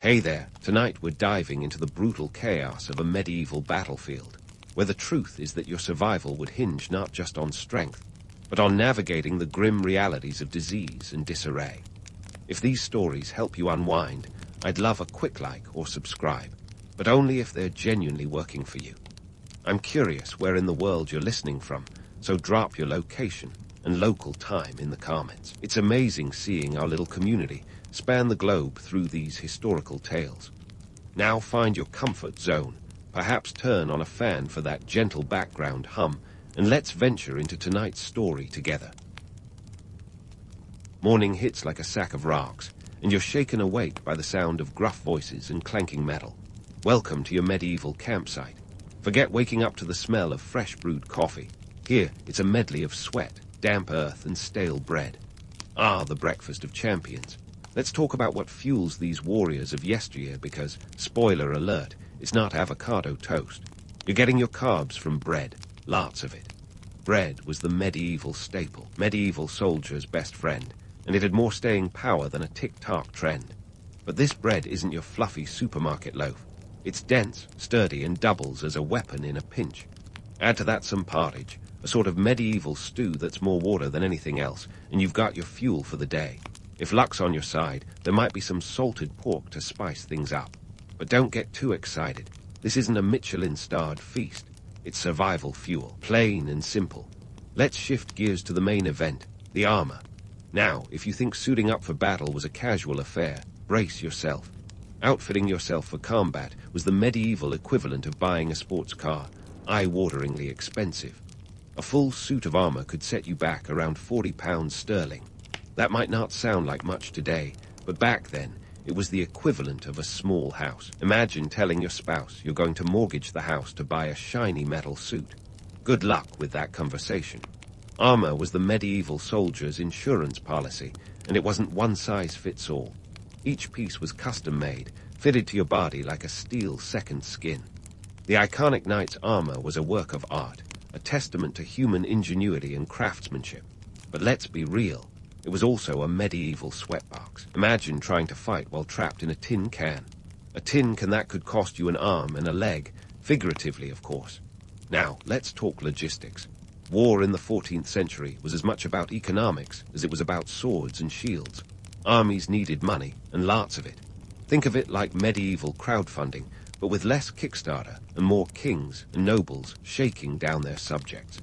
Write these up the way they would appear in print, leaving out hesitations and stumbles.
Hey there, tonight we're diving into the brutal chaos of a medieval battlefield, where the truth is that your survival would hinge not just on strength, but on navigating the grim realities of disease and disarray. If these stories help you unwind, I'd love a quick like or subscribe, but only if they're genuinely working for you. I'm curious where in the world you're listening from, so drop your location and local time in the comments. It's amazing seeing our little community span the globe through these historical tales. Now find your comfort zone, perhaps turn on a fan for that gentle background hum, and let's venture into tonight's story together. Morning hits like a sack of rocks, and you're shaken awake by the sound of gruff voices and clanking metal. Welcome to your medieval campsite. Forget waking up to the smell of fresh brewed coffee. Here, it's a medley of sweat, damp earth, and stale bread. Ah, the breakfast of champions. Let's talk about what fuels these warriors of yesteryear because, spoiler alert, it's not avocado toast. You're getting your carbs from bread, lots of it. Bread was the medieval staple, medieval soldier's best friend, and it had more staying power than a tick-tock trend. But this bread isn't your fluffy supermarket loaf. It's dense, sturdy, and doubles as a weapon in a pinch. Add to that some pottage, a sort of medieval stew that's more water than anything else, and you've got your fuel for the day. If luck's on your side, there might be some salted pork to spice things up. But don't get too excited. This isn't a Michelin-starred feast. It's survival fuel, plain and simple. Let's shift gears to the main event, the armor. Now, if you think suiting up for battle was a casual affair, brace yourself. Outfitting yourself for combat was the medieval equivalent of buying a sports car, eye-wateringly expensive. A full suit of armor could set you back around £40 sterling. That might not sound like much today, but back then, it was the equivalent of a small house. Imagine telling your spouse you're going to mortgage the house to buy a shiny metal suit. Good luck with that conversation. Armor was the medieval soldier's insurance policy, and it wasn't one size fits all. Each piece was custom-made, fitted to your body like a steel second skin. The iconic knight's armor was a work of art, a testament to human ingenuity and craftsmanship. But let's be real. It was also a medieval sweatbox. Imagine trying to fight while trapped in a tin can. A tin can that could cost you an arm and a leg, figuratively, of course. Now, let's talk logistics. War in the 14th century was as much about economics as it was about swords and shields. Armies needed money, and lots of it. Think of it like medieval crowdfunding, but with less Kickstarter and more kings and nobles shaking down their subjects.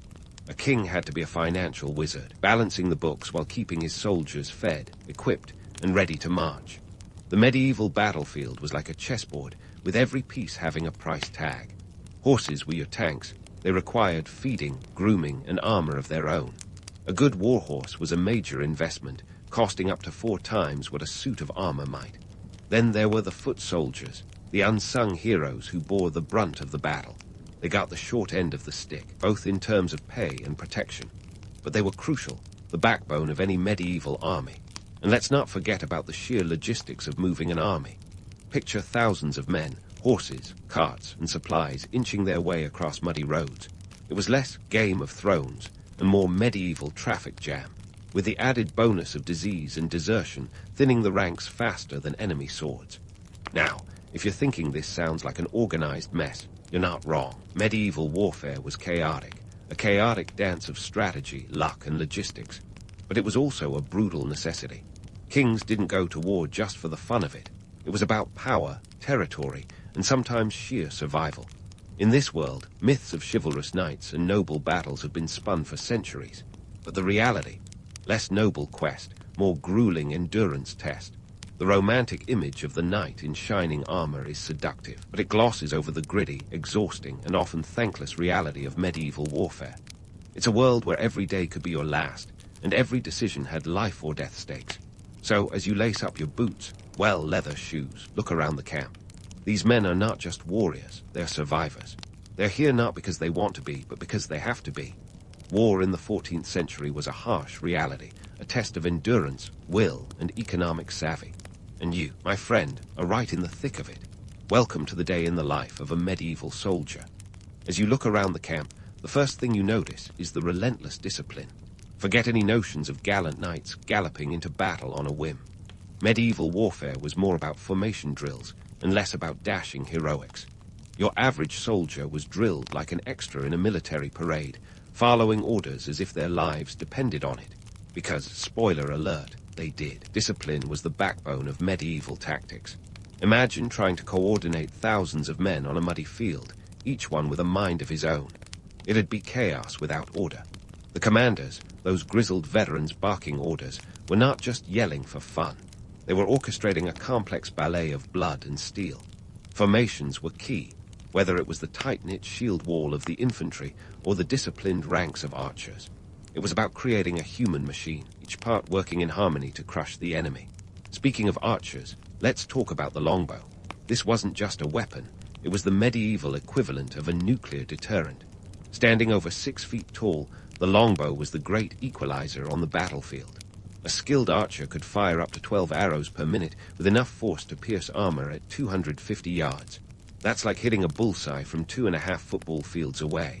A king had to be a financial wizard, balancing the books while keeping his soldiers fed, equipped, and ready to march. The medieval battlefield was like a chessboard, with every piece having a price tag. Horses were your tanks. They required feeding, grooming, and armor of their own. A good warhorse was a major investment, costing up to 4 times what a suit of armor might. Then there were the foot soldiers, the unsung heroes who bore the brunt of the battle. They got the short end of the stick, both in terms of pay and protection. But they were crucial, the backbone of any medieval army. And let's not forget about the sheer logistics of moving an army. Picture thousands of men, horses, carts, and supplies inching their way across muddy roads. It was less Game of Thrones and more medieval traffic jam, with the added bonus of disease and desertion thinning the ranks faster than enemy swords. Now, if you're thinking this sounds like an organized mess, you're not wrong. Medieval warfare was chaotic, a chaotic dance of strategy, luck, and logistics. But it was also a brutal necessity. Kings didn't go to war just for the fun of it. It was about power, territory, and sometimes sheer survival. In this world, myths of chivalrous knights and noble battles have been spun for centuries. But the reality, less noble quest, more grueling endurance test. The romantic image of the knight in shining armor is seductive, but it glosses over the gritty, exhausting, and often thankless reality of medieval warfare. It's a world where every day could be your last, and every decision had life or death stakes. So, as you lace up your boots, leather shoes, look around the camp. These men are not just warriors, they're survivors. They're here not because they want to be, but because they have to be. War in the 14th century was a harsh reality, a test of endurance, will, and economic savvy. And you, my friend, are right in the thick of it. Welcome to the day in the life of a medieval soldier. As you look around the camp, the first thing you notice is the relentless discipline. Forget any notions of gallant knights galloping into battle on a whim. Medieval warfare was more about formation drills and less about dashing heroics. Your average soldier was drilled like an extra in a military parade, following orders as if their lives depended on it. Because, spoiler alert, they did. Discipline was the backbone of medieval tactics. Imagine trying to coordinate thousands of men on a muddy field, each one with a mind of his own. It'd be chaos without order. The commanders, those grizzled veterans barking orders, were not just yelling for fun. They were orchestrating a complex ballet of blood and steel. Formations were key, whether it was the tight-knit shield wall of the infantry or the disciplined ranks of archers. It was about creating a human machine, each part working in harmony to crush the enemy. Speaking of archers, let's talk about the longbow. This wasn't just a weapon, it was the medieval equivalent of a nuclear deterrent. Standing over 6 feet tall, the longbow was the great equalizer on the battlefield. A skilled archer could fire up to 12 arrows per minute with enough force to pierce armor at 250 yards. That's like hitting a bullseye from 2.5 football fields away.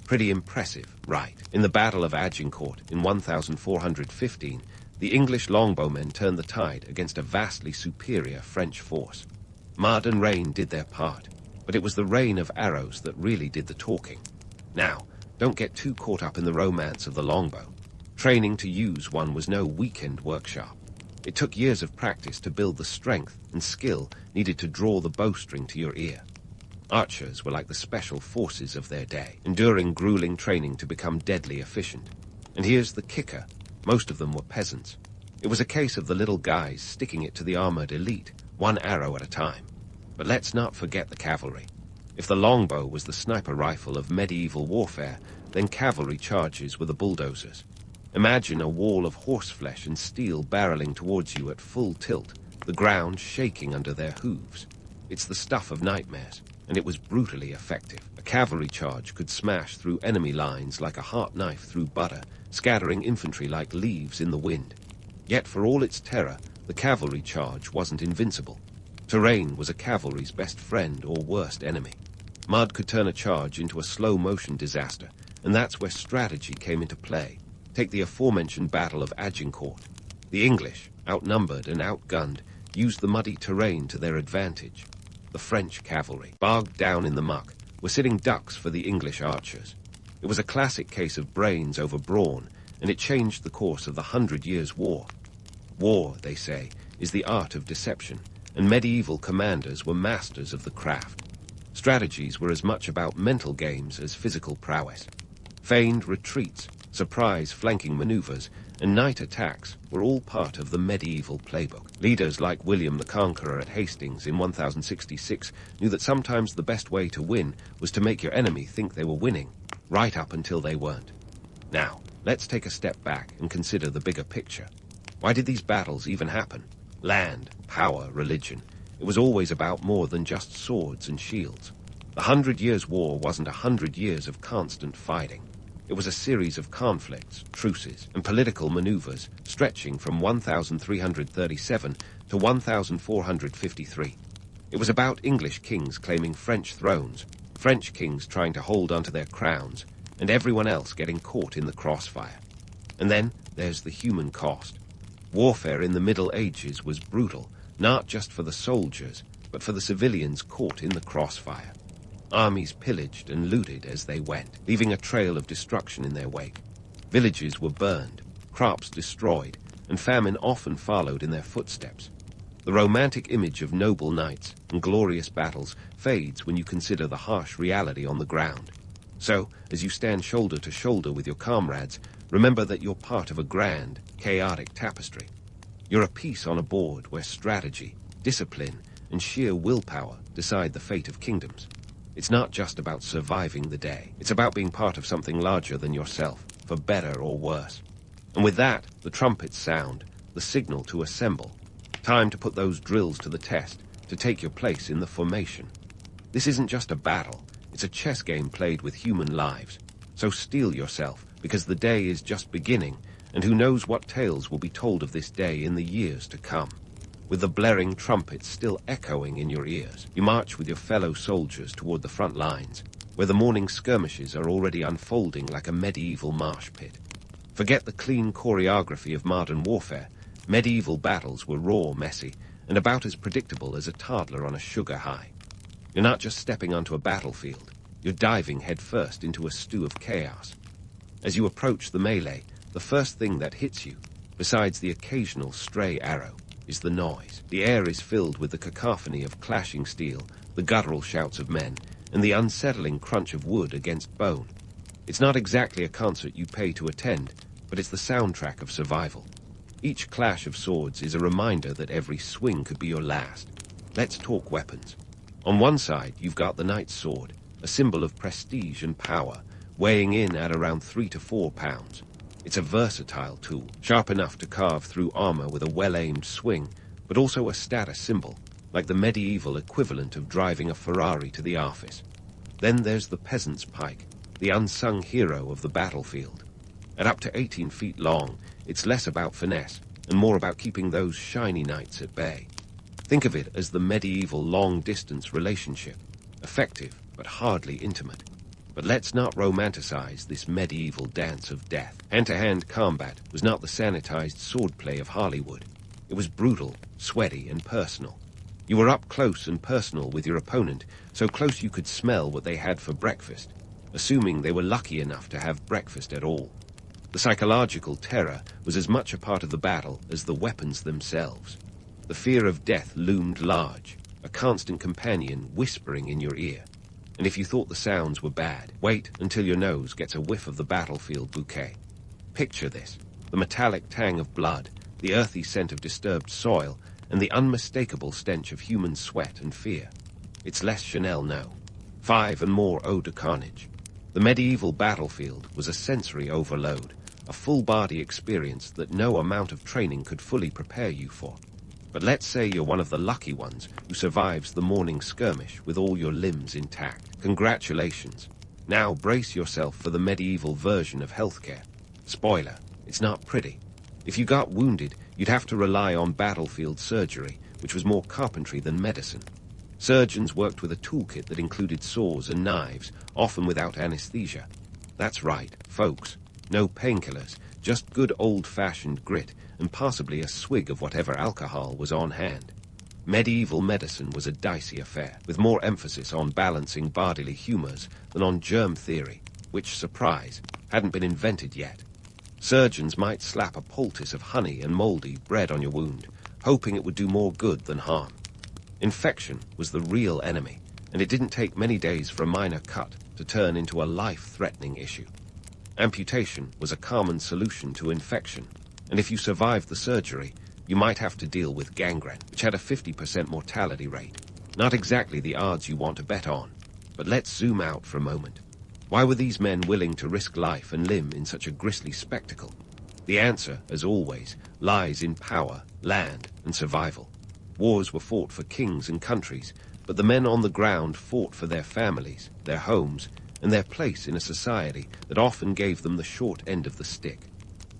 Pretty impressive, right? In the Battle of Agincourt in 1415, the English longbowmen turned the tide against a vastly superior French force. Mud and rain did their part, but it was the rain of arrows that really did the talking. Now, don't get too caught up in the romance of the longbow. Training to use one was no weekend workshop. It took years of practice to build the strength and skill needed to draw the bowstring to your ear. Archers were like the special forces of their day, enduring grueling training to become deadly efficient. And here's the kicker. Most of them were peasants. It was a case of the little guys sticking it to the armored elite, one arrow at a time. But let's not forget the cavalry. If the longbow was the sniper rifle of medieval warfare, then cavalry charges were the bulldozers. Imagine a wall of horseflesh and steel barreling towards you at full tilt, the ground shaking under their hooves. It's the stuff of nightmares, and it was brutally effective. A cavalry charge could smash through enemy lines like a hot knife through butter, scattering infantry like leaves in the wind. Yet for all its terror, the cavalry charge wasn't invincible. Terrain was a cavalry's best friend or worst enemy. Mud could turn a charge into a slow-motion disaster, and that's where strategy came into play. Take the aforementioned Battle of Agincourt. The English, outnumbered and outgunned, used the muddy terrain to their advantage. The French cavalry, bogged down in the muck, were sitting ducks for the English archers. It was a classic case of brains over brawn, and it changed the course of the 100 Years' War. War, they say, is the art of deception, and medieval commanders were masters of the craft. Strategies were as much about mental games as physical prowess. Feigned retreats, surprise flanking maneuvers, and night attacks were all part of the medieval playbook. Leaders like William the Conqueror at Hastings in 1066 knew that sometimes the best way to win was to make your enemy think they were winning, right up until they weren't. Now, let's take a step back and consider the bigger picture. Why did these battles even happen? Land, power, religion. It was always about more than just swords and shields. The 100 Years' War wasn't 100 years of constant fighting. It was a series of conflicts, truces, and political maneuvers stretching from 1337 to 1453. It was about English kings claiming French thrones, French kings trying to hold onto their crowns, and everyone else getting caught in the crossfire. And then there's the human cost. Warfare in the Middle Ages was brutal, not just for the soldiers, but for the civilians caught in the crossfire. Armies pillaged and looted as they went, leaving a trail of destruction in their wake. Villages were burned, crops destroyed, and famine often followed in their footsteps. The romantic image of noble knights and glorious battles fades when you consider the harsh reality on the ground. So, as you stand shoulder to shoulder with your comrades, remember that you're part of a grand, chaotic tapestry. You're a piece on a board where strategy, discipline, and sheer willpower decide the fate of kingdoms. It's not just about surviving the day. It's about being part of something larger than yourself, for better or worse. And with that, the trumpets sound, the signal to assemble. Time to put those drills to the test, to take your place in the formation. This isn't just a battle. It's a chess game played with human lives. So steel yourself, because the day is just beginning, and who knows what tales will be told of this day in the years to come. With the blaring trumpets still echoing in your ears, you march with your fellow soldiers toward the front lines, where the morning skirmishes are already unfolding like a medieval marsh pit. Forget the clean choreography of modern warfare, Medieval battles were raw, messy, and about as predictable as a toddler on a sugar high. You're not just stepping onto a battlefield, you're diving headfirst into a stew of chaos. As you approach the melee, the first thing that hits you, besides the occasional stray arrow, is the noise. The air is filled with the cacophony of clashing steel, the guttural shouts of men, and the unsettling crunch of wood against bone. It's not exactly a concert you pay to attend, but it's the soundtrack of survival. Each clash of swords is a reminder that every swing could be your last. Let's talk weapons. On one side, you've got the knight's sword, a symbol of prestige and power, weighing in at around 3 to 4 pounds. It's a versatile tool, sharp enough to carve through armor with a well-aimed swing, but also a status symbol, like the medieval equivalent of driving a Ferrari to the office. Then there's the peasant's pike, the unsung hero of the battlefield. At up to 18 feet long, it's less about finesse and more about keeping those shiny knights at bay. Think of it as the medieval long-distance relationship, effective but hardly intimate. But let's not romanticize this medieval dance of death. Hand-to-hand combat was not the sanitized swordplay of Hollywood. It was brutal, sweaty, and personal. You were up close and personal with your opponent, so close you could smell what they had for breakfast, assuming they were lucky enough to have breakfast at all. The psychological terror was as much a part of the battle as the weapons themselves. The fear of death loomed large, a constant companion whispering in your ear. And if you thought the sounds were bad, wait until your nose gets a whiff of the battlefield bouquet. Picture this: the metallic tang of blood, the earthy scent of disturbed soil, and the unmistakable stench of human sweat and fear. It's less Chanel, no. 5 and more eau de carnage. The medieval battlefield was a sensory overload, a full-body experience that no amount of training could fully prepare you for. But let's say you're one of the lucky ones who survives the morning skirmish with all your limbs intact. Congratulations. Now brace yourself for the medieval version of healthcare. Spoiler, it's not pretty. If you got wounded, you'd have to rely on battlefield surgery, which was more carpentry than medicine. Surgeons worked with a toolkit that included saws and knives, often without anesthesia. That's right, folks. No painkillers, just good old-fashioned grit, and possibly a swig of whatever alcohol was on hand. Medieval medicine was a dicey affair, with more emphasis on balancing bodily humors than on germ theory, which, surprise, hadn't been invented yet. Surgeons might slap a poultice of honey and moldy bread on your wound, hoping it would do more good than harm. Infection was the real enemy, and it didn't take many days for a minor cut to turn into a life-threatening issue. Amputation was a common solution to infection, and if you survived the surgery, you might have to deal with gangrene, which had a 50% mortality rate. Not exactly the odds you want to bet on, but let's zoom out for a moment. Why were these men willing to risk life and limb in such a grisly spectacle? The answer, as always, lies in power, land, and survival. Wars were fought for kings and countries, but the men on the ground fought for their families, their homes, and their place in a society that often gave them the short end of the stick.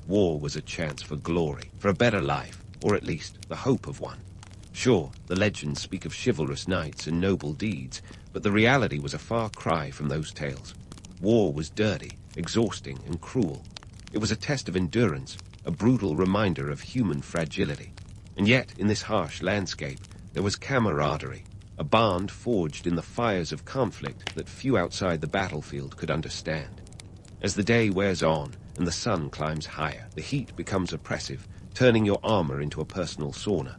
War was a chance for glory, for a better life, or at least the hope of one. Sure, the legends speak of chivalrous knights and noble deeds, but the reality was a far cry from those tales. War was dirty, exhausting, and cruel. It was a test of endurance, a brutal reminder of human fragility. And yet, in this harsh landscape, there was camaraderie, a bond forged in the fires of conflict that few outside the battlefield could understand. As the day wears on and the sun climbs higher, the heat becomes oppressive, turning your armor into a personal sauna.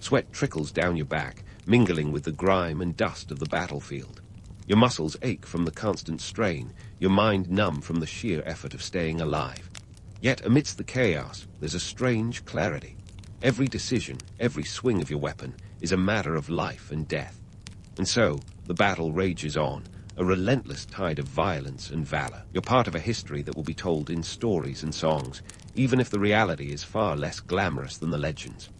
Sweat trickles down your back, mingling with the grime and dust of the battlefield. Your muscles ache from the constant strain, your mind numb from the sheer effort of staying alive. Yet amidst the chaos, there's a strange clarity. Every decision, every swing of your weapon is a matter of life and death. And so, the battle rages on, a relentless tide of violence and valor. You're part of a history that will be told in stories and songs, even if the reality is far less glamorous than the legends.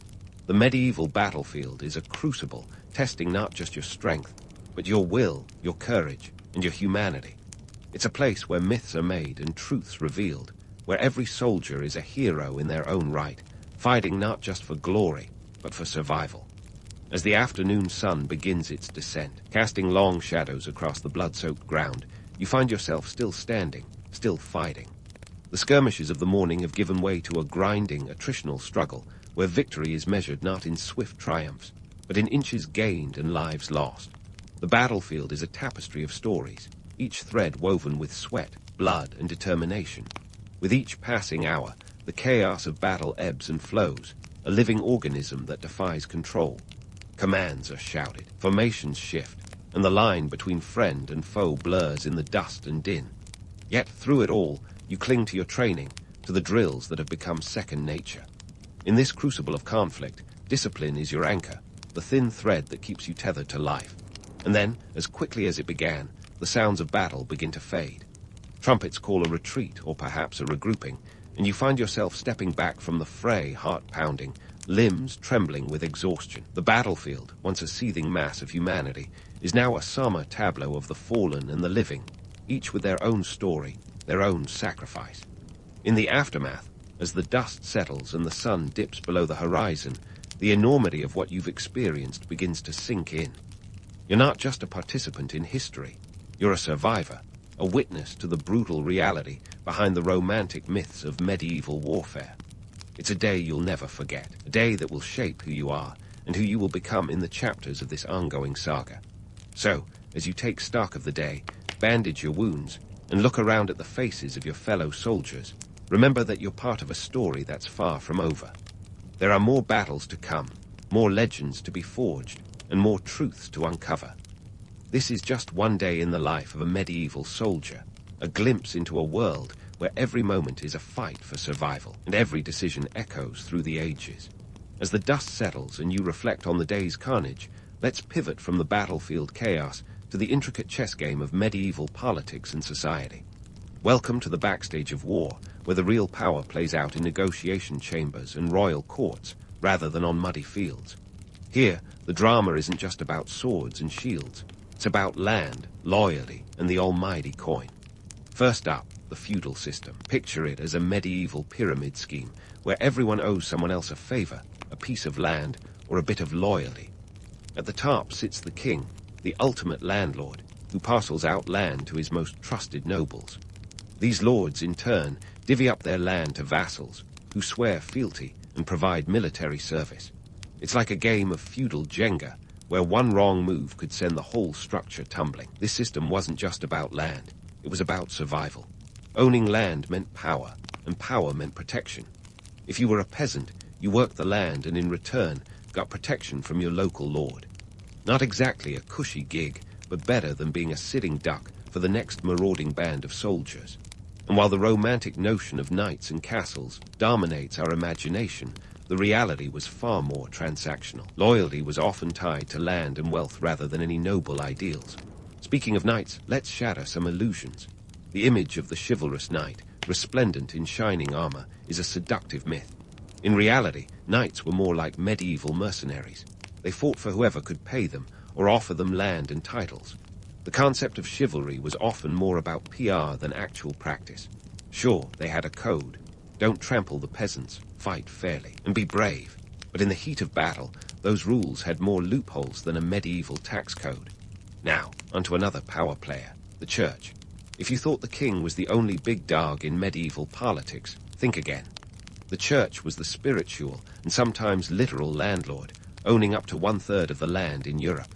The medieval battlefield is a crucible, testing not just your strength, but your will, your courage, and your humanity. It's a place where myths are made and truths revealed, where every soldier is a hero in their own right, fighting not just for glory, but for survival. As the afternoon sun begins its descent, casting long shadows across the blood-soaked ground, you find yourself still standing, still fighting. The skirmishes of the morning have given way to a grinding, attritional struggle, where victory is measured not in swift triumphs, but in inches gained and lives lost. The battlefield is a tapestry of stories, each thread woven with sweat, blood, and determination. With each passing hour, the chaos of battle ebbs and flows, a living organism that defies control. Commands are shouted, formations shift, and the line between friend and foe blurs in the dust and din. Yet through it all, you cling to your training, to the drills that have become second nature. In this crucible of conflict, discipline is your anchor, the thin thread that keeps you tethered to life. And then, as quickly as it began, the sounds of battle begin to fade. Trumpets call a retreat, or perhaps a regrouping, and you find yourself stepping back from the fray, heart pounding, limbs trembling with exhaustion. The battlefield, once a seething mass of humanity, is now a somber tableau of the fallen and the living, each with their own story, their own sacrifice. In the aftermath, as the dust settles and the sun dips below the horizon, the enormity of what you've experienced begins to sink in. You're not just a participant in history. You're a survivor, a witness to the brutal reality behind the romantic myths of medieval warfare. It's a day you'll never forget, a day that will shape who you are and who you will become in the chapters of this ongoing saga. So, as you take stock of the day, bandage your wounds, and look around at the faces of your fellow soldiers, remember that you're part of a story that's far from over. There are more battles to come, more legends to be forged, and more truths to uncover. This is just one day in the life of a medieval soldier, a glimpse into a world where every moment is a fight for survival, and every decision echoes through the ages. As the dust settles and you reflect on the day's carnage, let's pivot from the battlefield chaos to the intricate chess game of medieval politics and society. Welcome to the backstage of war, where the real power plays out in negotiation chambers and royal courts, rather than on muddy fields. Here, the drama isn't just about swords and shields. It's about land, loyalty, and the almighty coin. First up, the feudal system. Picture it as a medieval pyramid scheme, where everyone owes someone else a favor, a piece of land, or a bit of loyalty. At the top sits the king, the ultimate landlord, who parcels out land to his most trusted nobles. These lords, in turn, divvy up their land to vassals, who swear fealty and provide military service. It's like a game of feudal Jenga, where one wrong move could send the whole structure tumbling. This system wasn't just about land, it was about survival. Owning land meant power, and power meant protection. If you were a peasant, you worked the land and in return got protection from your local lord. Not exactly a cushy gig, but better than being a sitting duck for the next marauding band of soldiers. And while the romantic notion of knights and castles dominates our imagination, the reality was far more transactional. Loyalty was often tied to land and wealth rather than any noble ideals. Speaking of knights, let's shatter some illusions. The image of the chivalrous knight, resplendent in shining armor, is a seductive myth. In reality, knights were more like medieval mercenaries. They fought for whoever could pay them or offer them land and titles. The concept of chivalry was often more about PR than actual practice. Sure, they had a code. Don't trample the peasants, fight fairly, and be brave. But in the heat of battle, those rules had more loopholes than a medieval tax code. Now, onto another power player, the church. If you thought the king was the only big dog in medieval politics, think again. The church was the spiritual and sometimes literal landlord, owning up to 1/3 of the land in Europe.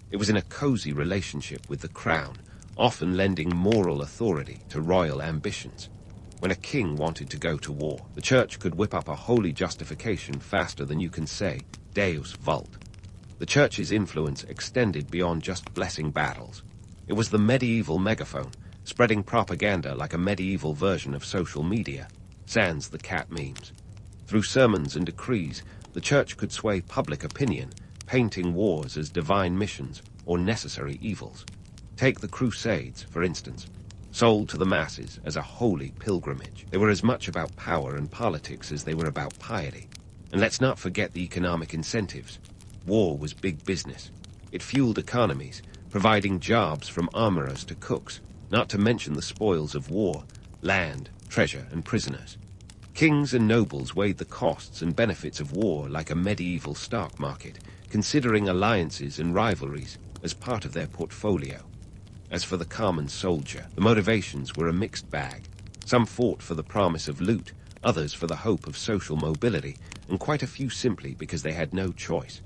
It was in a cozy relationship with the crown, often lending moral authority to royal ambitions. When a king wanted to go to war, the church could whip up a holy justification faster than you can say, Deus vult. The church's influence extended beyond just blessing battles. It was the medieval megaphone, spreading propaganda like a medieval version of social media, sans the cat memes. Through sermons and decrees, the church could sway public opinion, painting wars as divine missions or necessary evils. Take the Crusades, for instance, sold to the masses as a holy pilgrimage. They were as much about power and politics as they were about piety. And let's not forget the economic incentives. War was big business. It fueled economies, providing jobs from armorers to cooks, not to mention the spoils of war, land, treasure, and prisoners. Kings and nobles weighed the costs and benefits of war like a medieval stock market, considering alliances and rivalries as part of their portfolio. As for the common soldier, the motivations were a mixed bag. Some fought for the promise of loot, others for the hope of social mobility, and quite a few simply because they had no choice.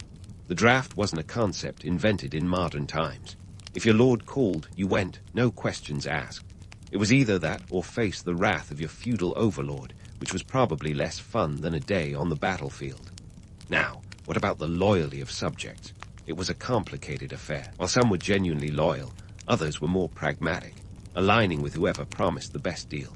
The draft wasn't a concept invented in modern times. If your lord called, you went, no questions asked. It was either that or face the wrath of your feudal overlord, which was probably less fun than a day on the battlefield. Now, what about the loyalty of subjects? It was a complicated affair. While some were genuinely loyal, others were more pragmatic, aligning with whoever promised the best deal.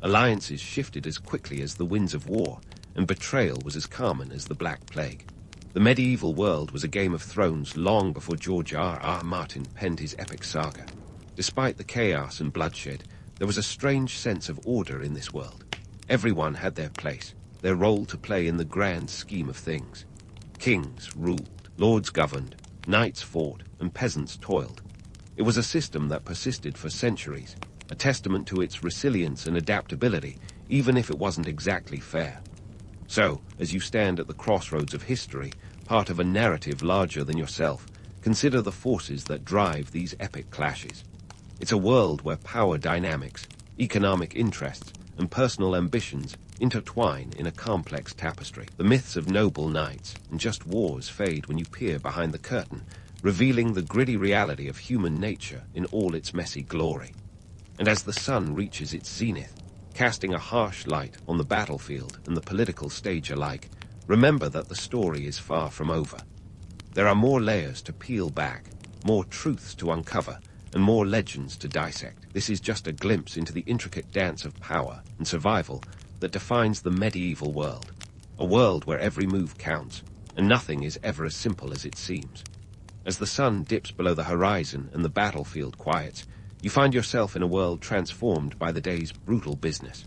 Alliances shifted as quickly as the winds of war, and betrayal was as common as the Black Plague. The medieval world was a Game of Thrones long before George R.R. Martin penned his epic saga. Despite the chaos and bloodshed, there was a strange sense of order in this world. Everyone had their place, their role to play in the grand scheme of things. Kings ruled, lords governed, knights fought, and peasants toiled. It was a system that persisted for centuries, a testament to its resilience and adaptability, even if it wasn't exactly fair. So, as you stand at the crossroads of history, part of a narrative larger than yourself, consider the forces that drive these epic clashes. It's a world where power dynamics, economic interests, and personal ambitions intertwine in a complex tapestry. The myths of noble knights and just wars fade when you peer behind the curtain, revealing the gritty reality of human nature in all its messy glory. And as the sun reaches its zenith, casting a harsh light on the battlefield and the political stage alike, remember that the story is far from over. There are more layers to peel back, more truths to uncover, and more legends to dissect. This is just a glimpse into the intricate dance of power and survival that defines the medieval world, a world where every move counts, and nothing is ever as simple as it seems. As the sun dips below the horizon and the battlefield quiets, you find yourself in a world transformed by the day's brutal business.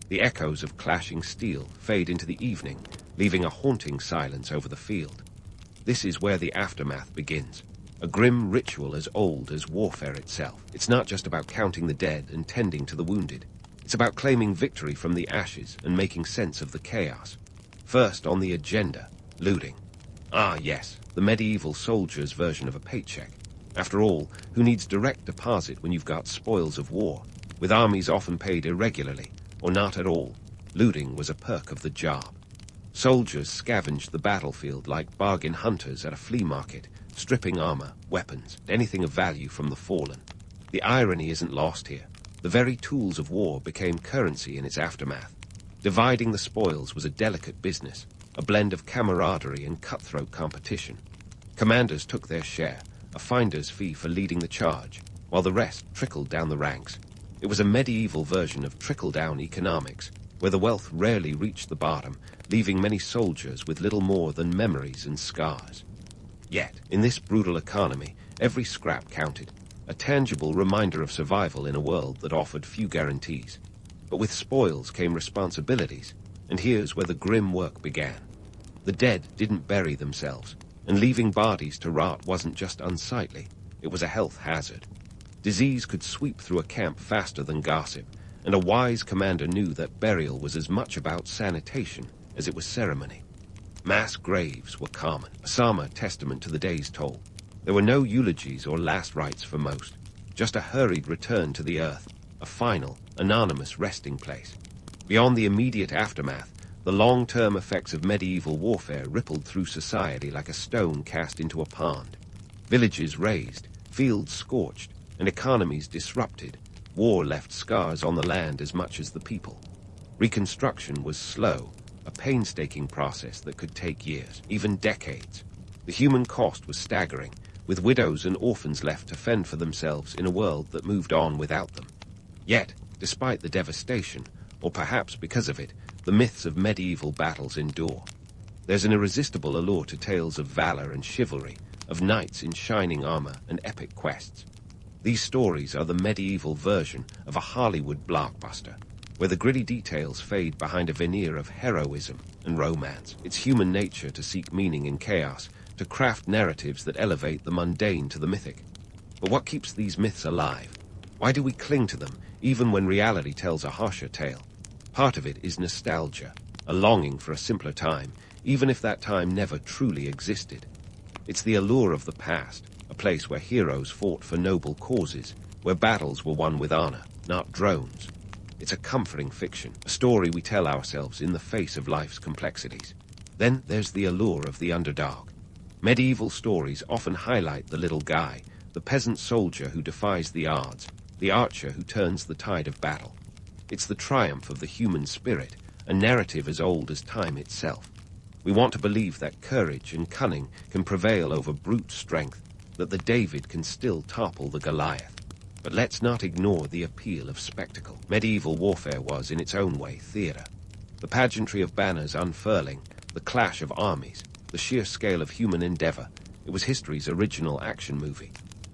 The echoes of clashing steel fade into the evening, leaving a haunting silence over the field. This is where the aftermath begins, a grim ritual as old as warfare itself. It's not just about counting the dead and tending to the wounded. It's about claiming victory from the ashes and making sense of the chaos. First on the agenda, looting. Ah yes, the medieval soldier's version of a paycheck. After all, who needs direct deposit when you've got spoils of war? With armies often paid irregularly, or not at all, looting was a perk of the job. Soldiers scavenged the battlefield like bargain hunters at a flea market, stripping armor, weapons, anything of value from the fallen. The irony isn't lost here. The very tools of war became currency in its aftermath. Dividing the spoils was a delicate business, a blend of camaraderie and cutthroat competition. Commanders took their share, a finder's fee for leading the charge, while the rest trickled down the ranks. It was a medieval version of trickle-down economics, where the wealth rarely reached the bottom, leaving many soldiers with little more than memories and scars. Yet, in this brutal economy, every scrap counted, a tangible reminder of survival in a world that offered few guarantees. But with spoils came responsibilities, and here's where the grim work began. The dead didn't bury themselves, and leaving bodies to rot wasn't just unsightly, it was a health hazard. Disease could sweep through a camp faster than gossip, and a wise commander knew that burial was as much about sanitation as it was ceremony. Mass graves were common, a somber testament to the day's toll. There were no eulogies or last rites for most, just a hurried return to the earth, a final, anonymous resting place. Beyond the immediate aftermath, the long-term effects of medieval warfare rippled through society like a stone cast into a pond. Villages razed, fields scorched, and economies disrupted. War left scars on the land as much as the people. Reconstruction was slow, a painstaking process that could take years, even decades. The human cost was staggering, with widows and orphans left to fend for themselves in a world that moved on without them. Yet, despite the devastation, or perhaps because of it, the myths of medieval battles endure. There's an irresistible allure to tales of valor and chivalry, of knights in shining armor and epic quests. These stories are the medieval version of a Hollywood blockbuster, where the gritty details fade behind a veneer of heroism and romance. It's human nature to seek meaning in chaos, to craft narratives that elevate the mundane to the mythic. But what keeps these myths alive? Why do we cling to them, even when reality tells a harsher tale? Part of it is nostalgia, a longing for a simpler time, even if that time never truly existed. It's the allure of the past, a place where heroes fought for noble causes, where battles were won with honor, not drones. It's a comforting fiction, a story we tell ourselves in the face of life's complexities. Then there's the allure of the underdog. Medieval stories often highlight the little guy, the peasant soldier who defies the odds, the archer who turns the tide of battle. It's the triumph of the human spirit, a narrative as old as time itself. We want to believe that courage and cunning can prevail over brute strength, that the David can still topple the Goliath. But let's not ignore the appeal of spectacle. Medieval warfare was, in its own way, theatre. The pageantry of banners unfurling, the clash of armies, the sheer scale of human endeavor, it was history's original action movie.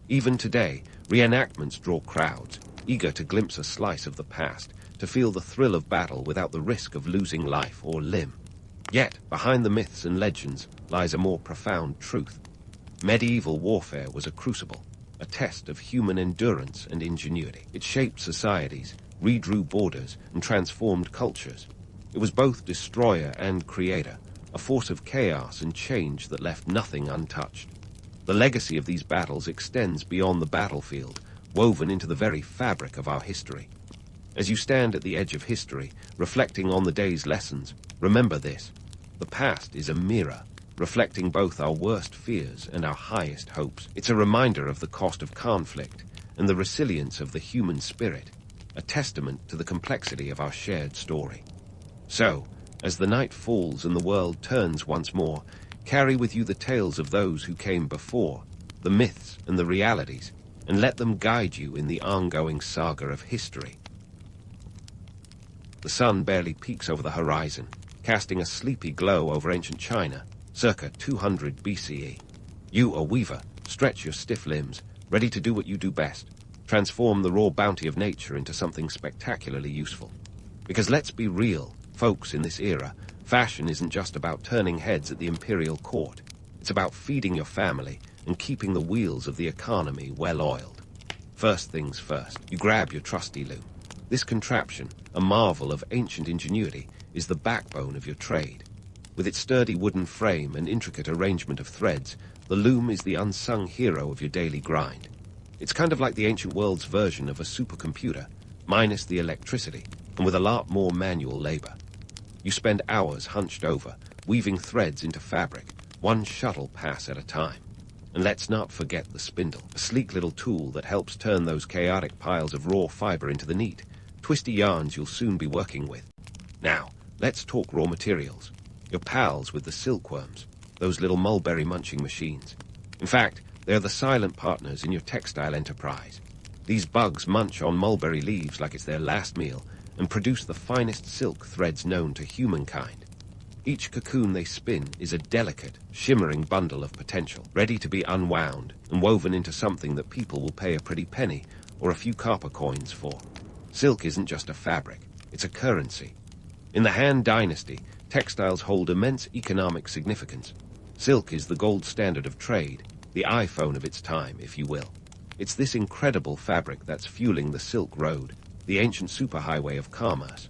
Even today, reenactments draw crowds, eager to glimpse a slice of the past, to feel the thrill of battle without the risk of losing life or limb. Yet, behind the myths and legends lies a more profound truth. Medieval warfare was a crucible, a test of human endurance and ingenuity. It shaped societies, redrew borders, and transformed cultures. It was both destroyer and creator, a force of chaos and change that left nothing untouched. The legacy of these battles extends beyond the battlefield, woven into the very fabric of our history. As you stand at the edge of history, reflecting on the day's lessons, remember this: the past is a mirror, reflecting both our worst fears and our highest hopes. It's a reminder of the cost of conflict and the resilience of the human spirit, a testament to the complexity of our shared story. So, as the night falls and the world turns once more, carry with you the tales of those who came before, the myths and the realities, and let them guide you in the ongoing saga of history. The sun barely peeks over the horizon, casting a sleepy glow over ancient China, circa 200 BCE. You, a weaver, stretch your stiff limbs, ready to do what you do best, transform the raw bounty of nature into something spectacularly useful. Because let's be real, folks, in this era, fashion isn't just about turning heads at the imperial court. It's about feeding your family and keeping the wheels of the economy well-oiled. First things first, you grab your trusty loom. This contraption, a marvel of ancient ingenuity, is the backbone of your trade. With its sturdy wooden frame and intricate arrangement of threads, the loom is the unsung hero of your daily grind. It's kind of like the ancient world's version of a supercomputer, minus the electricity, and with a lot more manual labor. You spend hours hunched over, weaving threads into fabric, one shuttle pass at a time. And let's not forget the spindle, a sleek little tool that helps turn those chaotic piles of raw fiber into the neat, twisty yarns you'll soon be working with. Now, let's talk raw materials. Your pals with the silkworms, those little mulberry-munching machines. In fact, they're the silent partners in your textile enterprise. These bugs munch on mulberry leaves like it's their last meal and produce the finest silk threads known to humankind. Each cocoon they spin is a delicate, shimmering bundle of potential, ready to be unwound and woven into something that people will pay a pretty penny or a few copper coins for. Silk isn't just a fabric, it's a currency. In the Han Dynasty, textiles hold immense economic significance. Silk is the gold standard of trade, the iPhone of its time, if you will. It's this incredible fabric that's fueling the Silk Road, the ancient superhighway of commerce.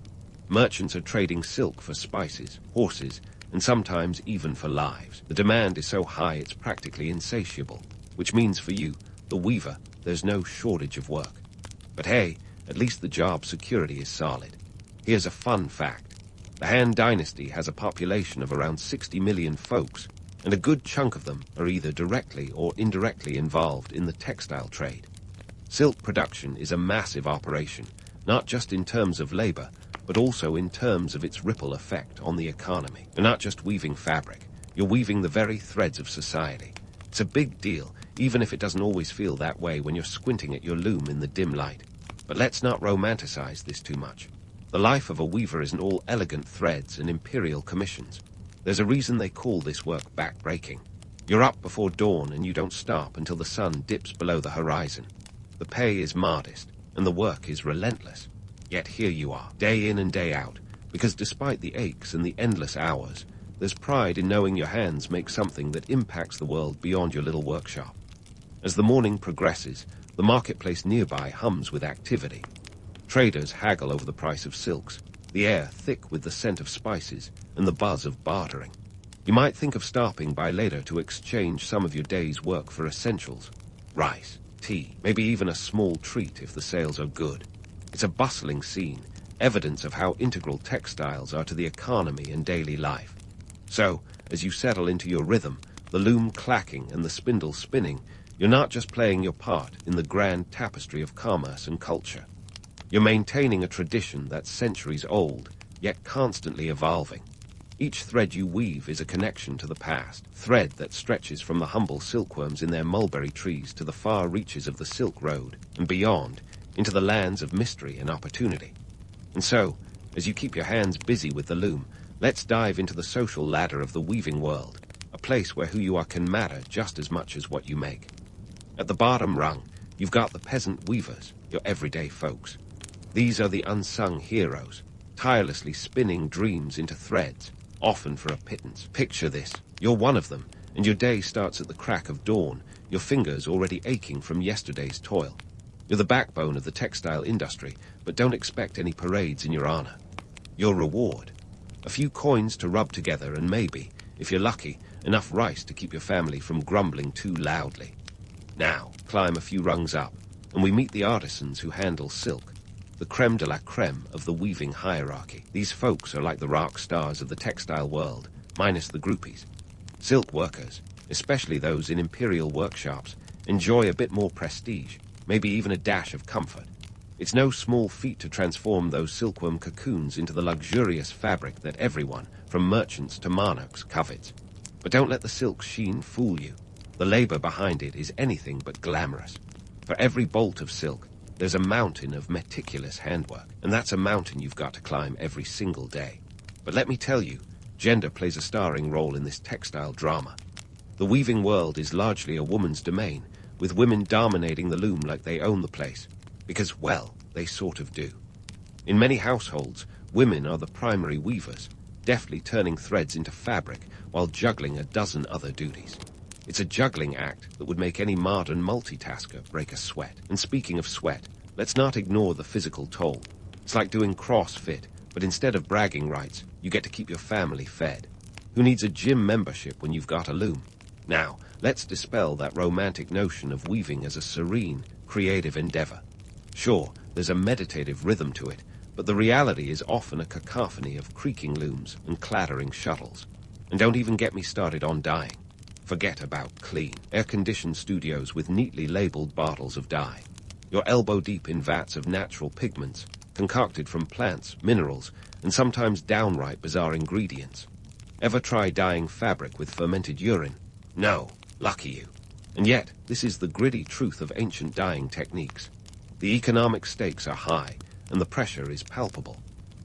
Merchants are trading silk for spices, horses, and sometimes even for lives. The demand is so high it's practically insatiable, which means for you, the weaver, there's no shortage of work. But hey, at least the job security is solid. Here's a fun fact. The Han Dynasty has a population of around 60 million folks, and a good chunk of them are either directly or indirectly involved in the textile trade. Silk production is a massive operation, not just in terms of labor, but also in terms of its ripple effect on the economy. You're not just weaving fabric, you're weaving the very threads of society. It's a big deal, even if it doesn't always feel that way when you're squinting at your loom in the dim light. But let's not romanticize this too much. The life of a weaver isn't all elegant threads and imperial commissions. There's a reason they call this work back-breaking. You're up before dawn and you don't stop until the sun dips below the horizon. The pay is modest, and the work is relentless. Yet here you are, day in and day out, because despite the aches and the endless hours, there's pride in knowing your hands make something that impacts the world beyond your little workshop. As the morning progresses, the marketplace nearby hums with activity. Traders haggle over the price of silks, the air thick with the scent of spices and the buzz of bartering. You might think of stopping by later to exchange some of your day's work for essentials. Rice, tea, maybe even a small treat if the sales are good. It's a bustling scene, evidence of how integral textiles are to the economy and daily life. So, as you settle into your rhythm, the loom clacking and the spindle spinning, you're not just playing your part in the grand tapestry of commerce and culture. You're maintaining a tradition that's centuries old, yet constantly evolving. Each thread you weave is a connection to the past, thread that stretches from the humble silkworms in their mulberry trees to the far reaches of the Silk Road and beyond, into the lands of mystery and opportunity. And so, as you keep your hands busy with the loom, let's dive into the social ladder of the weaving world, a place where who you are can matter just as much as what you make. At the bottom rung, you've got the peasant weavers, your everyday folks. These are the unsung heroes, tirelessly spinning dreams into threads, often for a pittance. Picture this. You're one of them, and your day starts at the crack of dawn, your fingers already aching from yesterday's toil. You're the backbone of the textile industry, but don't expect any parades in your honor. Your reward: a few coins to rub together and maybe, if you're lucky, enough rice to keep your family from grumbling too loudly. Now, climb a few rungs up, and we meet the artisans who handle silk, the creme de la creme of the weaving hierarchy. These folks are like the rock stars of the textile world, minus the groupies. Silk workers, especially those in imperial workshops, enjoy a bit more prestige, maybe even a dash of comfort. It's no small feat to transform those silkworm cocoons into the luxurious fabric that everyone, from merchants to monarchs, covets. But don't let the silk sheen fool you. The labor behind it is anything but glamorous. For every bolt of silk, there's a mountain of meticulous handwork, and that's a mountain you've got to climb every single day. But let me tell you, gender plays a starring role in this textile drama. The weaving world is largely a woman's domain, with women dominating the loom like they own the place. Because, well, they sort of do. In many households, women are the primary weavers, deftly turning threads into fabric while juggling a dozen other duties. It's a juggling act that would make any modern multitasker break a sweat. And speaking of sweat, let's not ignore the physical toll. It's like doing CrossFit, but instead of bragging rights, you get to keep your family fed. Who needs a gym membership when you've got a loom? Now, let's dispel that romantic notion of weaving as a serene, creative endeavor. Sure, there's a meditative rhythm to it, but the reality is often a cacophony of creaking looms and clattering shuttles. And don't even get me started on dyeing. Forget about clean, air-conditioned studios with neatly labeled bottles of dye. You're elbow-deep in vats of natural pigments, concocted from plants, minerals, and sometimes downright bizarre ingredients. Ever try dyeing fabric with fermented urine? No, lucky you. And yet, this is the gritty truth of ancient dyeing techniques. The economic stakes are high, and the pressure is palpable.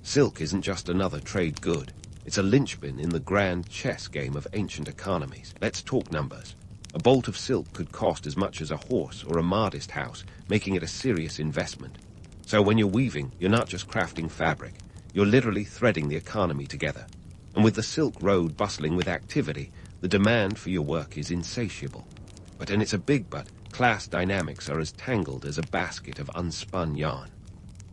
Silk isn't just another trade good. It's a linchpin in the grand chess game of ancient economies. Let's talk numbers. A bolt of silk could cost as much as a horse or a modest house, making it a serious investment. So when you're weaving, you're not just crafting fabric. You're literally threading the economy together. And with the Silk Road bustling with activity, the demand for your work is insatiable. But, and it's a big but, class dynamics are as tangled as a basket of unspun yarn.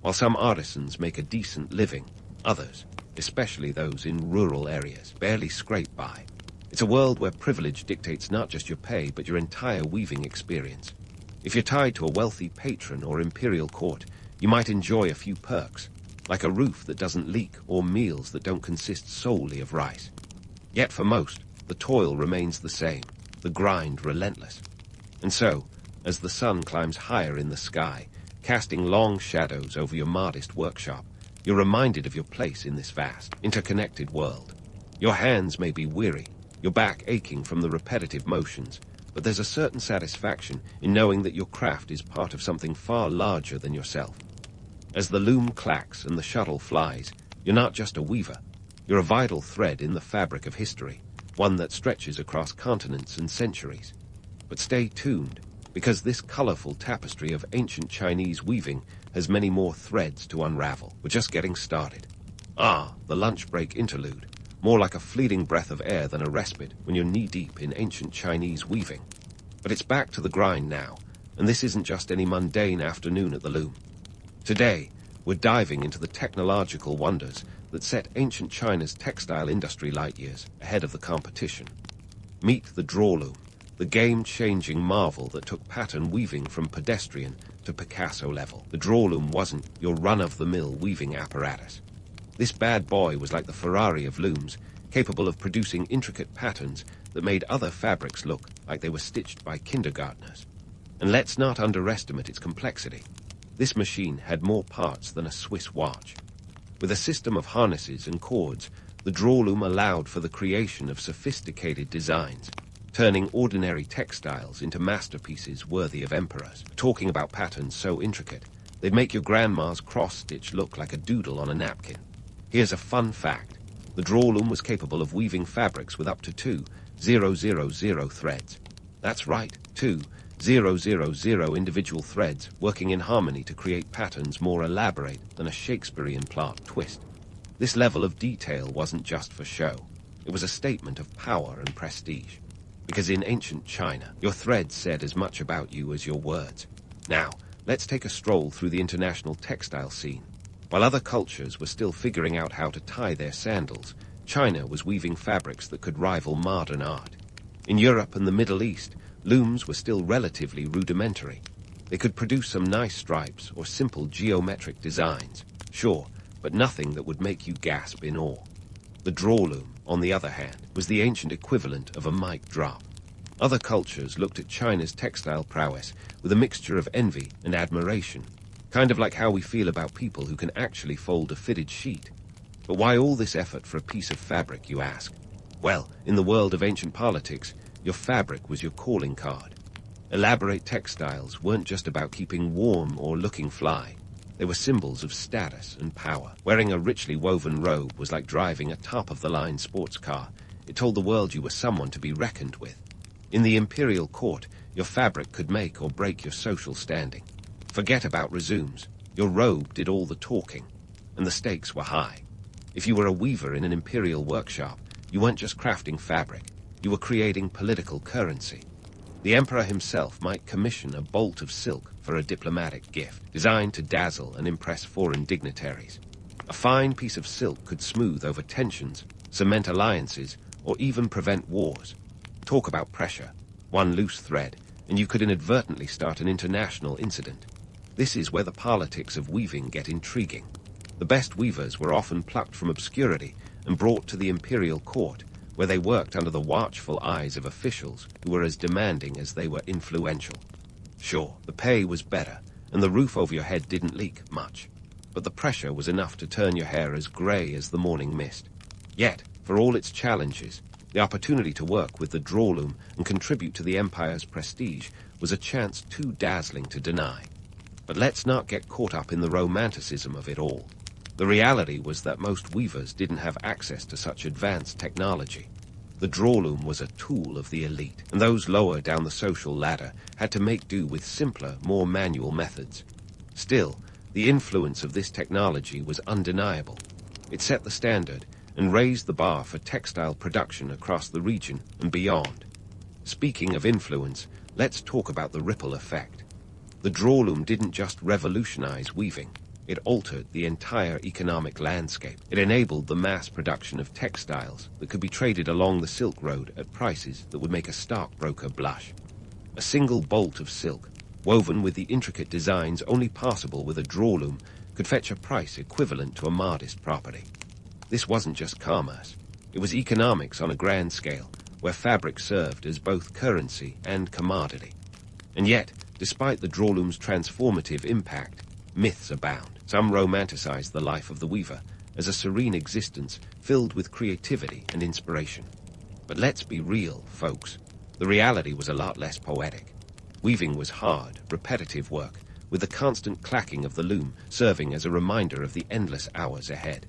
While some artisans make a decent living, others, especially those in rural areas, barely scrape by. It's a world where privilege dictates not just your pay, but your entire weaving experience. If you're tied to a wealthy patron or imperial court, you might enjoy a few perks, like a roof that doesn't leak or meals that don't consist solely of rice. Yet for most, the toil remains the same, the grind relentless. And so, as the sun climbs higher in the sky, casting long shadows over your modest workshop, you're reminded of your place in this vast, interconnected world. Your hands may be weary, your back aching from the repetitive motions, but there's a certain satisfaction in knowing that your craft is part of something far larger than yourself. As the loom clacks and the shuttle flies, you're not just a weaver. You're a vital thread in the fabric of history, one that stretches across continents and centuries. But stay tuned, because this colorful tapestry of ancient Chinese weaving has many more threads to unravel. We're just getting started. The lunch break interlude, more like a fleeting breath of air than a respite when you're knee-deep in ancient Chinese weaving. But it's back to the grind now, and this isn't just any mundane afternoon at the loom. Today, we're diving into the technological wonders that set ancient China's textile industry light years ahead of the competition. Meet the draw loom, the game-changing marvel that took pattern weaving from pedestrian to Picasso level. The draw loom wasn't your run-of-the-mill weaving apparatus. This bad boy was like the Ferrari of looms, capable of producing intricate patterns that made other fabrics look like they were stitched by kindergartners. And let's not underestimate its complexity. This machine had more parts than a Swiss watch. With a system of harnesses and cords, the draw loom allowed for the creation of sophisticated designs, turning ordinary textiles into masterpieces worthy of emperors. Talking about patterns so intricate, they'd make your grandma's cross-stitch look like a doodle on a napkin. Here's a fun fact. The draw loom was capable of weaving fabrics with up to 2,000 threads. That's right, 2,000 individual threads working in harmony to create patterns more elaborate than a Shakespearean plot twist. This level of detail wasn't just for show. It was a statement of power and prestige. Because in ancient China, your threads said as much about you as your words. Now, let's take a stroll through the international textile scene. While other cultures were still figuring out how to tie their sandals, China was weaving fabrics that could rival modern art. In Europe and the Middle East, looms were still relatively rudimentary. They could produce some nice stripes or simple geometric designs, sure, but nothing that would make you gasp in awe. The draw loom, on the other hand, was the ancient equivalent of a mic drop. Other cultures looked at China's textile prowess with a mixture of envy and admiration, kind of like how we feel about people who can actually fold a fitted sheet. But why all this effort for a piece of fabric, you ask? Well, in the world of ancient politics, your fabric was your calling card. Elaborate textiles weren't just about keeping warm or looking fly. They were symbols of status and power. Wearing a richly woven robe was like driving a top-of-the-line sports car. It told the world you were someone to be reckoned with. In the imperial court, your fabric could make or break your social standing. Forget about resumes. Your robe did all the talking, and the stakes were high. If you were a weaver in an imperial workshop, you weren't just crafting fabric. You were creating political currency. The emperor himself might commission a bolt of silk for a diplomatic gift, designed to dazzle and impress foreign dignitaries. A fine piece of silk could smooth over tensions, cement alliances, or even prevent wars. Talk about pressure. One loose thread, and you could inadvertently start an international incident. This is where the politics of weaving get intriguing. The best weavers were often plucked from obscurity and brought to the imperial court, where they worked under the watchful eyes of officials who were as demanding as they were influential. Sure, the pay was better, and the roof over your head didn't leak much, but the pressure was enough to turn your hair as grey as the morning mist. Yet, for all its challenges, the opportunity to work with the draw loom and contribute to the empire's prestige was a chance too dazzling to deny. But let's not get caught up in the romanticism of it all. The reality was that most weavers didn't have access to such advanced technology. The draw loom was a tool of the elite, and those lower down the social ladder had to make do with simpler, more manual methods. Still, the influence of this technology was undeniable. It set the standard and raised the bar for textile production across the region and beyond. Speaking of influence, let's talk about the ripple effect. The draw loom didn't just revolutionize weaving. It altered the entire economic landscape. It enabled the mass production of textiles that could be traded along the Silk Road at prices that would make a stockbroker blush. A single bolt of silk, woven with the intricate designs only possible with a draw loom, could fetch a price equivalent to a modest property. This wasn't just commerce. It was economics on a grand scale, where fabric served as both currency and commodity. And yet, despite the draw loom's transformative impact, myths abound. Some romanticize the life of the weaver as a serene existence filled with creativity and inspiration. But let's be real, folks. The reality was a lot less poetic. Weaving was hard, repetitive work, with the constant clacking of the loom serving as a reminder of the endless hours ahead.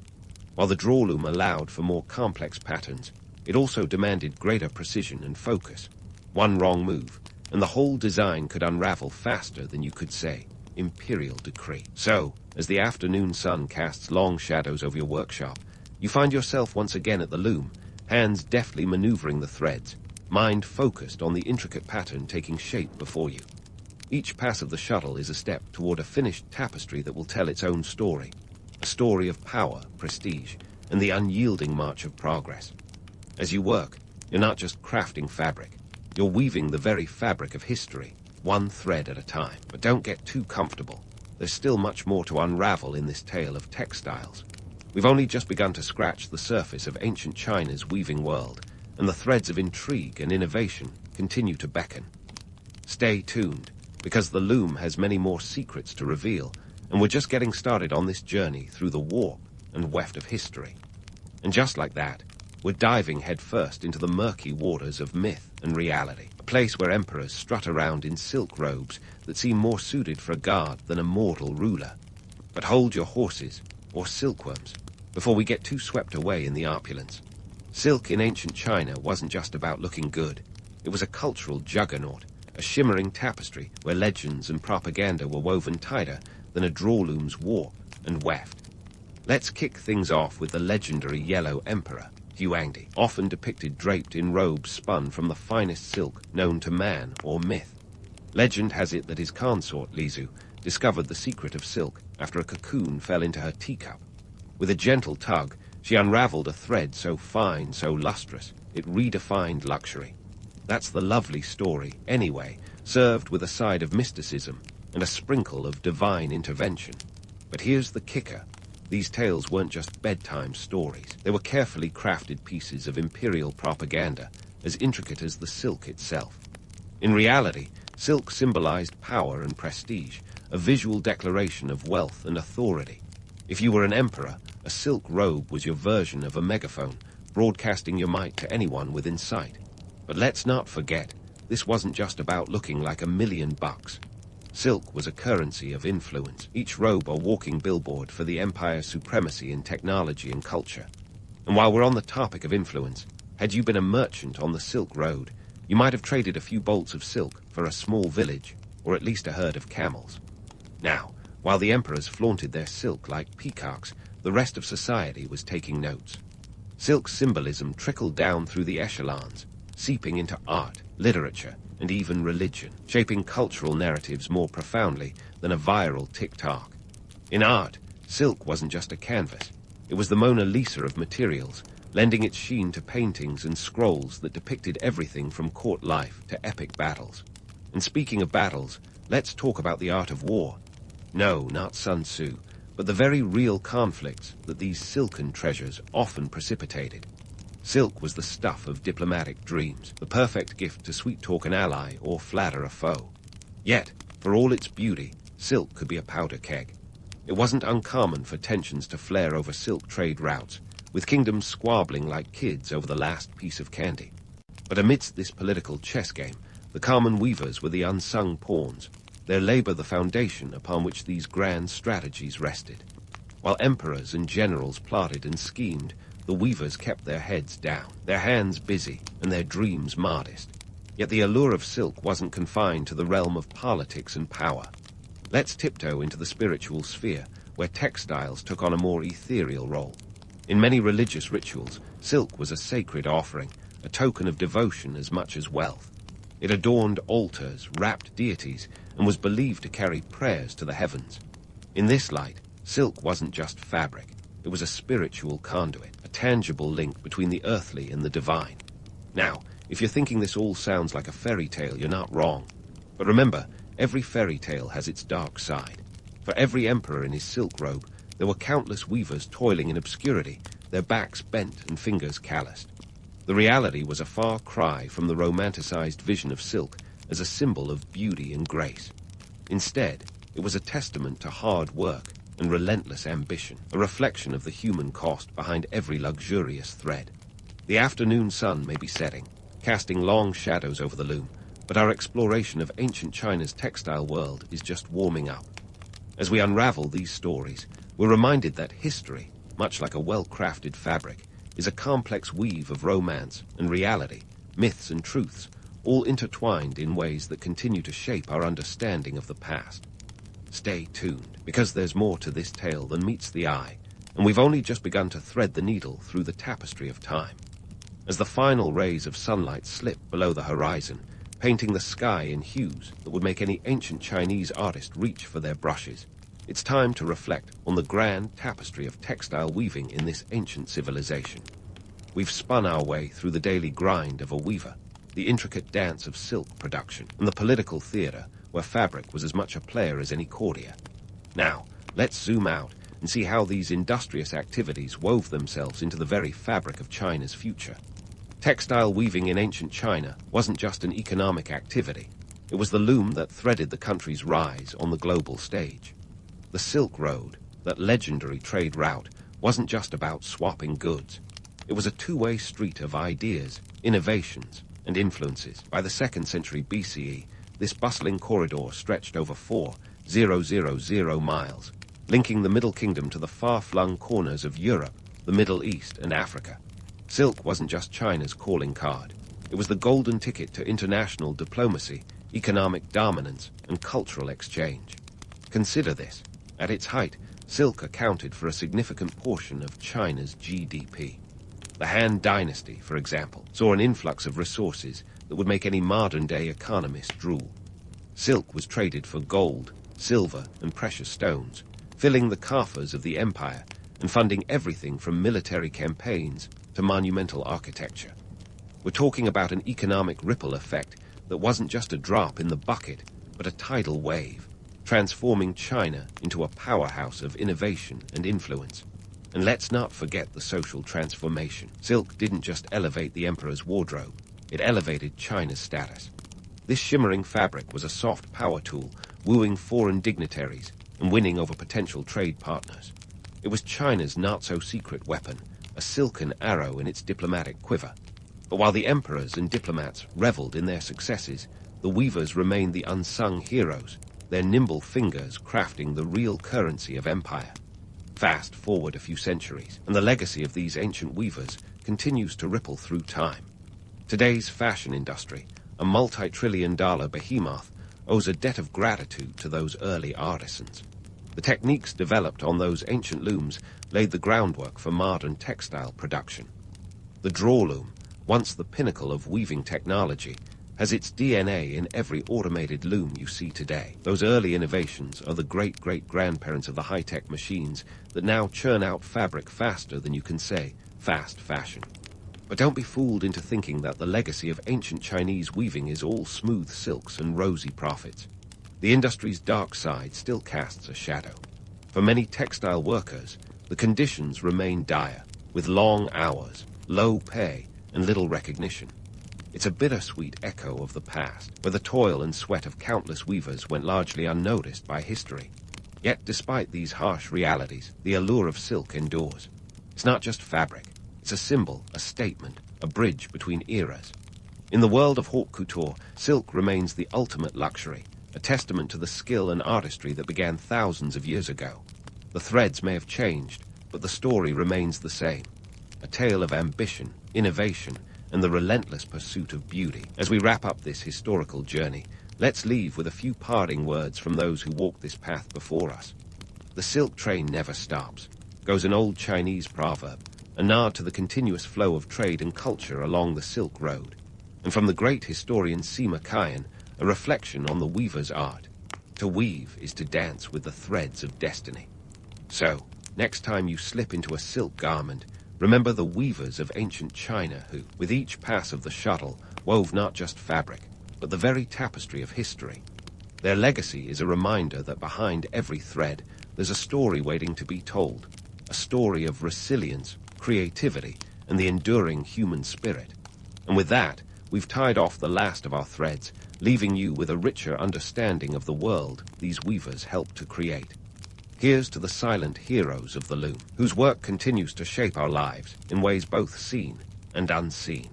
While the draw loom allowed for more complex patterns, it also demanded greater precision and focus. One wrong move, and the whole design could unravel faster than you could say imperial decree. So, as the afternoon sun casts long shadows over your workshop, you find yourself once again at the loom, hands deftly maneuvering the threads, mind focused on the intricate pattern taking shape before you. Each pass of the shuttle is a step toward a finished tapestry that will tell its own story, a story of power, prestige, and the unyielding march of progress. As you work, you're not just crafting fabric, You're weaving the very fabric of history, one thread at a time. But don't get too comfortable. There's still much more to unravel in this tale of textiles. We've only just begun to scratch the surface of ancient China's weaving world, and the threads of intrigue and innovation continue to beckon. Stay tuned, because the loom has many more secrets to reveal, and we're just getting started on this journey through the warp and weft of history. And just like that, we're diving headfirst into the murky waters of myth and reality, a place where emperors strut around in silk robes that seem more suited for a guard than a mortal ruler. But hold your horses, or silkworms, before we get too swept away in the opulence. Silk in ancient China wasn't just about looking good. It was a cultural juggernaut, a shimmering tapestry where legends and propaganda were woven tighter than a drawloom's warp and weft. Let's kick things off with the legendary Yellow Emperor, Huangdi, often depicted draped in robes spun from the finest silk known to man or myth. Legend has it that his consort, Lizu, discovered the secret of silk after a cocoon fell into her teacup. With a gentle tug, she unraveled a thread so fine, so lustrous, it redefined luxury. That's the lovely story, anyway, served with a side of mysticism and a sprinkle of divine intervention. But here's the kicker. These tales weren't just bedtime stories. They were carefully crafted pieces of imperial propaganda, as intricate as the silk itself. In reality, silk symbolized power and prestige, a visual declaration of wealth and authority. If you were an emperor, a silk robe was your version of a megaphone, broadcasting your might to anyone within sight. But let's not forget, this wasn't just about looking like $1,000,000. Silk was a currency of influence, each robe a walking billboard for the empire's supremacy in technology and culture. And while we're on the topic of influence, had you been a merchant on the Silk Road, you might have traded a few bolts of silk for a small village, or at least a herd of camels. Now, while the emperors flaunted their silk like peacocks, the rest of society was taking notes. Silk's symbolism trickled down through the echelons, seeping into art, literature, and even religion, shaping cultural narratives more profoundly than a viral TikTok. In art, silk wasn't just a canvas. It was the Mona Lisa of materials, lending its sheen to paintings and scrolls that depicted everything from court life to epic battles. And speaking of battles, let's talk about the art of war. No, not Sun Tzu, but the very real conflicts that these silken treasures often precipitated. Silk was the stuff of diplomatic dreams, the perfect gift to sweet-talk an ally or flatter a foe. Yet, for all its beauty, silk could be a powder keg. It wasn't uncommon for tensions to flare over silk trade routes, with kingdoms squabbling like kids over the last piece of candy. But amidst this political chess game, the common weavers were the unsung pawns, their labor the foundation upon which these grand strategies rested. While emperors and generals plotted and schemed, the weavers kept their heads down, their hands busy, and their dreams modest. Yet the allure of silk wasn't confined to the realm of politics and power. Let's tiptoe into the spiritual sphere, where textiles took on a more ethereal role. In many religious rituals, silk was a sacred offering, a token of devotion as much as wealth. It adorned altars, wrapped deities, and was believed to carry prayers to the heavens. In this light, silk wasn't just fabric. It was a spiritual conduit, a tangible link between the earthly and the divine. Now, if you're thinking this all sounds like a fairy tale, you're not wrong. But remember, every fairy tale has its dark side. For every emperor in his silk robe, there were countless weavers toiling in obscurity, their backs bent and fingers calloused. The reality was a far cry from the romanticized vision of silk as a symbol of beauty and grace. Instead, it was a testament to hard work and relentless ambition, a reflection of the human cost behind every luxurious thread. The afternoon sun may be setting, casting long shadows over the loom, but our exploration of ancient China's textile world is just warming up. As we unravel these stories, we're reminded that history, much like a well-crafted fabric, is a complex weave of romance and reality, myths and truths, all intertwined in ways that continue to shape our understanding of the past. Stay tuned, because there's more to this tale than meets the eye, and we've only just begun to thread the needle through the tapestry of time. As the final rays of sunlight slip below the horizon, painting the sky in hues that would make any ancient Chinese artist reach for their brushes, it's time to reflect on the grand tapestry of textile weaving in this ancient civilization. We've spun our way through the daily grind of a weaver, the intricate dance of silk production, and the political theater where fabric was as much a player as any courtier. Now, let's zoom out and see how these industrious activities wove themselves into the very fabric of China's future. Textile weaving in ancient China wasn't just an economic activity. It was the loom that threaded the country's rise on the global stage. The Silk Road, that legendary trade route, wasn't just about swapping goods. It was a two-way street of ideas, innovations, and influences. By the 2nd century BCE, this bustling corridor stretched over 4,000 miles, linking the Middle Kingdom to the far-flung corners of Europe, the Middle East, and Africa. Silk wasn't just China's calling card. It was the golden ticket to international diplomacy, economic dominance, and cultural exchange. Consider this. At its height, silk accounted for a significant portion of China's GDP. The Han Dynasty, for example, saw an influx of resources that would make any modern-day economist drool. Silk was traded for gold, silver, and precious stones, filling the coffers of the empire and funding everything from military campaigns to monumental architecture. We're talking about an economic ripple effect that wasn't just a drop in the bucket, but a tidal wave, transforming China into a powerhouse of innovation and influence. And let's not forget the social transformation. Silk didn't just elevate the emperor's wardrobe, it elevated China's status. This shimmering fabric was a soft power tool, wooing foreign dignitaries and winning over potential trade partners. It was China's not-so-secret weapon, a silken arrow in its diplomatic quiver. But while the emperors and diplomats reveled in their successes, the weavers remained the unsung heroes, their nimble fingers crafting the real currency of empire. Fast forward a few centuries, and the legacy of these ancient weavers continues to ripple through time. Today's fashion industry, a multi-trillion-dollar behemoth, owes a debt of gratitude to those early artisans. The techniques developed on those ancient looms laid the groundwork for modern textile production. The draw loom, once the pinnacle of weaving technology, has its DNA in every automated loom you see today. Those early innovations are the great-great-grandparents of the high-tech machines that now churn out fabric faster than you can say fast fashion. But don't be fooled into thinking that the legacy of ancient Chinese weaving is all smooth silks and rosy profits. The industry's dark side still casts a shadow. For many textile workers, the conditions remain dire, with long hours, low pay, and little recognition. It's a bittersweet echo of the past, where the toil and sweat of countless weavers went largely unnoticed by history. Yet despite these harsh realities, the allure of silk endures. It's not just fabric. It's a symbol, a statement, a bridge between eras. In the world of haute couture, silk remains the ultimate luxury, a testament to the skill and artistry that began thousands of years ago. The threads may have changed, but the story remains the same. A tale of ambition, innovation, and the relentless pursuit of beauty. As we wrap up this historical journey, let's leave with a few parting words from those who walked this path before us. The silk train never stops, goes an old Chinese proverb, a nod to the continuous flow of trade and culture along the Silk Road. And from the great historian Sima Qian, a reflection on the weaver's art. To weave is to dance with the threads of destiny. So, next time you slip into a silk garment, remember the weavers of ancient China who, with each pass of the shuttle, wove not just fabric, but the very tapestry of history. Their legacy is a reminder that behind every thread, there's a story waiting to be told, a story of resilience, creativity, and the enduring human spirit. And with that, we've tied off the last of our threads, leaving you with a richer understanding of the world these weavers helped to create. Here's to the silent heroes of the loom, whose work continues to shape our lives in ways both seen and unseen.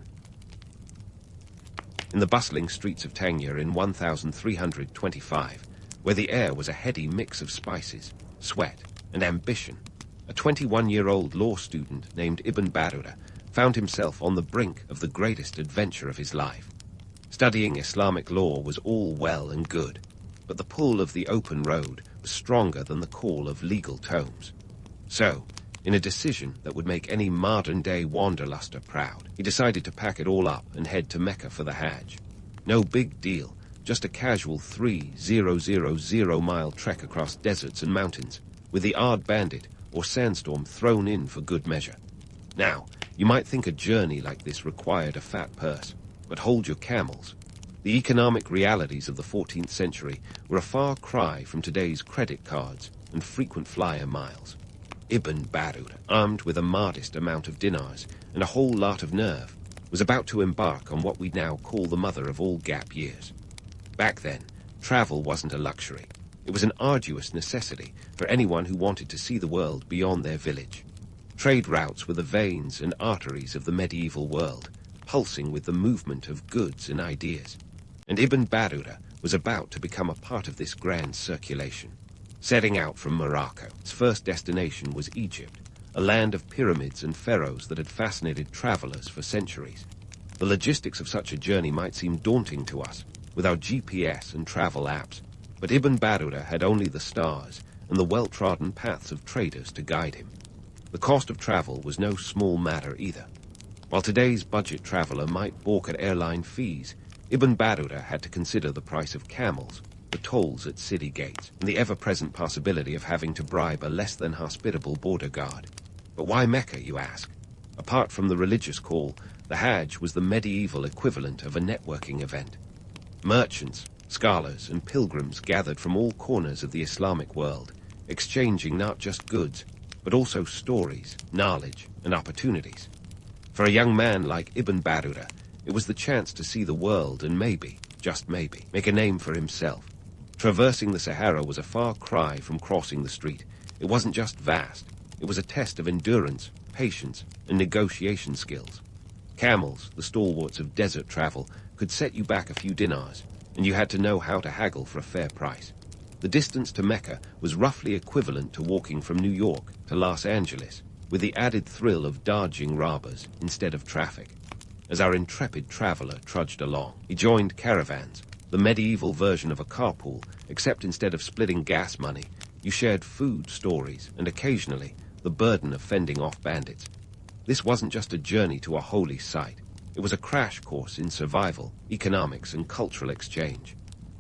In the bustling streets of Tangya in 1325, where the air was a heady mix of spices, sweat, and ambition, a 21-year-old law student named Ibn Battuta found himself on the brink of the greatest adventure of his life. Studying Islamic law was all well and good, but the pull of the open road was stronger than the call of legal tomes. So, in a decision that would make any modern-day wanderluster proud, he decided to pack it all up and head to Mecca for the Hajj. No big deal, just a casual 3,000-mile trek across deserts and mountains, with the odd bandit or sandstorm thrown in for good measure. Now, you might think a journey like this required a fat purse, But hold your camels. The economic realities of the 14th century were a far cry from today's credit cards and frequent flyer miles. Ibn Battuta, armed with a modest amount of dinars and a whole lot of nerve, was about to embark on what we now call the mother of all gap years. Back then, travel wasn't a luxury. It was an arduous necessity for anyone who wanted to see the world beyond their village. Trade routes were the veins and arteries of the medieval world, pulsing with the movement of goods and ideas. And Ibn Battuta was about to become a part of this grand circulation. Setting out from Morocco, its first destination was Egypt, a land of pyramids and pharaohs that had fascinated travelers for centuries. The logistics of such a journey might seem daunting to us, with our GPS and travel apps, but Ibn Battuta had only the stars and the well-trodden paths of traders to guide him. The cost of travel was no small matter either. While today's budget traveler might balk at airline fees, Ibn Battuta had to consider the price of camels, the tolls at city gates, and the ever-present possibility of having to bribe a less than hospitable border guard. But why Mecca, you ask? Apart from the religious call, the Hajj was the medieval equivalent of a networking event. Merchants, scholars, and pilgrims gathered from all corners of the Islamic world, exchanging not just goods, but also stories, knowledge, and opportunities. For a young man like Ibn Battuta, it was the chance to see the world and maybe, just maybe, make a name for himself. Traversing the Sahara was a far cry from crossing the street. It wasn't just vast. It was a test of endurance, patience, and negotiation skills. Camels, the stalwarts of desert travel, could set you back a few dinars, and you had to know how to haggle for a fair price. The distance to Mecca was roughly equivalent to walking from New York to Los Angeles, with the added thrill of dodging robbers instead of traffic. As our intrepid traveler trudged along, he joined caravans, the medieval version of a carpool, except instead of splitting gas money, you shared food stories and occasionally the burden of fending off bandits. This wasn't just a journey to a holy site. It was a crash course in survival, economics, and cultural exchange.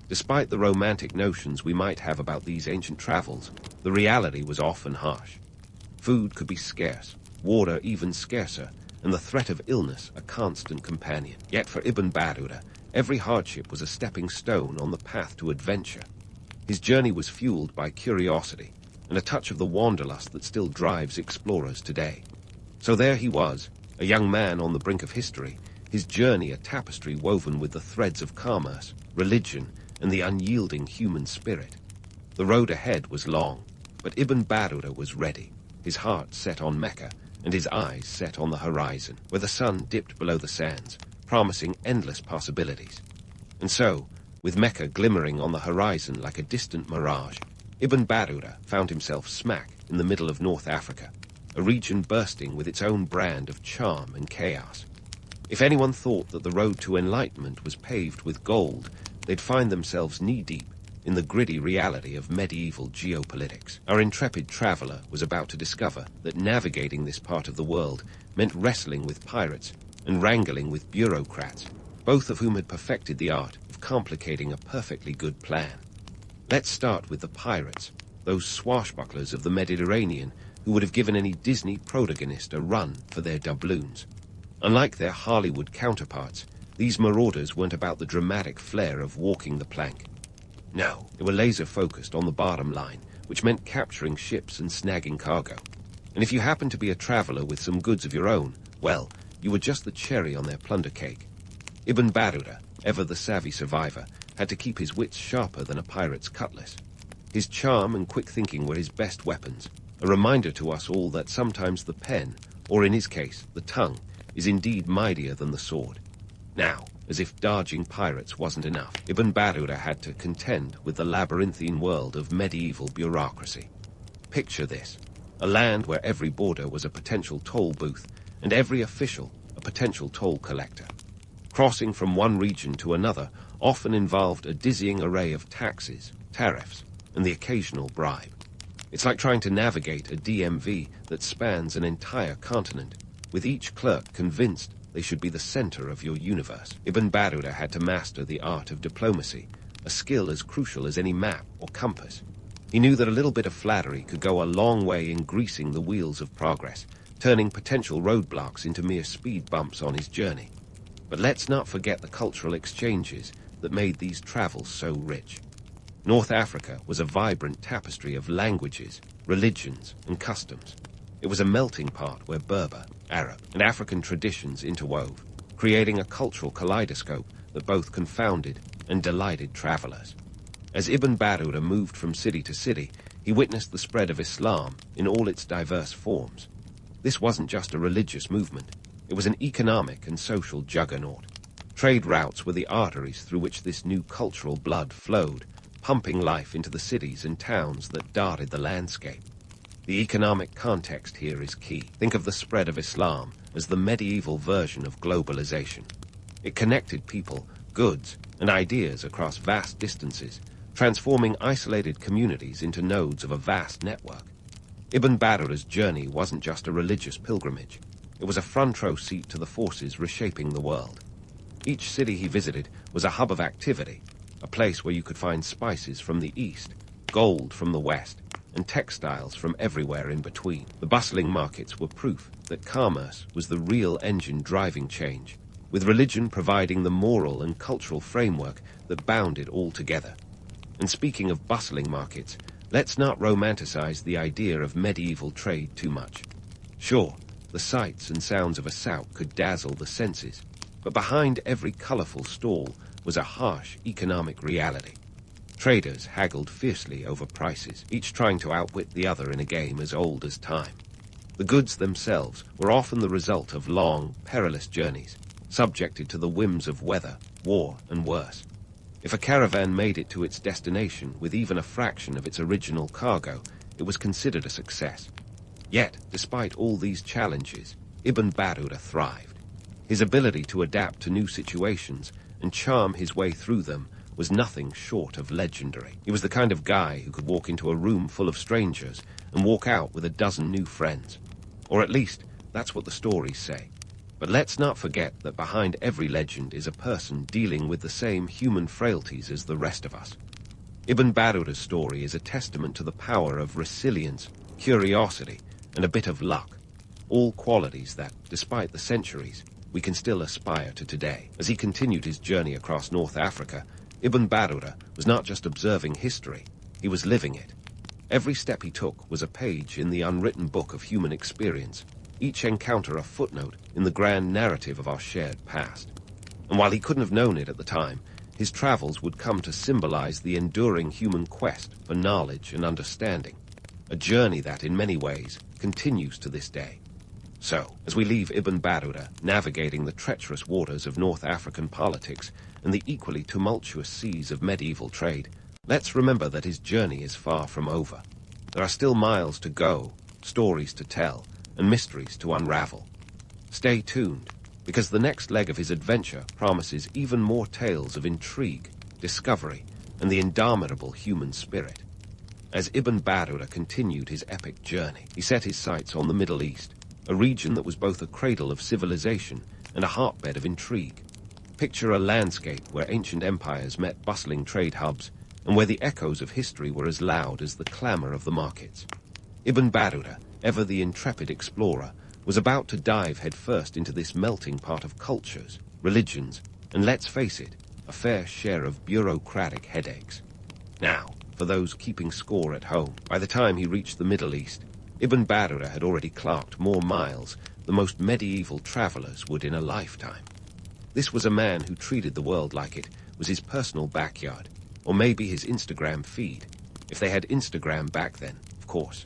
Despite the romantic notions we might have about these ancient travels, the reality was often harsh. Food could be scarce, water even scarcer, and the threat of illness a constant companion. Yet for Ibn Battuta, every hardship was a stepping stone on the path to adventure. His journey was fueled by curiosity and a touch of the wanderlust that still drives explorers today. So there he was, a young man on the brink of history, his journey a tapestry woven with the threads of commerce, religion, and the unyielding human spirit. The road ahead was long, but Ibn Battuta was ready, his heart set on Mecca, and his eyes set on the horizon, where the sun dipped below the sands, promising endless possibilities. And so, with Mecca glimmering on the horizon like a distant mirage, Ibn Battuta found himself smack in the middle of North Africa, a region bursting with its own brand of charm and chaos. If anyone thought that the road to enlightenment was paved with gold, they'd find themselves knee-deep in the gritty reality of medieval geopolitics. Our intrepid traveler was about to discover that navigating this part of the world meant wrestling with pirates and wrangling with bureaucrats, both of whom had perfected the art of complicating a perfectly good plan. Let's start with the pirates, those swashbucklers of the Mediterranean who would have given any Disney protagonist a run for their doubloons. Unlike their Hollywood counterparts, these marauders weren't about the dramatic flair of walking the plank. No, they were laser-focused on the bottom line, which meant capturing ships and snagging cargo. And if you happened to be a traveler with some goods of your own, well, you were just the cherry on their plunder cake. Ibn Battuta, ever the savvy survivor, had to keep his wits sharper than a pirate's cutlass. His charm and quick thinking were his best weapons, a reminder to us all that sometimes the pen, or in his case, the tongue, is indeed mightier than the sword. Now, as if dodging pirates wasn't enough, Ibn Battuta had to contend with the labyrinthine world of medieval bureaucracy. Picture this, a land where every border was a potential toll booth, and every official a potential toll collector. Crossing from one region to another often involved a dizzying array of taxes, tariffs, and the occasional bribe. It's like trying to navigate a DMV that spans an entire continent, with each clerk convinced they should be the center of your universe. Ibn Battuta had to master the art of diplomacy, a skill as crucial as any map or compass. He knew that a little bit of flattery could go a long way in greasing the wheels of progress, turning potential roadblocks into mere speed bumps on his journey. But let's not forget the cultural exchanges that made these travels so rich. North Africa was a vibrant tapestry of languages, religions, and customs. It was a melting pot where Berber, Arab, and African traditions interwove, creating a cultural kaleidoscope that both confounded and delighted travelers. As Ibn Battuta moved from city to city, he witnessed the spread of Islam in all its diverse forms. This wasn't just a religious movement. It was an economic and social juggernaut. Trade routes were the arteries through which this new cultural blood flowed, pumping life into the cities and towns that dotted the landscape. The economic context here is key. Think of the spread of Islam as the medieval version of globalization. It connected people, goods, and ideas across vast distances, transforming isolated communities into nodes of a vast network. Ibn Battuta's journey wasn't just a religious pilgrimage. It was a front-row seat to the forces reshaping the world. Each city he visited was a hub of activity, a place where you could find spices from the east, gold from the west, and textiles from everywhere in between. The bustling markets were proof that commerce was the real engine driving change, with religion providing the moral and cultural framework that bound it all together. And speaking of bustling markets, let's not romanticize the idea of medieval trade too much. Sure, the sights and sounds of a souk could dazzle the senses, but behind every colorful stall was a harsh economic reality. Traders haggled fiercely over prices, each trying to outwit the other in a game as old as time. The goods themselves were often the result of long, perilous journeys, subjected to the whims of weather, war, and worse. If a caravan made it to its destination with even a fraction of its original cargo, it was considered a success. Yet, despite all these challenges, Ibn Battuta thrived. His ability to adapt to new situations and charm his way through them was nothing short of legendary. He was the kind of guy who could walk into a room full of strangers and walk out with a dozen new friends. Or at least, that's what the stories say. But let's not forget that behind every legend is a person dealing with the same human frailties as the rest of us. Ibn Battuta's story is a testament to the power of resilience, curiosity, and a bit of luck, all qualities that, despite the centuries, we can still aspire to today. As he continued his journey across North Africa, Ibn Battuta was not just observing history, he was living it. Every step he took was a page in the unwritten book of human experience, each encounter a footnote in the grand narrative of our shared past. And while he couldn't have known it at the time, his travels would come to symbolize the enduring human quest for knowledge and understanding, a journey that, in many ways, continues to this day. So, as we leave Ibn Battuta navigating the treacherous waters of North African politics and the equally tumultuous seas of medieval trade, let's remember that his journey is far from over. There are still miles to go, stories to tell, and mysteries to unravel. Stay tuned, because the next leg of his adventure promises even more tales of intrigue, discovery, and the indomitable human spirit. As Ibn Battuta continued his epic journey, he set his sights on the Middle East, a region that was both a cradle of civilization and a hotbed of intrigue. Picture a landscape where ancient empires met bustling trade hubs, and where the echoes of history were as loud as the clamor of the markets. Ibn Battuta, ever the intrepid explorer, was about to dive headfirst into this melting pot of cultures, religions, and let's face it, a fair share of bureaucratic headaches. Now, for those keeping score at home, by the time he reached the Middle East, Ibn Battuta had already clocked more miles than most medieval travelers would in a lifetime. This was a man who treated the world like it was his personal backyard, or maybe his Instagram feed, if they had Instagram back then, of course.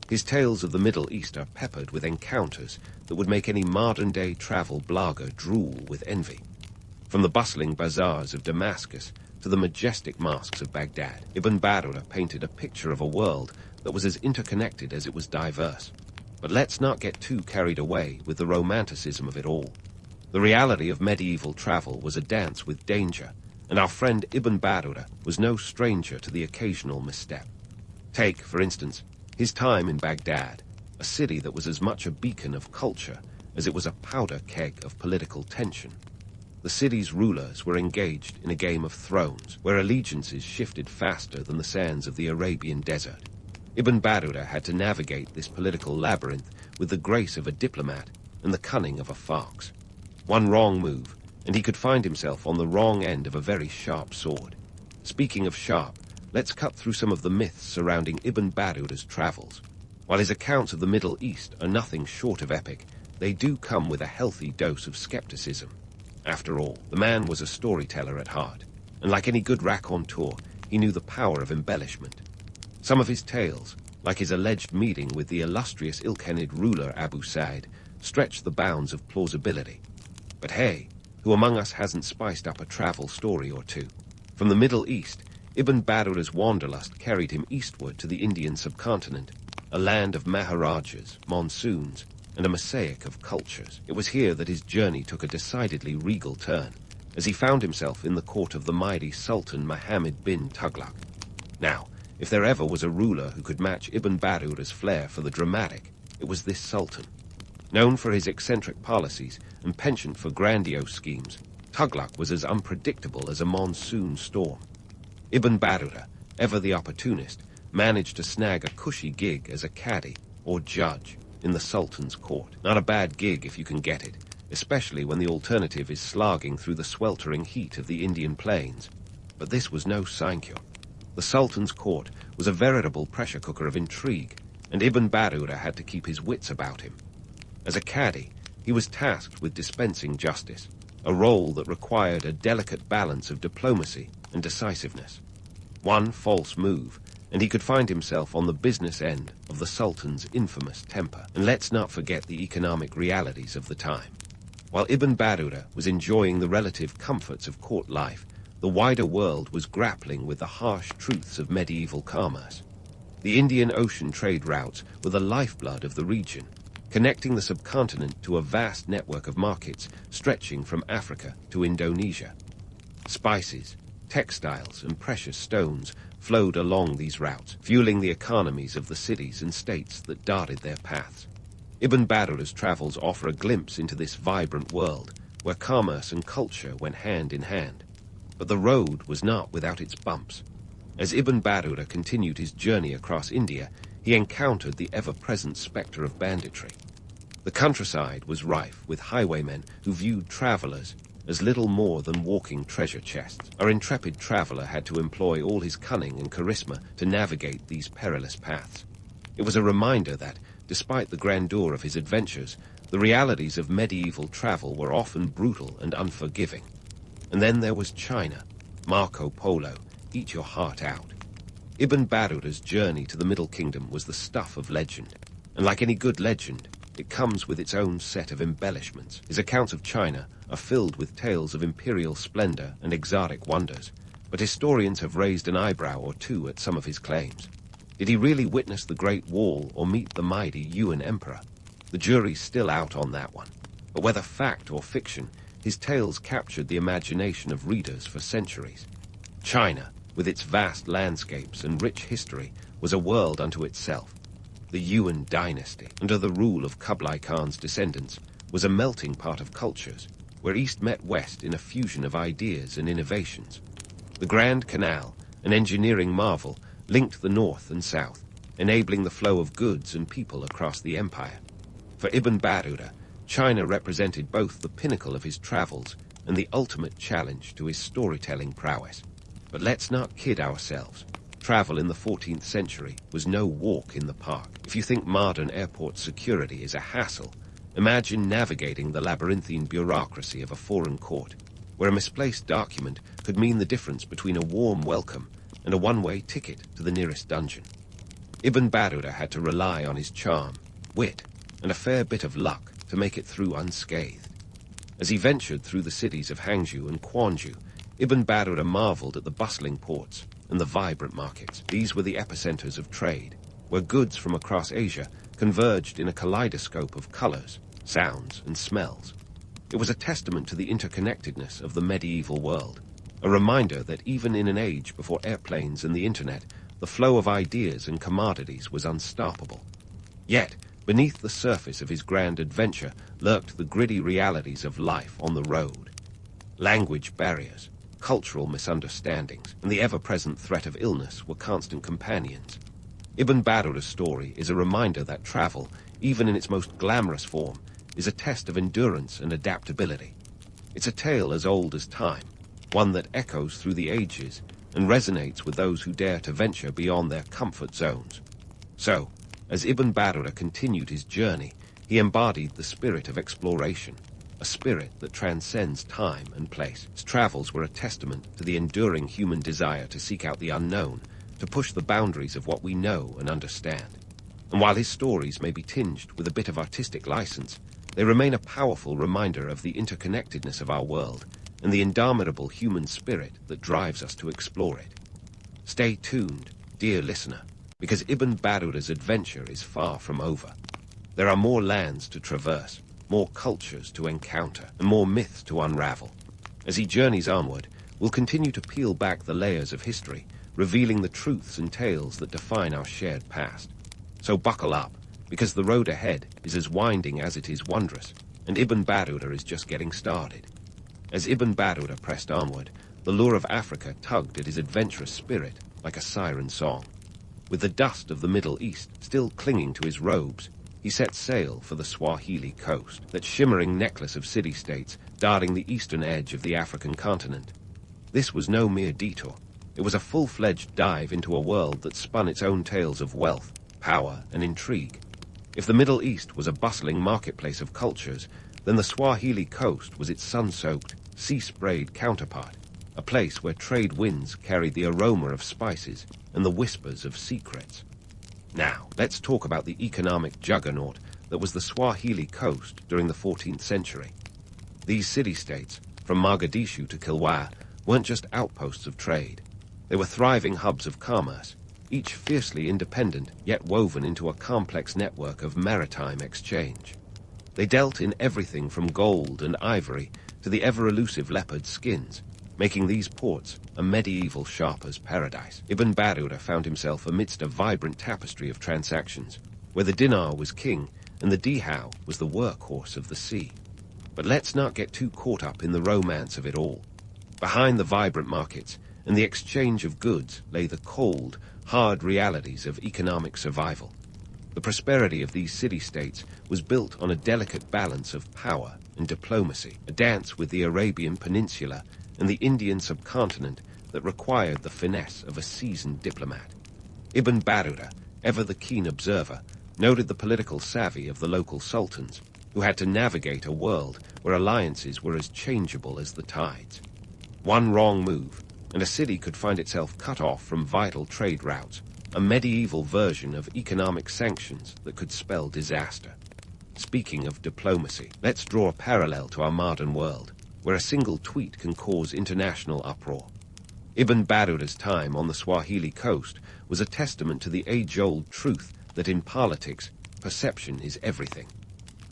His tales of the Middle East are peppered with encounters that would make any modern-day travel blogger drool with envy. From the bustling bazaars of Damascus to the majestic mosques of Baghdad, Ibn Battuta painted a picture of a world that was as interconnected as it was diverse. But let's not get too carried away with the romanticism of it all. The reality of medieval travel was a dance with danger, and our friend Ibn Battuta was no stranger to the occasional misstep. Take, for instance, his time in Baghdad, a city that was as much a beacon of culture as it was a powder keg of political tension. The city's rulers were engaged in a game of thrones, where allegiances shifted faster than the sands of the Arabian desert. Ibn Battuta had to navigate this political labyrinth with the grace of a diplomat and the cunning of a fox. One wrong move, and he could find himself on the wrong end of a very sharp sword. Speaking of sharp, let's cut through some of the myths surrounding Ibn Battuta's travels. While his accounts of the Middle East are nothing short of epic, they do come with a healthy dose of skepticism. After all, the man was a storyteller at heart, and like any good raconteur, he knew the power of embellishment. Some of his tales, like his alleged meeting with the illustrious Ilkhanid ruler Abu Sa'id, stretched the bounds of plausibility. But hey, who among us hasn't spiced up a travel story or two? From the Middle East, Ibn Battuta's wanderlust carried him eastward to the Indian subcontinent, a land of maharajas, monsoons, and a mosaic of cultures. It was here that his journey took a decidedly regal turn, as he found himself in the court of the mighty Sultan Muhammad bin Tughlaq. Now, if there ever was a ruler who could match Ibn Battuta's flair for the dramatic, it was this sultan. Known for his eccentric policies and penchant for grandiose schemes, Tughlaq was as unpredictable as a monsoon storm. Ibn Battuta, ever the opportunist, managed to snag a cushy gig as a caddi, or judge, in the Sultan's court. Not a bad gig if you can get it, especially when the alternative is slogging through the sweltering heat of the Indian plains. But this was no sinecure. The Sultan's court was a veritable pressure cooker of intrigue, and Ibn Battuta had to keep his wits about him. As a caddi, he was tasked with dispensing justice, a role that required a delicate balance of diplomacy and decisiveness. One false move, and he could find himself on the business end of the Sultan's infamous temper. And let's not forget the economic realities of the time. While Ibn Battuta was enjoying the relative comforts of court life, the wider world was grappling with the harsh truths of medieval commerce. The Indian Ocean trade routes were the lifeblood of the region, connecting the subcontinent to a vast network of markets stretching from Africa to Indonesia. Spices, textiles, and precious stones flowed along these routes, fueling the economies of the cities and states that dotted their paths. Ibn Battuta's travels offer a glimpse into this vibrant world, where commerce and culture went hand in hand. But the road was not without its bumps. As Ibn Battuta continued his journey across India, he encountered the ever-present specter of banditry. The countryside was rife with highwaymen who viewed travelers as little more than walking treasure chests. Our intrepid traveler had to employ all his cunning and charisma to navigate these perilous paths. It was a reminder that, despite the grandeur of his adventures, the realities of medieval travel were often brutal and unforgiving. And then there was China. Marco Polo, eat your heart out. Ibn Battuta's journey to the Middle Kingdom was the stuff of legend, and like any good legend, it comes with its own set of embellishments. His accounts of China are filled with tales of imperial splendor and exotic wonders, but historians have raised an eyebrow or two at some of his claims. Did he really witness the Great Wall or meet the mighty Yuan Emperor? The jury's still out on that one. But whether fact or fiction, his tales captured the imagination of readers for centuries. China, with its vast landscapes and rich history, was a world unto itself. The Yuan dynasty, under the rule of Kublai Khan's descendants, was a melting pot of cultures, where East met West in a fusion of ideas and innovations. The Grand Canal, an engineering marvel, linked the north and south, enabling the flow of goods and people across the empire. For Ibn Battuta, China represented both the pinnacle of his travels and the ultimate challenge to his storytelling prowess. But let's not kid ourselves. Travel in the 14th century was no walk in the park. If you think modern airport security is a hassle, imagine navigating the labyrinthine bureaucracy of a foreign court, where a misplaced document could mean the difference between a warm welcome and a one-way ticket to the nearest dungeon. Ibn Battuta had to rely on his charm, wit, and a fair bit of luck to make it through unscathed. As he ventured through the cities of Hangzhou and Quanzhou, Ibn Battuta marveled at the bustling ports and the vibrant markets. These were the epicenters of trade, where goods from across Asia converged in a kaleidoscope of colors, sounds, and smells. It was a testament to the interconnectedness of the medieval world, a reminder that even in an age before airplanes and the internet, the flow of ideas and commodities was unstoppable. Yet, beneath the surface of his grand adventure lurked the gritty realities of life on the road. Language barriers, cultural misunderstandings, and the ever-present threat of illness were constant companions. Ibn Battuta's story is a reminder that travel, even in its most glamorous form, is a test of endurance and adaptability. It's a tale as old as time, one that echoes through the ages and resonates with those who dare to venture beyond their comfort zones. So, as Ibn Battuta continued his journey, he embodied the spirit of exploration, a spirit that transcends time and place. His travels were a testament to the enduring human desire to seek out the unknown, to push the boundaries of what we know and understand. And while his stories may be tinged with a bit of artistic license, they remain a powerful reminder of the interconnectedness of our world and the indomitable human spirit that drives us to explore it. Stay tuned, dear listener, because Ibn Battuta's adventure is far from over. There are more lands to traverse, more cultures to encounter, and more myths to unravel. As he journeys onward, we'll continue to peel back the layers of history, revealing the truths and tales that define our shared past. So buckle up, because the road ahead is as winding as it is wondrous, and Ibn Battuta is just getting started. As Ibn Battuta pressed onward, the lure of Africa tugged at his adventurous spirit like a siren song. With the dust of the Middle East still clinging to his robes, he set sail for the Swahili coast, that shimmering necklace of city-states dotting the eastern edge of the African continent. This was no mere detour. It was a full-fledged dive into a world that spun its own tales of wealth, power, and intrigue. If the Middle East was a bustling marketplace of cultures, then the Swahili coast was its sun-soaked, sea-sprayed counterpart, a place where trade winds carried the aroma of spices and the whispers of secrets. Now, let's talk about the economic juggernaut that was the Swahili coast during the 14th century. These city-states, from Mogadishu to Kilwa, weren't just outposts of trade. They were thriving hubs of commerce, each fiercely independent, yet woven into a complex network of maritime exchange. They dealt in everything from gold and ivory to the ever-elusive leopard skins, making these ports a medieval sharper's paradise. Ibn Battuta found himself amidst a vibrant tapestry of transactions, where the dinar was king and the dhow was the workhorse of the sea. But let's not get too caught up in the romance of it all. Behind the vibrant markets and the exchange of goods lay the cold, hard realities of economic survival. The prosperity of these city-states was built on a delicate balance of power and diplomacy, a dance with the Arabian Peninsula and the Indian subcontinent that required the finesse of a seasoned diplomat. Ibn Battuta, ever the keen observer, noted the political savvy of the local sultans, who had to navigate a world where alliances were as changeable as the tides. One wrong move, and a city could find itself cut off from vital trade routes, a medieval version of economic sanctions that could spell disaster. Speaking of diplomacy, let's draw a parallel to our modern world, where a single tweet can cause international uproar. Ibn Battuta's time on the Swahili coast was a testament to the age-old truth that in politics, perception is everything.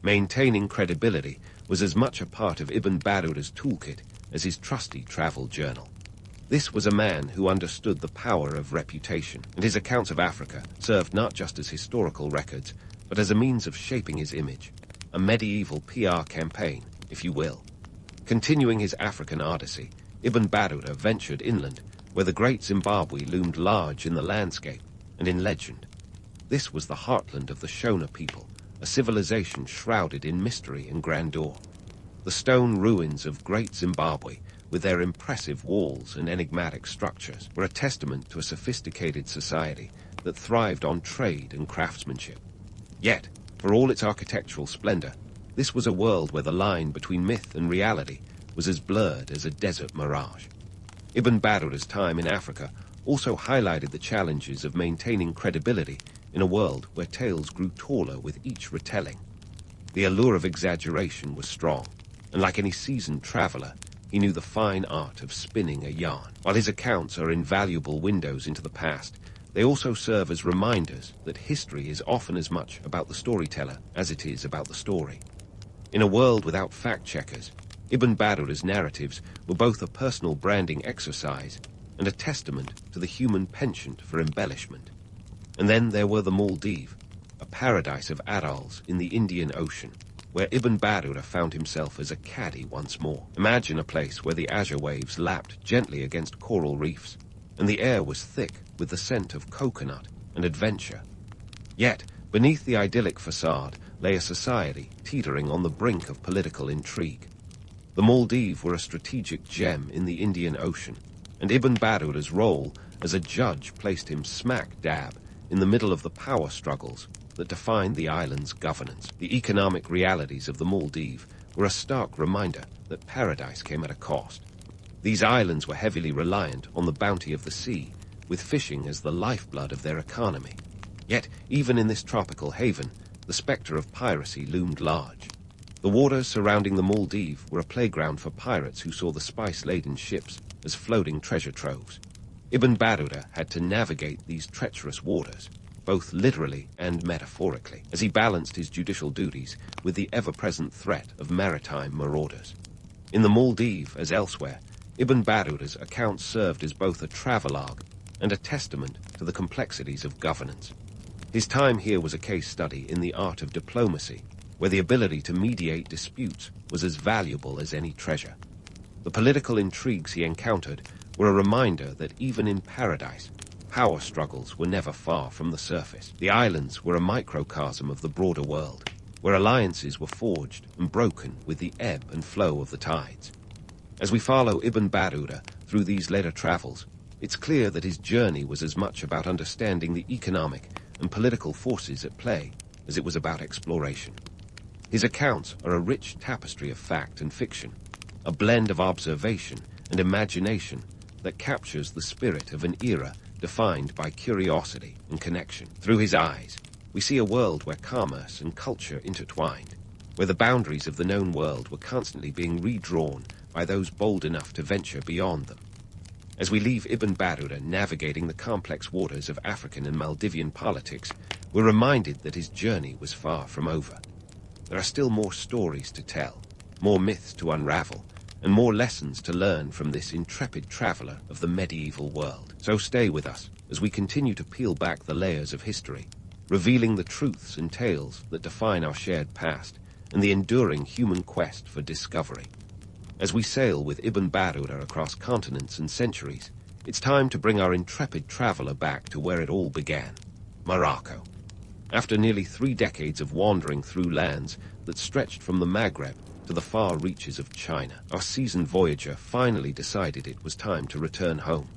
Maintaining credibility was as much a part of Ibn Battuta's toolkit as his trusty travel journal. This was a man who understood the power of reputation, and his accounts of Africa served not just as historical records, but as a means of shaping his image, a medieval PR campaign, if you will. Continuing his African odyssey, Ibn Battuta ventured inland, where the great Zimbabwe loomed large in the landscape and in legend. This was the heartland of the Shona people, a civilization shrouded in mystery and grandeur. The stone ruins of Great Zimbabwe, with their impressive walls and enigmatic structures, were a testament to a sophisticated society that thrived on trade and craftsmanship. Yet, for all its architectural splendor, this was a world where the line between myth and reality was as blurred as a desert mirage. Ibn Battuta's time in Africa also highlighted the challenges of maintaining credibility in a world where tales grew taller with each retelling. The allure of exaggeration was strong, and like any seasoned traveler, he knew the fine art of spinning a yarn. While his accounts are invaluable windows into the past, they also serve as reminders that history is often as much about the storyteller as it is about the story. In a world without fact-checkers, Ibn Battuta's narratives were both a personal branding exercise and a testament to the human penchant for embellishment. And then there were the Maldives, a paradise of adults in the Indian Ocean, where Ibn Battuta found himself as a caddy once more. Imagine a place where the azure waves lapped gently against coral reefs, and the air was thick with the scent of coconut and adventure. Yet, beneath the idyllic facade lay a society teetering on the brink of political intrigue. The Maldives were a strategic gem in the Indian Ocean, and Ibn Battuta's role as a judge placed him smack dab in the middle of the power struggles that defined the island's governance. The economic realities of the Maldives were a stark reminder that paradise came at a cost. These islands were heavily reliant on the bounty of the sea, with fishing as the lifeblood of their economy. Yet, even in this tropical haven, the specter of piracy loomed large. The waters surrounding the Maldives were a playground for pirates who saw the spice-laden ships as floating treasure troves. Ibn Battuta had to navigate these treacherous waters, both literally and metaphorically, as he balanced his judicial duties with the ever-present threat of maritime marauders. In the Maldives, as elsewhere, Ibn Battuta's account served as both a travelogue and a testament to the complexities of governance. His time here was a case study in the art of diplomacy, where the ability to mediate disputes was as valuable as any treasure. The political intrigues he encountered were a reminder that even in paradise, power struggles were never far from the surface. The islands were a microcosm of the broader world, where alliances were forged and broken with the ebb and flow of the tides. As we follow Ibn Battuta through these later travels, it's clear that his journey was as much about understanding the economic and political forces at play as it was about exploration. His accounts are a rich tapestry of fact and fiction, a blend of observation and imagination that captures the spirit of an era defined by curiosity and connection. Through his eyes, we see a world where commerce and culture intertwined, where the boundaries of the known world were constantly being redrawn by those bold enough to venture beyond them. As we leave Ibn Battuta navigating the complex waters of African and Maldivian politics, we're reminded that his journey was far from over. There are still more stories to tell, more myths to unravel, and more lessons to learn from this intrepid traveler of the medieval world. So stay with us as we continue to peel back the layers of history, revealing the truths and tales that define our shared past and the enduring human quest for discovery. As we sail with Ibn Battuta across continents and centuries, it's time to bring our intrepid traveler back to where it all began, Morocco. After nearly 3 decades of wandering through lands that stretched from the Maghreb to the far reaches of China, our seasoned voyager finally decided it was time to return home.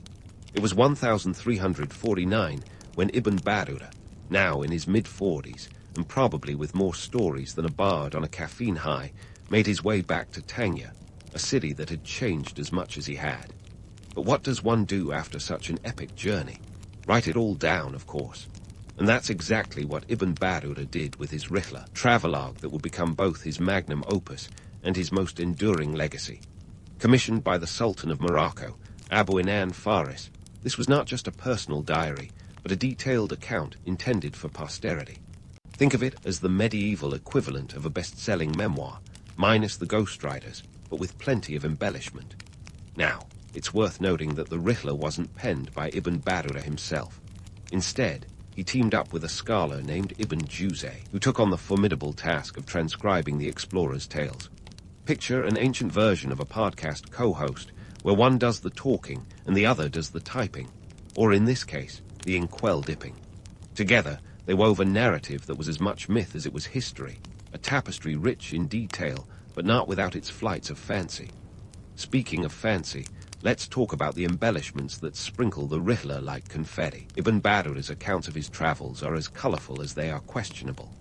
It was 1349 when Ibn Battuta, now in his mid-40s and probably with more stories than a bard on a caffeine high, made his way back to Tanya, a city that had changed as much as he had. But what does one do after such an epic journey? Write it all down, of course. And that's exactly what Ibn Battuta did with his Rihla, travelogue that would become both his magnum opus and his most enduring legacy. Commissioned by the Sultan of Morocco, Abu Inan Faris, this was not just a personal diary, but a detailed account intended for posterity. Think of it as the medieval equivalent of a best-selling memoir, minus the ghostwriters, but with plenty of embellishment. Now, it's worth noting that the Rihla wasn't penned by Ibn Battuta himself. Instead, he teamed up with a scholar named Ibn Juzay, who took on the formidable task of transcribing the explorer's tales. Picture an ancient version of a podcast co-host, where one does the talking and the other does the typing, or in this case, the inkwell dipping. Together, they wove a narrative that was as much myth as it was history, a tapestry rich in detail, but not without its flights of fancy. Speaking of fancy, let's talk about the embellishments that sprinkle the Rihla like confetti. Ibn Battuta's accounts of his travels are as colorful as they are questionable.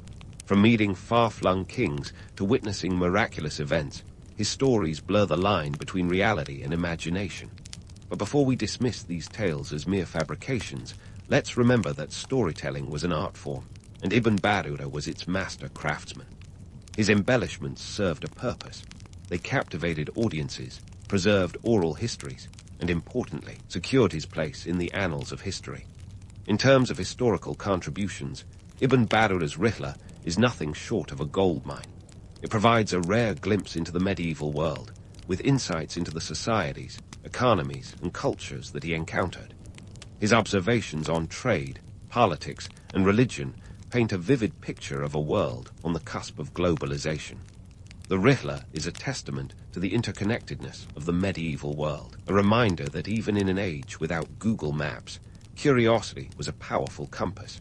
From meeting far-flung kings to witnessing miraculous events, his stories blur the line between reality and imagination. But before we dismiss these tales as mere fabrications, let's remember that storytelling was an art form, and Ibn Battuta was its master craftsman. His embellishments served a purpose. They captivated audiences, preserved oral histories, and importantly, secured his place in the annals of history. In terms of historical contributions, Ibn Battuta's Rihla is nothing short of a goldmine. It provides a rare glimpse into the medieval world, with insights into the societies, economies, and cultures that he encountered. His observations on trade, politics, and religion paint a vivid picture of a world on the cusp of globalization. The Rihla is a testament to the interconnectedness of the medieval world, a reminder that even in an age without Google Maps, curiosity was a powerful compass.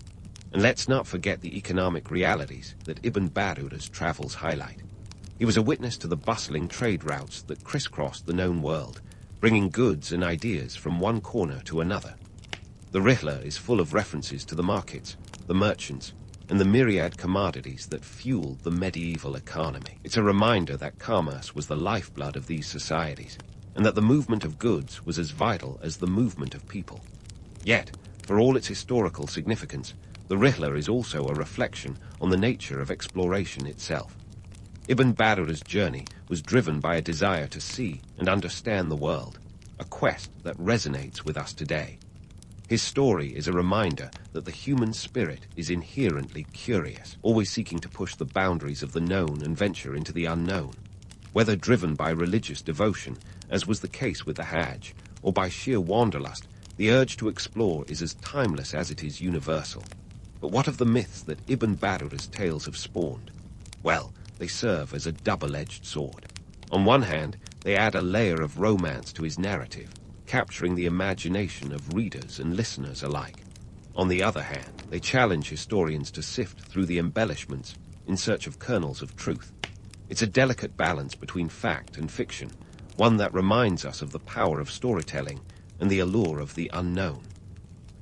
And let's not forget the economic realities that Ibn Battuta's travels highlight. He was a witness to the bustling trade routes that crisscrossed the known world, bringing goods and ideas from one corner to another. The Rihla is full of references to the markets, the merchants, and the myriad commodities that fueled the medieval economy. It's a reminder that commerce was the lifeblood of these societies, and that the movement of goods was as vital as the movement of people. Yet, for all its historical significance, the Rihla is also a reflection on the nature of exploration itself. Ibn Battuta's journey was driven by a desire to see and understand the world, a quest that resonates with us today. His story is a reminder that the human spirit is inherently curious, always seeking to push the boundaries of the known and venture into the unknown. Whether driven by religious devotion, as was the case with the Hajj, or by sheer wanderlust, the urge to explore is as timeless as it is universal. But what of the myths that Ibn Battuta's tales have spawned? Well, they serve as a double-edged sword. On one hand, they add a layer of romance to his narrative, capturing the imagination of readers and listeners alike. On the other hand, they challenge historians to sift through the embellishments in search of kernels of truth. It's a delicate balance between fact and fiction, one that reminds us of the power of storytelling and the allure of the unknown.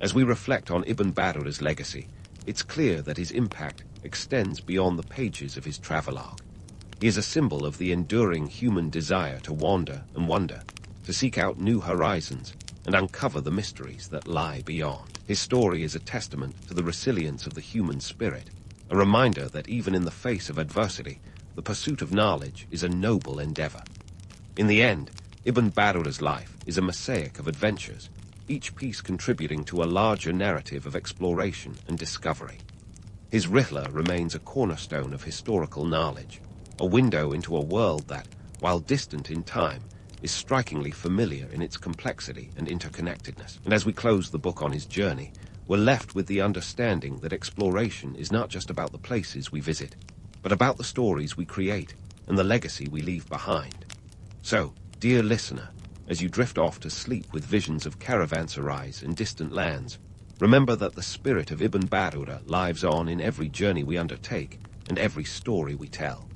As we reflect on Ibn Battuta's legacy, it's clear that his impact extends beyond the pages of his travelogue. He is a symbol of the enduring human desire to wander and wonder, to seek out new horizons and uncover the mysteries that lie beyond. His story is a testament to the resilience of the human spirit, a reminder that even in the face of adversity, the pursuit of knowledge is a noble endeavor. In the end, Ibn Battuta's life is a mosaic of adventures, each piece contributing to a larger narrative of exploration and discovery. His Rihla remains a cornerstone of historical knowledge, a window into a world that, while distant in time, is strikingly familiar in its complexity and interconnectedness. And as we close the book on his journey, we're left with the understanding that exploration is not just about the places we visit, but about the stories we create and the legacy we leave behind. So, dear listener, as you drift off to sleep with visions of caravanserais and distant lands, remember that the spirit of Ibn Battuta lives on in every journey we undertake and every story we tell.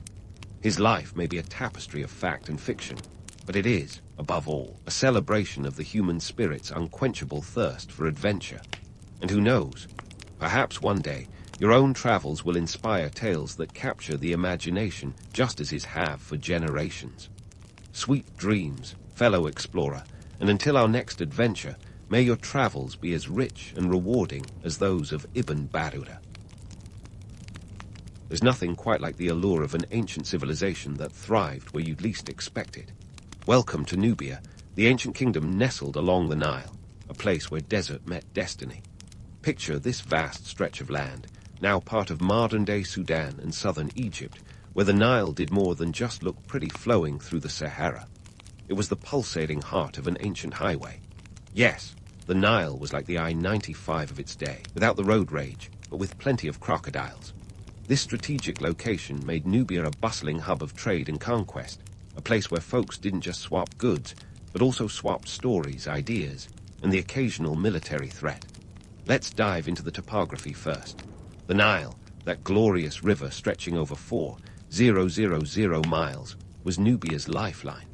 His life may be a tapestry of fact and fiction, but it is, above all, a celebration of the human spirit's unquenchable thirst for adventure. And who knows, perhaps one day your own travels will inspire tales that capture the imagination just as his have for generations. Sweet dreams, fellow explorer, and until our next adventure, may your travels be as rich and rewarding as those of Ibn Battuta. There's nothing quite like the allure of an ancient civilization that thrived where you'd least expect it. Welcome to Nubia, the ancient kingdom nestled along the Nile, a place where desert met destiny. Picture this vast stretch of land, now part of modern-day Sudan and southern Egypt, where the Nile did more than just look pretty flowing through the Sahara. It was the pulsating heart of an ancient highway. Yes, the Nile was like the I-95 of its day, without the road rage, but with plenty of crocodiles. This strategic location made Nubia a bustling hub of trade and conquest, a place where folks didn't just swap goods, but also swapped stories, ideas, and the occasional military threat. Let's dive into the topography first. The Nile, that glorious river stretching over 4,000 miles, was Nubia's lifeline.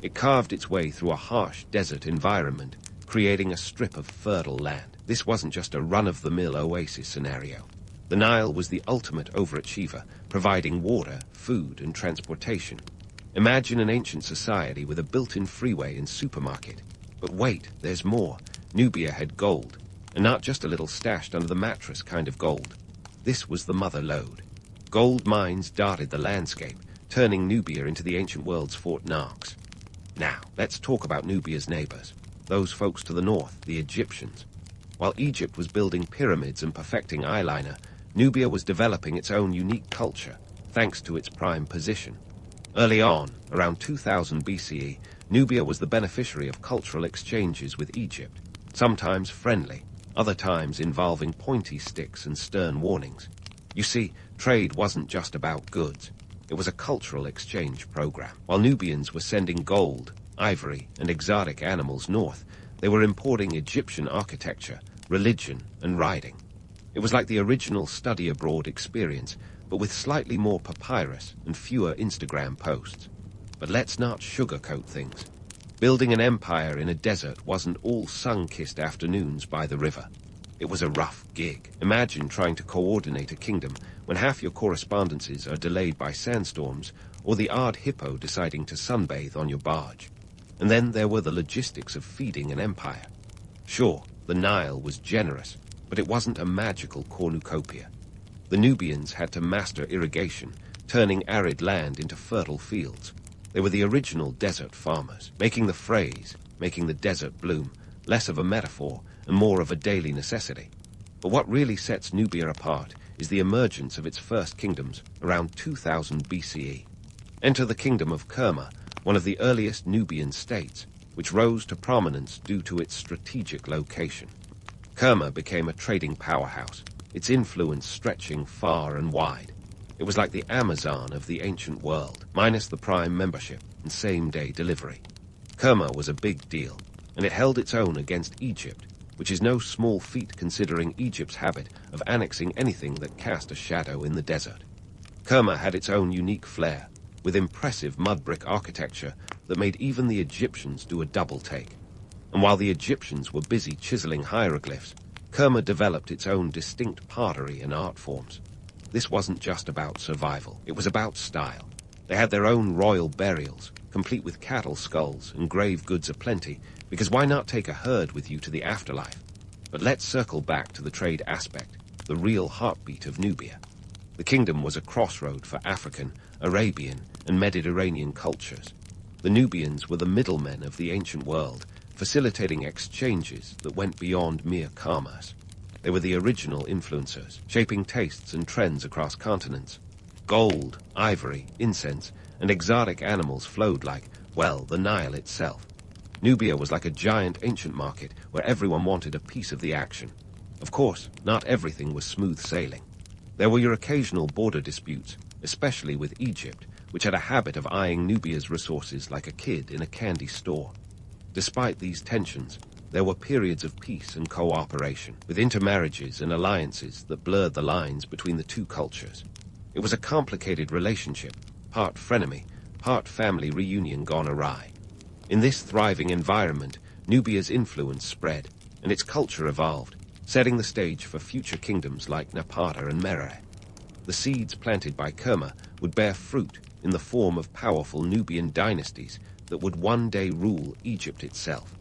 It carved its way through a harsh desert environment, creating a strip of fertile land. This wasn't just a run-of-the-mill oasis scenario. The Nile was the ultimate overachiever, providing water, food, and transportation. Imagine an ancient society with a built-in freeway and supermarket. But wait, there's more. Nubia had gold, and not just a little stashed under the mattress kind of gold. This was the mother lode. Gold mines dotted the landscape, turning Nubia into the ancient world's Fort Knox. Now, let's talk about Nubia's neighbors, those folks to the north, the Egyptians. While Egypt was building pyramids and perfecting eyeliner, Nubia was developing its own unique culture, thanks to its prime position. Early on, around 2000 BCE, Nubia was the beneficiary of cultural exchanges with Egypt, sometimes friendly, other times involving pointy sticks and stern warnings. You see, trade wasn't just about goods. It was a cultural exchange program. While Nubians were sending gold, ivory, and exotic animals north, they were importing Egyptian architecture, religion, and writing. It was like the original study abroad experience, but with slightly more papyrus and fewer Instagram posts. But let's not sugarcoat things. Building an empire in a desert wasn't all sun-kissed afternoons by the river. It was a rough gig. Imagine trying to coordinate a kingdom when half your correspondences are delayed by sandstorms or the odd hippo deciding to sunbathe on your barge. And then there were the logistics of feeding an empire. Sure, the Nile was generous, but it wasn't a magical cornucopia. The Nubians had to master irrigation, turning arid land into fertile fields. They were the original desert farmers, making the phrase, making the desert bloom, less of a metaphor and more of a daily necessity. But what really sets Nubia apart is the emergence of its first kingdoms around 2000 BCE. Enter the kingdom of Kerma, one of the earliest Nubian states, which rose to prominence due to its strategic location. Kerma became a trading powerhouse, its influence stretching far and wide. It was like the Amazon of the ancient world, minus the prime membership and same-day delivery. Kerma was a big deal, and it held its own against Egypt, which is no small feat considering Egypt's habit of annexing anything that cast a shadow in the desert. Kerma had its own unique flair, with impressive mud brick architecture that made even the Egyptians do a double take. And while the Egyptians were busy chiseling hieroglyphs, Kerma developed its own distinct pottery and art forms. This wasn't just about survival, it was about style. They had their own royal burials, complete with cattle skulls and grave goods aplenty, because why not take a herd with you to the afterlife? But let's circle back to the trade aspect, the real heartbeat of Nubia. The kingdom was a crossroad for African, Arabian, and Mediterranean cultures. The Nubians were the middlemen of the ancient world, facilitating exchanges that went beyond mere commerce. They were the original influencers, shaping tastes and trends across continents. Gold, ivory, incense, and exotic animals flowed like, well, the Nile itself. Nubia was like a giant ancient market where everyone wanted a piece of the action. Of course, not everything was smooth sailing. There were your occasional border disputes, especially with Egypt, which had a habit of eyeing Nubia's resources like a kid in a candy store. Despite these tensions, there were periods of peace and cooperation, with intermarriages and alliances that blurred the lines between the two cultures. It was a complicated relationship, part frenemy, part family reunion gone awry. In this thriving environment, Nubia's influence spread, and its culture evolved, setting the stage for future kingdoms like Napata and Mereh. The seeds planted by Kerma would bear fruit in the form of powerful Nubian dynasties that would one day rule Egypt itself.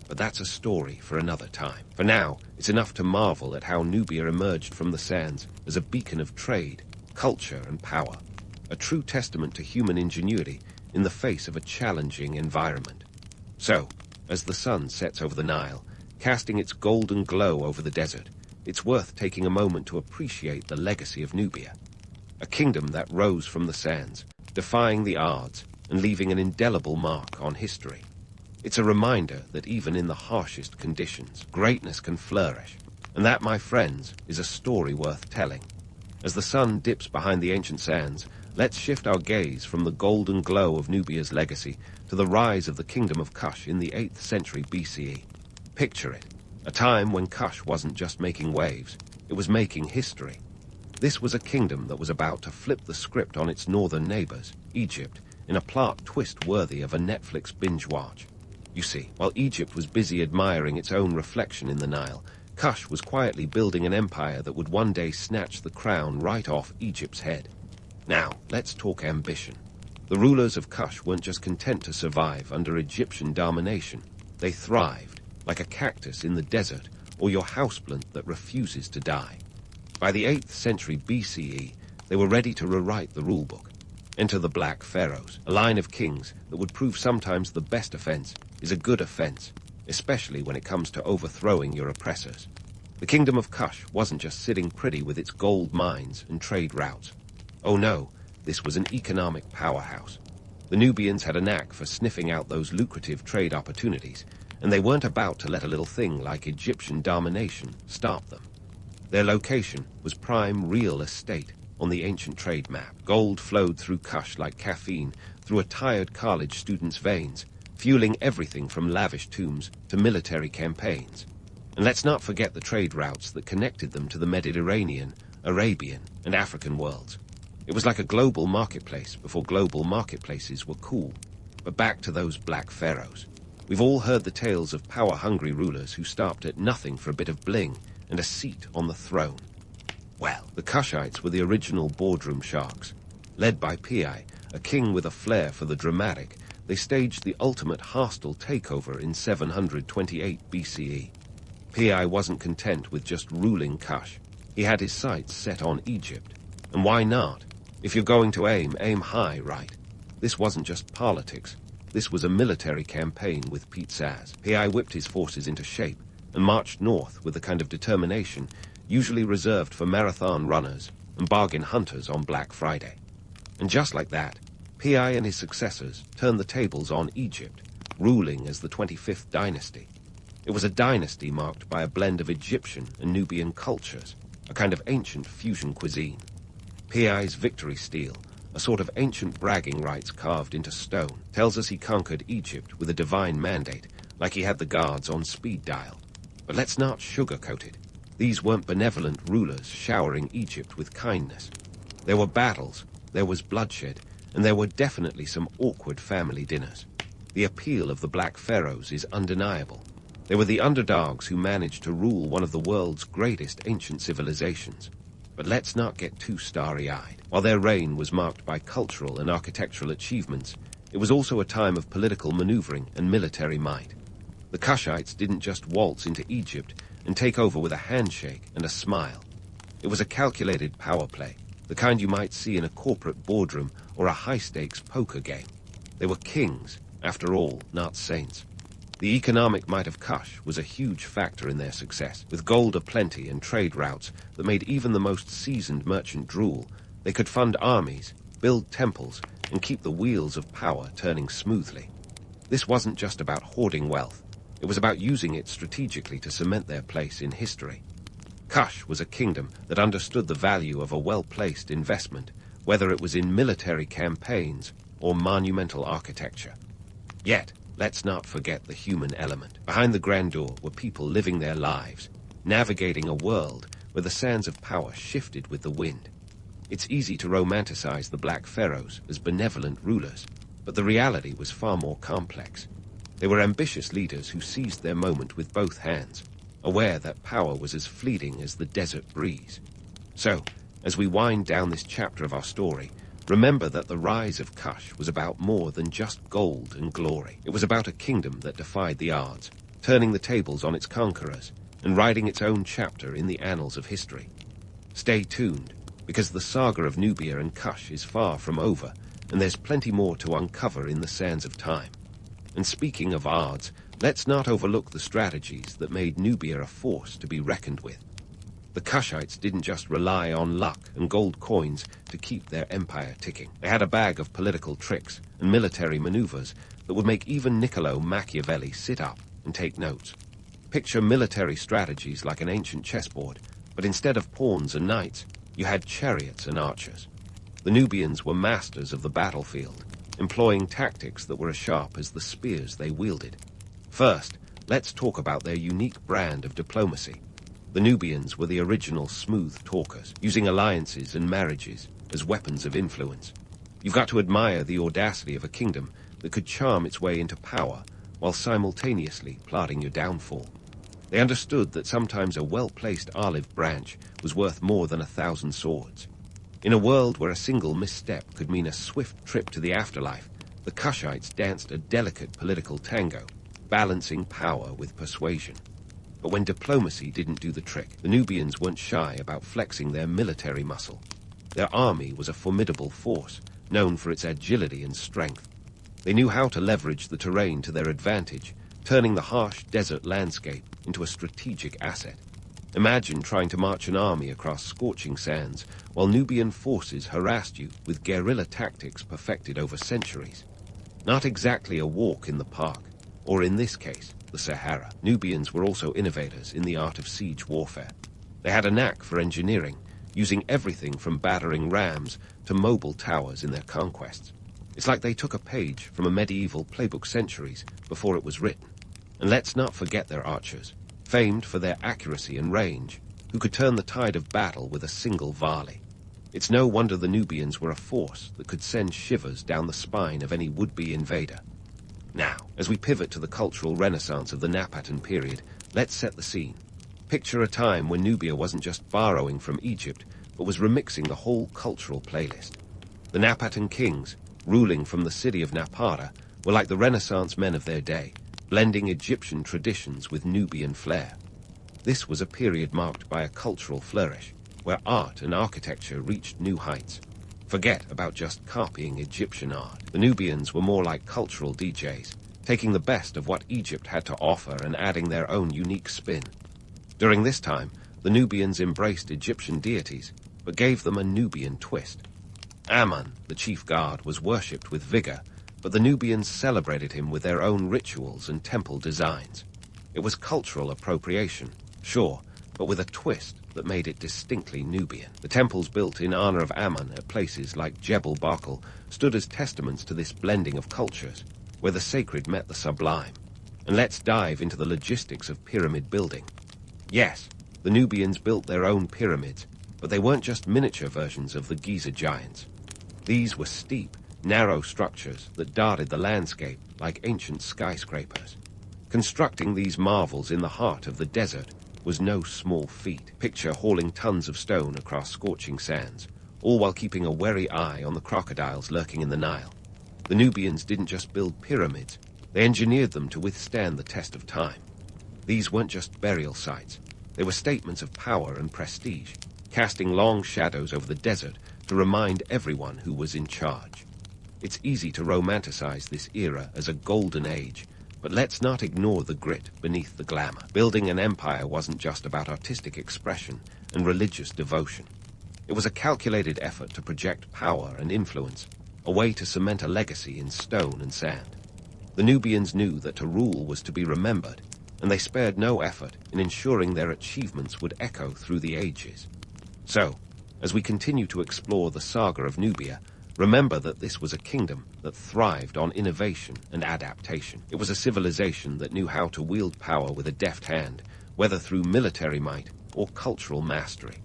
But that's a story for another time. For now, it's enough to marvel at how Nubia emerged from the sands as a beacon of trade, culture, and power, a true testament to human ingenuity in the face of a challenging environment. So, as the sun sets over the Nile, casting its golden glow over the desert, it's worth taking a moment to appreciate the legacy of Nubia, a kingdom that rose from the sands, defying the odds and leaving an indelible mark on history. It's a reminder that even in the harshest conditions, greatness can flourish, and that, my friends, is a story worth telling. As the sun dips behind the ancient sands, let's shift our gaze from the golden glow of Nubia's legacy to the rise of the kingdom of Kush in the 8th century BCE. Picture it, a time when Kush wasn't just making waves, it was making history. This was a kingdom that was about to flip the script on its northern neighbors, Egypt, in a plot twist worthy of a Netflix binge watch. You see, while Egypt was busy admiring its own reflection in the Nile, Kush was quietly building an empire that would one day snatch the crown right off Egypt's head. Now, let's talk ambition. The rulers of Kush weren't just content to survive under Egyptian domination. They thrived, like a cactus in the desert or your houseplant that refuses to die. By the 8th century BCE, they were ready to rewrite the rulebook. Enter the Black Pharaohs, a line of kings that would prove sometimes the best offense is a good offense, especially when it comes to overthrowing your oppressors. The kingdom of Kush wasn't just sitting pretty with its gold mines and trade routes. Oh no, this was an economic powerhouse. The Nubians had a knack for sniffing out those lucrative trade opportunities, and they weren't about to let a little thing like Egyptian domination stop them. Their location was prime real estate on the ancient trade map. Gold flowed through Kush like caffeine through a tired college student's veins, fueling everything from lavish tombs to military campaigns. And let's not forget the trade routes that connected them to the Mediterranean, Arabian, and African worlds. It was like a global marketplace before global marketplaces were cool. But back to those black pharaohs. We've all heard the tales of power-hungry rulers who stopped at nothing for a bit of bling and a seat on the throne. Well, the Kushites were the original boardroom sharks. Led by Pi, a king with a flair for the dramatic, they staged the ultimate hostile takeover in 728 BCE. Pi wasn't content with just ruling Kush. He had his sights set on Egypt. And why not? If you're going to aim high, right? This wasn't just politics. This was a military campaign with pizzazz. Pi whipped his forces into shape and marched north with the kind of determination usually reserved for marathon runners and bargain hunters on Black Friday. And just like that, Pi and his successors turned the tables on Egypt, ruling as the 25th dynasty. It was a dynasty marked by a blend of Egyptian and Nubian cultures, a kind of ancient fusion cuisine. Pi's victory stele, a sort of ancient bragging rights carved into stone, tells us he conquered Egypt with a divine mandate, like he had the gods on speed dial. But let's not sugarcoat it. These weren't benevolent rulers showering Egypt with kindness. There were battles, there was bloodshed, and there were definitely some awkward family dinners. The appeal of the Black Pharaohs is undeniable. They were the underdogs who managed to rule one of the world's greatest ancient civilizations. But let's not get too starry-eyed. While their reign was marked by cultural and architectural achievements, it was also a time of political maneuvering and military might. The Kushites didn't just waltz into Egypt and take over with a handshake and a smile. It was a calculated power play, the kind you might see in a corporate boardroom or a high-stakes poker game. They were kings, after all, not saints. The economic might of Kush was a huge factor in their success. With gold aplenty and trade routes that made even the most seasoned merchant drool, they could fund armies, build temples, and keep the wheels of power turning smoothly. This wasn't just about hoarding wealth. It was about using it strategically to cement their place in history. Kush was a kingdom that understood the value of a well-placed investment, whether it was in military campaigns or monumental architecture. Yet, let's not forget the human element. Behind the grandeur were people living their lives, navigating a world where the sands of power shifted with the wind. It's easy to romanticize the Black Pharaohs as benevolent rulers, but the reality was far more complex. They were ambitious leaders who seized their moment with both hands, aware that power was as fleeting as the desert breeze. So, as we wind down this chapter of our story, remember that the rise of Kush was about more than just gold and glory. It was about a kingdom that defied the odds, turning the tables on its conquerors, and writing its own chapter in the annals of history. Stay tuned, because the saga of Nubia and Kush is far from over, and there's plenty more to uncover in the sands of time. And speaking of odds, let's not overlook the strategies that made Nubia a force to be reckoned with. The Kushites didn't just rely on luck and gold coins to keep their empire ticking. They had a bag of political tricks and military maneuvers that would make even Niccolo Machiavelli sit up and take notes. Picture military strategies like an ancient chessboard, but instead of pawns and knights, you had chariots and archers. The Nubians were masters of the battlefield, employing tactics that were as sharp as the spears they wielded. First, let's talk about their unique brand of diplomacy. The Nubians were the original smooth talkers, using alliances and marriages as weapons of influence. You've got to admire the audacity of a kingdom that could charm its way into power while simultaneously plotting your downfall. They understood that sometimes a well-placed olive branch was worth more than 1,000 swords. In a world where a single misstep could mean a swift trip to the afterlife, the Kushites danced a delicate political tango, balancing power with persuasion. But when diplomacy didn't do the trick, the Nubians weren't shy about flexing their military muscle. Their army was a formidable force, known for its agility and strength. They knew how to leverage the terrain to their advantage, turning the harsh desert landscape into a strategic asset. Imagine trying to march an army across scorching sands while Nubian forces harassed you with guerrilla tactics perfected over centuries. Not exactly a walk in the park, or in this case, the Sahara. Nubians were also innovators in the art of siege warfare. They had a knack for engineering, using everything from battering rams to mobile towers in their conquests. It's like they took a page from a medieval playbook centuries before it was written. And let's not forget their archers, famed for their accuracy and range, who could turn the tide of battle with a single volley. It's no wonder the Nubians were a force that could send shivers down the spine of any would-be invader. Now, as we pivot to the cultural renaissance of the Napatan period, let's set the scene. Picture a time when Nubia wasn't just borrowing from Egypt, but was remixing the whole cultural playlist. The Napatan kings, ruling from the city of Napata, were like the Renaissance men of their day, blending Egyptian traditions with Nubian flair. This was a period marked by a cultural flourish, where art and architecture reached new heights. Forget about just copying Egyptian art. The Nubians were more like cultural DJs, taking the best of what Egypt had to offer and adding their own unique spin. During this time, the Nubians embraced Egyptian deities, but gave them a Nubian twist. Ammon, the chief god, was worshipped with vigor, but the Nubians celebrated him with their own rituals and temple designs. It was cultural appropriation, sure, but with a twist that made it distinctly Nubian. The temples built in honor of Ammon at places like Jebel Barkal stood as testaments to this blending of cultures, where the sacred met the sublime. And let's dive into the logistics of pyramid building. Yes, the Nubians built their own pyramids, but they weren't just miniature versions of the Giza giants. These were steep, narrow structures that dotted the landscape like ancient skyscrapers. Constructing these marvels in the heart of the desert was no small feat. Picture hauling tons of stone across scorching sands, all while keeping a wary eye on the crocodiles lurking in the Nile. The Nubians didn't just build pyramids, they engineered them to withstand the test of time. These weren't just burial sites, they were statements of power and prestige, casting long shadows over the desert to remind everyone who was in charge. It's easy to romanticize this era as a golden age, but let's not ignore the grit beneath the glamour. Building an empire wasn't just about artistic expression and religious devotion. It was a calculated effort to project power and influence, a way to cement a legacy in stone and sand. The Nubians knew that to rule was to be remembered, and they spared no effort in ensuring their achievements would echo through the ages. So, as we continue to explore the saga of Nubia, remember that this was a kingdom that thrived on innovation and adaptation. It was a civilization that knew how to wield power with a deft hand, whether through military might or cultural mastery.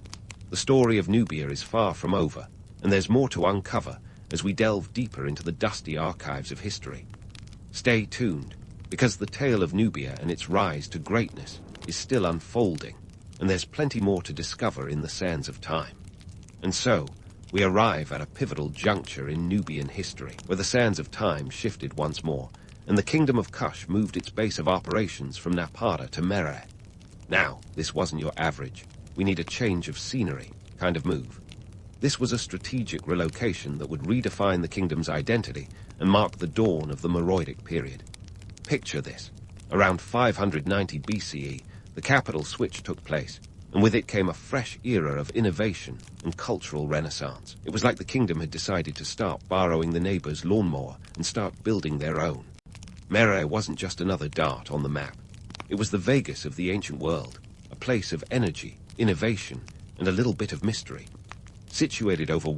The story of Nubia is far from over, and there's more to uncover as we delve deeper into the dusty archives of history. Stay tuned, because the tale of Nubia and its rise to greatness is still unfolding, and there's plenty more to discover in the sands of time. And so, we arrive at a pivotal juncture in Nubian history, where the sands of time shifted once more, and the kingdom of Kush moved its base of operations from Napata to Meroe. Now, this wasn't your average, we need a change of scenery kind of move. This was a strategic relocation that would redefine the kingdom's identity and mark the dawn of the Meroitic period. Picture this. Around 590 BCE, the capital switch took place, and with it came a fresh era of innovation and cultural renaissance. It was like the kingdom had decided to stop borrowing the neighbor's lawnmower and start building their own. Meroe wasn't just another dot on the map. It was the Vegas of the ancient world, a place of energy, innovation, and a little bit of mystery. Situated over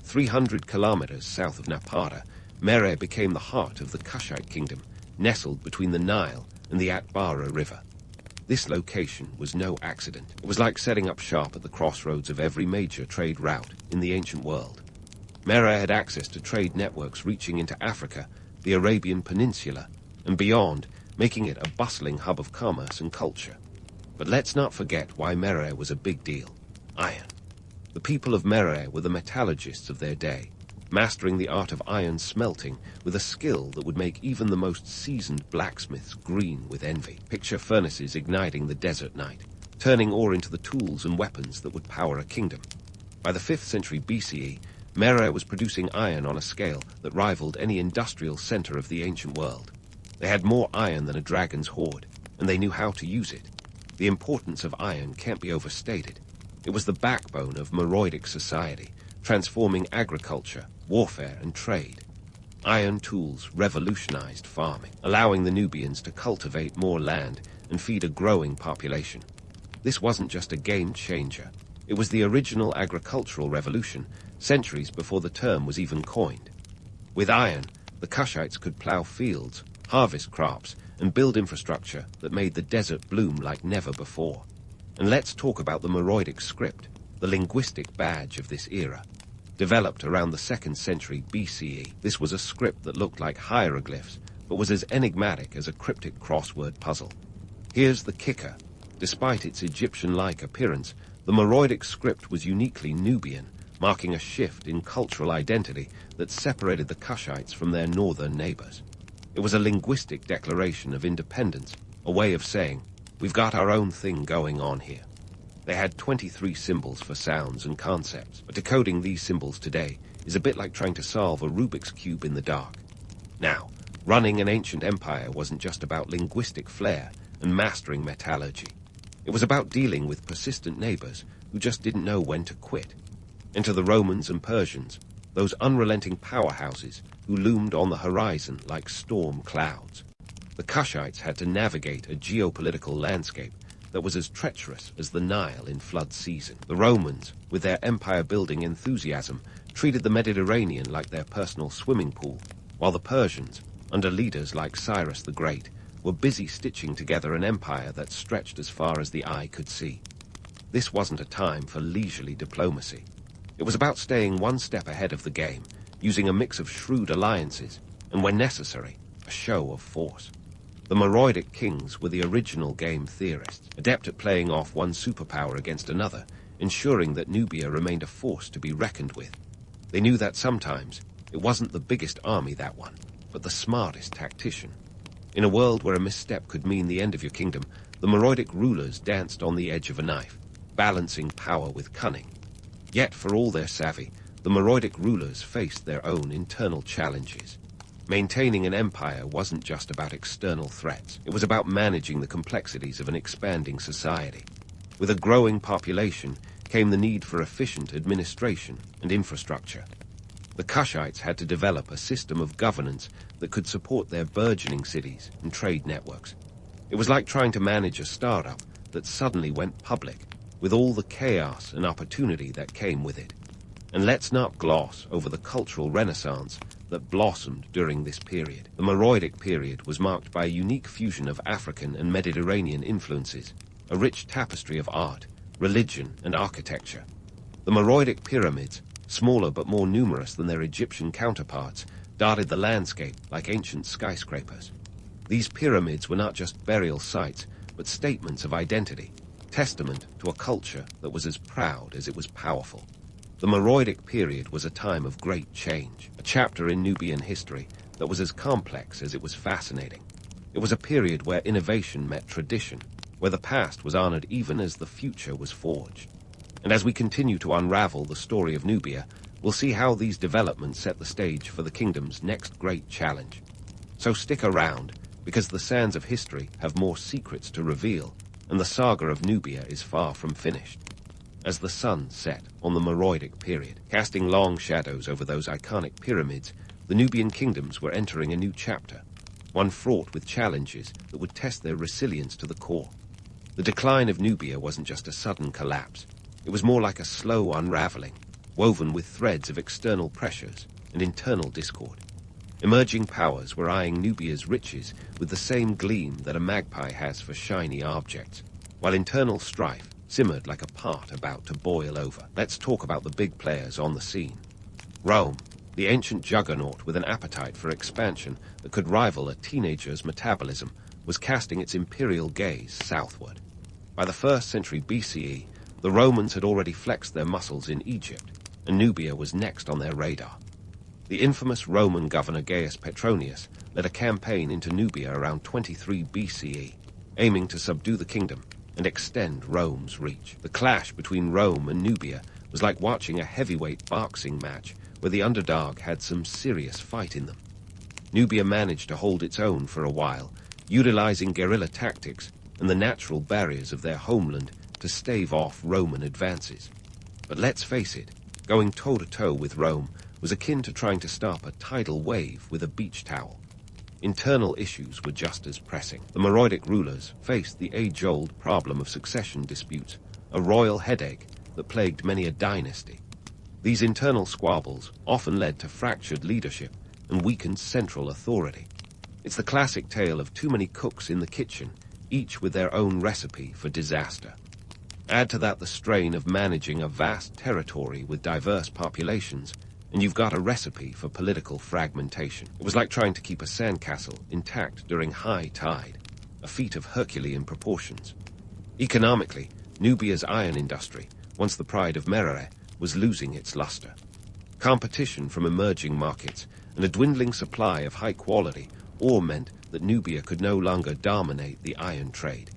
300 kilometers south of Napata, Meroe became the heart of the Kushite kingdom, nestled between the Nile and the Atbara River. This location was no accident. It was like setting up shop at the crossroads of every major trade route in the ancient world. Meroe had access to trade networks reaching into Africa, the Arabian Peninsula, and beyond, making it a bustling hub of commerce and culture. But let's not forget why Meroe was a big deal. Iron. The people of Meroe were the metallurgists of their day, mastering the art of iron smelting with a skill that would make even the most seasoned blacksmiths green with envy. Picture furnaces igniting the desert night, turning ore into the tools and weapons that would power a kingdom. By the 5th century BCE, Meroe was producing iron on a scale that rivaled any industrial center of the ancient world. They had more iron than a dragon's hoard, and they knew how to use it. The importance of iron can't be overstated. It was the backbone of Meroitic society, transforming agriculture, warfare, and trade. Iron tools revolutionized farming, allowing the Nubians to cultivate more land and feed a growing population. This wasn't just a game changer. It was the original agricultural revolution, centuries before the term was even coined. With iron, the Kushites could plow fields, harvest crops, and build infrastructure that made the desert bloom like never before. And let's talk about the Meroitic script. the linguistic badge of this era. Developed around the 2nd century BCE, this was a script that looked like hieroglyphs, but was as enigmatic as a cryptic crossword puzzle. Here's the kicker. Despite its Egyptian-like appearance, the Meroitic script was uniquely Nubian, marking a shift in cultural identity that separated the Kushites from their northern neighbors. It was a linguistic declaration of independence, a way of saying, we've got our own thing going on here. They had 23 symbols for sounds and concepts, but decoding these symbols today is a bit like trying to solve a Rubik's Cube in the dark. Now, running an ancient empire wasn't just about linguistic flair and mastering metallurgy. It was about dealing with persistent neighbors who just didn't know when to quit. Enter the Romans and Persians, those unrelenting powerhouses who loomed on the horizon like storm clouds. The Kushites had to navigate a geopolitical landscape that was as treacherous as the Nile in flood season. The Romans, with their empire-building enthusiasm, treated the Mediterranean like their personal swimming pool, while the Persians, under leaders like Cyrus the Great, were busy stitching together an empire that stretched as far as the eye could see. This wasn't a time for leisurely diplomacy. It was about staying one step ahead of the game, using a mix of shrewd alliances, and when necessary, a show of force. The Meroitic kings were the original game theorists, adept at playing off one superpower against another, ensuring that Nubia remained a force to be reckoned with. They knew that sometimes it wasn't the biggest army that won, but the smartest tactician. In a world where a misstep could mean the end of your kingdom, the Meroitic rulers danced on the edge of a knife, balancing power with cunning. Yet, for all their savvy, the Meroitic rulers faced their own internal challenges. Maintaining an empire wasn't just about external threats. It was about managing the complexities of an expanding society. With a growing population came the need for efficient administration and infrastructure. The Kushites had to develop a system of governance that could support their burgeoning cities and trade networks. It was like trying to manage a startup that suddenly went public, with all the chaos and opportunity that came with it. And let's not gloss over the cultural renaissance that blossomed during this period. The Meroitic period was marked by a unique fusion of African and Mediterranean influences, a rich tapestry of art, religion, and architecture. The Meroitic pyramids, smaller but more numerous than their Egyptian counterparts, dotted the landscape like ancient skyscrapers. These pyramids were not just burial sites, but statements of identity, testament to a culture that was as proud as it was powerful. The Meroitic period was a time of great change, a chapter in Nubian history that was as complex as it was fascinating. It was a period where innovation met tradition, where the past was honored even as the future was forged. And as we continue to unravel the story of Nubia, we'll see how these developments set the stage for the kingdom's next great challenge. So stick around, because the sands of history have more secrets to reveal, and the saga of Nubia is far from finished. As the sun set on the Meroitic period, casting long shadows over those iconic pyramids, the Nubian kingdoms were entering a new chapter, one fraught with challenges that would test their resilience to the core. The decline of Nubia wasn't just a sudden collapse. It was more like a slow unraveling, woven with threads of external pressures and internal discord. Emerging powers were eyeing Nubia's riches with the same gleam that a magpie has for shiny objects, while internal strife simmered like a pot about to boil over. Let's talk about the big players on the scene. Rome, the ancient juggernaut with an appetite for expansion that could rival a teenager's metabolism, was casting its imperial gaze southward. By the 1st century BCE, the Romans had already flexed their muscles in Egypt, and Nubia was next on their radar. The infamous Roman governor Gaius Petronius led a campaign into Nubia around 23 BCE, aiming to subdue the kingdom and extend Rome's reach. The clash between Rome and Nubia was like watching a heavyweight boxing match where the underdog had some serious fight in them. Nubia managed to hold its own for a while, utilizing guerrilla tactics and the natural barriers of their homeland to stave off Roman advances. But let's face it, going toe-to-toe with Rome was akin to trying to stop a tidal wave with a beach towel. Internal issues were just as pressing. The Meroitic rulers faced the age-old problem of succession disputes, a royal headache that plagued many a dynasty. These internal squabbles often led to fractured leadership and weakened central authority. It's the classic tale of too many cooks in the kitchen, each with their own recipe for disaster. Add to that the strain of managing a vast territory with diverse populations, and you've got a recipe for political fragmentation. It was like trying to keep a sandcastle intact during high tide, a feat of Herculean proportions. Economically, Nubia's iron industry, once the pride of Merere, was losing its luster. Competition from emerging markets and a dwindling supply of high-quality ore meant that Nubia could no longer dominate the iron trade.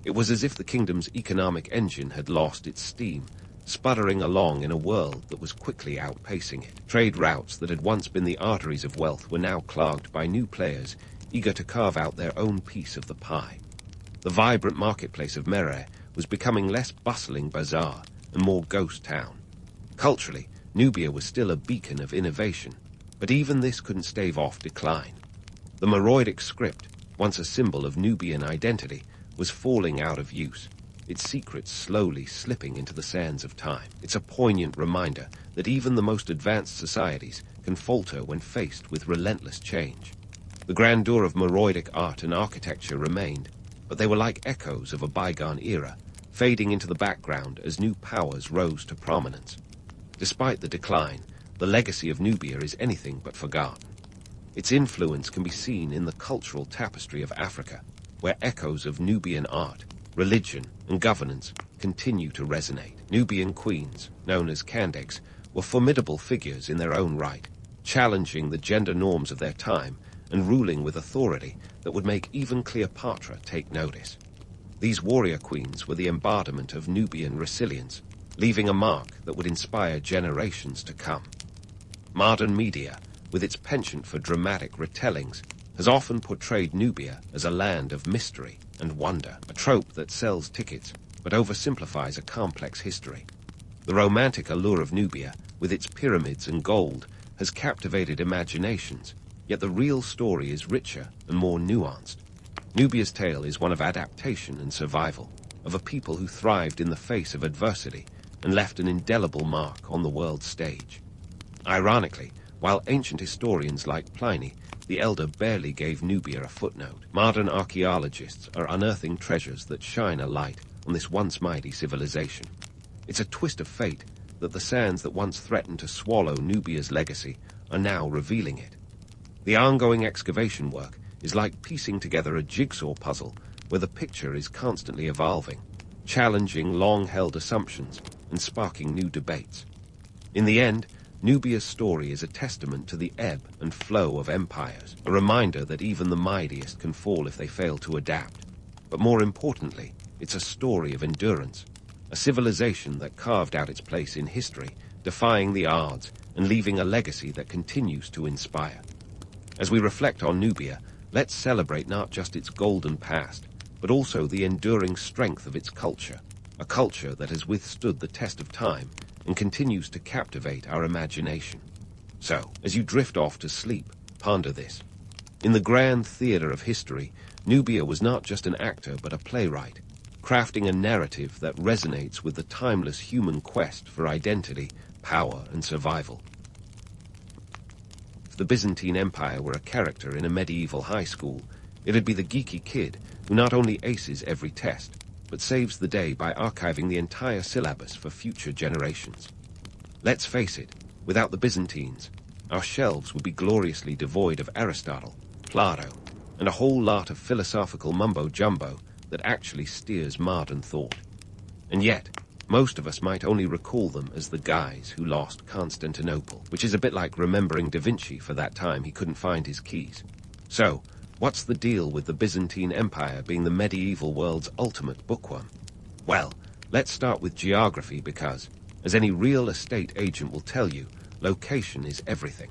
It was as if the kingdom's economic engine had lost its steam, sputtering along in a world that was quickly outpacing it. Trade routes that had once been the arteries of wealth were now clogged by new players eager to carve out their own piece of the pie. The vibrant marketplace of Merere was becoming less bustling bazaar and more ghost town. Culturally, Nubia was still a beacon of innovation, but even this couldn't stave off decline. The Meroidic script, once a symbol of Nubian identity, was falling out of use, its secrets slowly slipping into the sands of time. It's a poignant reminder that even the most advanced societies can falter when faced with relentless change. The grandeur of Meroidic art and architecture remained, but they were like echoes of a bygone era, fading into the background as new powers rose to prominence. Despite the decline, the legacy of Nubia is anything but forgotten. Its influence can be seen in the cultural tapestry of Africa, where echoes of Nubian art, religion, and governance continue to resonate. Nubian queens, known as Kandegs, were formidable figures in their own right, challenging the gender norms of their time and ruling with authority that would make even Cleopatra take notice. These warrior queens were the embodiment of Nubian resilience, leaving a mark that would inspire generations to come. Modern media, with its penchant for dramatic retellings, has often portrayed Nubia as a land of mystery and wonder, a trope that sells tickets but oversimplifies a complex history. The romantic allure of Nubia, with its pyramids and gold, has captivated imaginations, yet the real story is richer and more nuanced. Nubia's tale is one of adaptation and survival, of a people who thrived in the face of adversity and left an indelible mark on the world stage. Ironically, while ancient historians like Pliny the Elder barely gave Nubia a footnote, modern archaeologists are unearthing treasures that shine a light on this once mighty civilization. It's a twist of fate that the sands that once threatened to swallow Nubia's legacy are now revealing it. The ongoing excavation work is like piecing together a jigsaw puzzle where the picture is constantly evolving, challenging long-held assumptions and sparking new debates. In the end, Nubia's story is a testament to the ebb and flow of empires, a reminder that even the mightiest can fall if they fail to adapt. But more importantly, it's a story of endurance, a civilization that carved out its place in history, defying the odds and leaving a legacy that continues to inspire. As we reflect on Nubia, let's celebrate not just its golden past, but also the enduring strength of its culture, a culture that has withstood the test of time and continues to captivate our imagination. So, as you drift off to sleep, ponder this. In the grand theater of history, Nubia was not just an actor but a playwright, crafting a narrative that resonates with the timeless human quest for identity, power, and survival. If the Byzantine Empire were a character in a medieval high school, it'd be the geeky kid who not only aces every test, but saves the day by archiving the entire syllabus for future generations. Let's face it, without the Byzantines, our shelves would be gloriously devoid of Aristotle, Plato, and a whole lot of philosophical mumbo-jumbo that actually steers modern thought. And yet, most of us might only recall them as the guys who lost Constantinople, which is a bit like remembering Da Vinci for that time he couldn't find his keys. So, what's the deal with the Byzantine Empire being the medieval world's ultimate bookworm? Well, let's start with geography because, as any real estate agent will tell you, location is everything.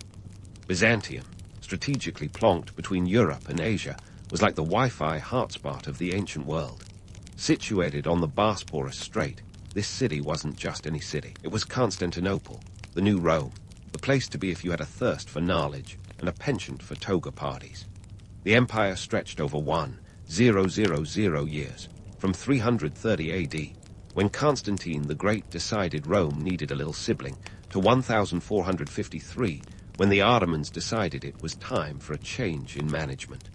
Byzantium, strategically plonked between Europe and Asia, was like the Wi-Fi hotspot of the ancient world. Situated on the Bosporus Strait, this city wasn't just any city. It was Constantinople, the new Rome, the place to be if you had a thirst for knowledge and a penchant for toga parties. The empire stretched over 1,000 years, from 330 AD, when Constantine the Great decided Rome needed a little sibling, to 1453, when the Ottomans decided it was time for a change in management.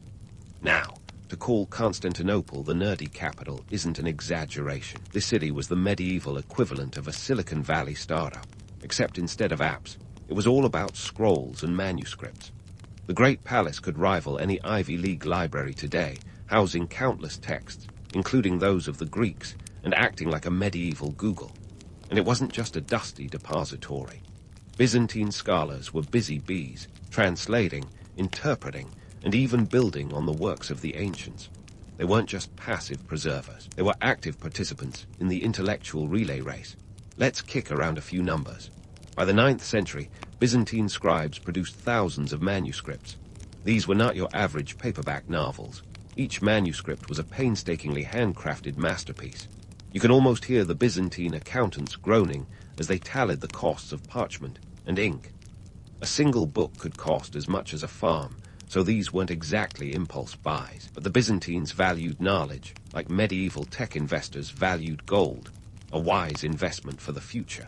Now, to call Constantinople the nerdy capital isn't an exaggeration. This city was the medieval equivalent of a Silicon Valley startup, except instead of apps, it was all about scrolls and manuscripts. The Great Palace could rival any Ivy League library today, housing countless texts, including those of the Greeks, and acting like a medieval Google. And it wasn't just a dusty depository. Byzantine scholars were busy bees, translating, interpreting, and even building on the works of the ancients. They weren't just passive preservers. They were active participants in the intellectual relay race. Let's kick around a few numbers. By the 9th century, Byzantine scribes produced thousands of manuscripts. These were not your average paperback novels. Each manuscript was a painstakingly handcrafted masterpiece. You can almost hear the Byzantine accountants groaning as they tallied the costs of parchment and ink. A single book could cost as much as a farm, so these weren't exactly impulse buys. But the Byzantines valued knowledge, like medieval tech investors valued gold, a wise investment for the future.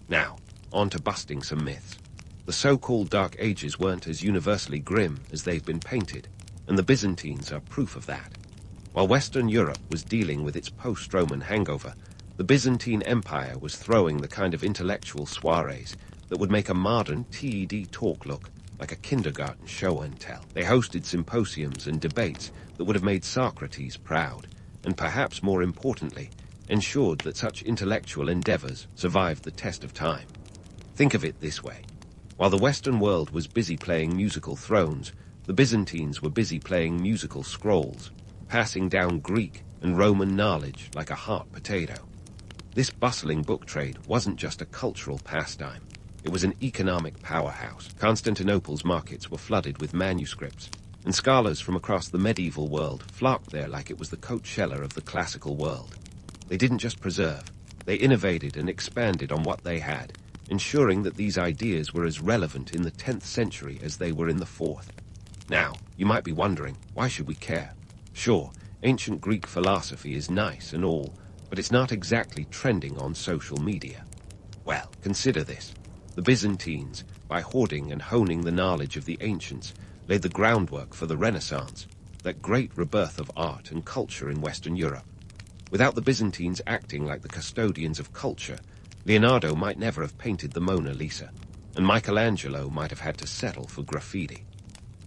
Now, on to busting some myths. The so-called Dark Ages weren't as universally grim as they've been painted, and the Byzantines are proof of that. While Western Europe was dealing with its post-Roman hangover, the Byzantine Empire was throwing the kind of intellectual soirees that would make a modern TED talk look like a kindergarten show and tell. They hosted symposiums and debates that would have made Socrates proud, and perhaps more importantly, ensured that such intellectual endeavors survived the test of time. Think of it this way. While the Western world was busy playing musical thrones, the Byzantines were busy playing musical scrolls, passing down Greek and Roman knowledge like a hot potato. This bustling book trade wasn't just a cultural pastime. It was an economic powerhouse. Constantinople's markets were flooded with manuscripts, and scholars from across the medieval world flocked there like it was the Coachella of the classical world. They didn't just preserve, they innovated and expanded on what they had, ensuring that these ideas were as relevant in the 10th century as they were in the 4th. Now, you might be wondering, why should we care? Sure, ancient Greek philosophy is nice and all, but it's not exactly trending on social media. Well, consider this. The Byzantines, by hoarding and honing the knowledge of the ancients, laid the groundwork for the Renaissance, that great rebirth of art and culture in Western Europe. Without the Byzantines acting like the custodians of culture, Leonardo might never have painted the Mona Lisa, and Michelangelo might have had to settle for graffiti.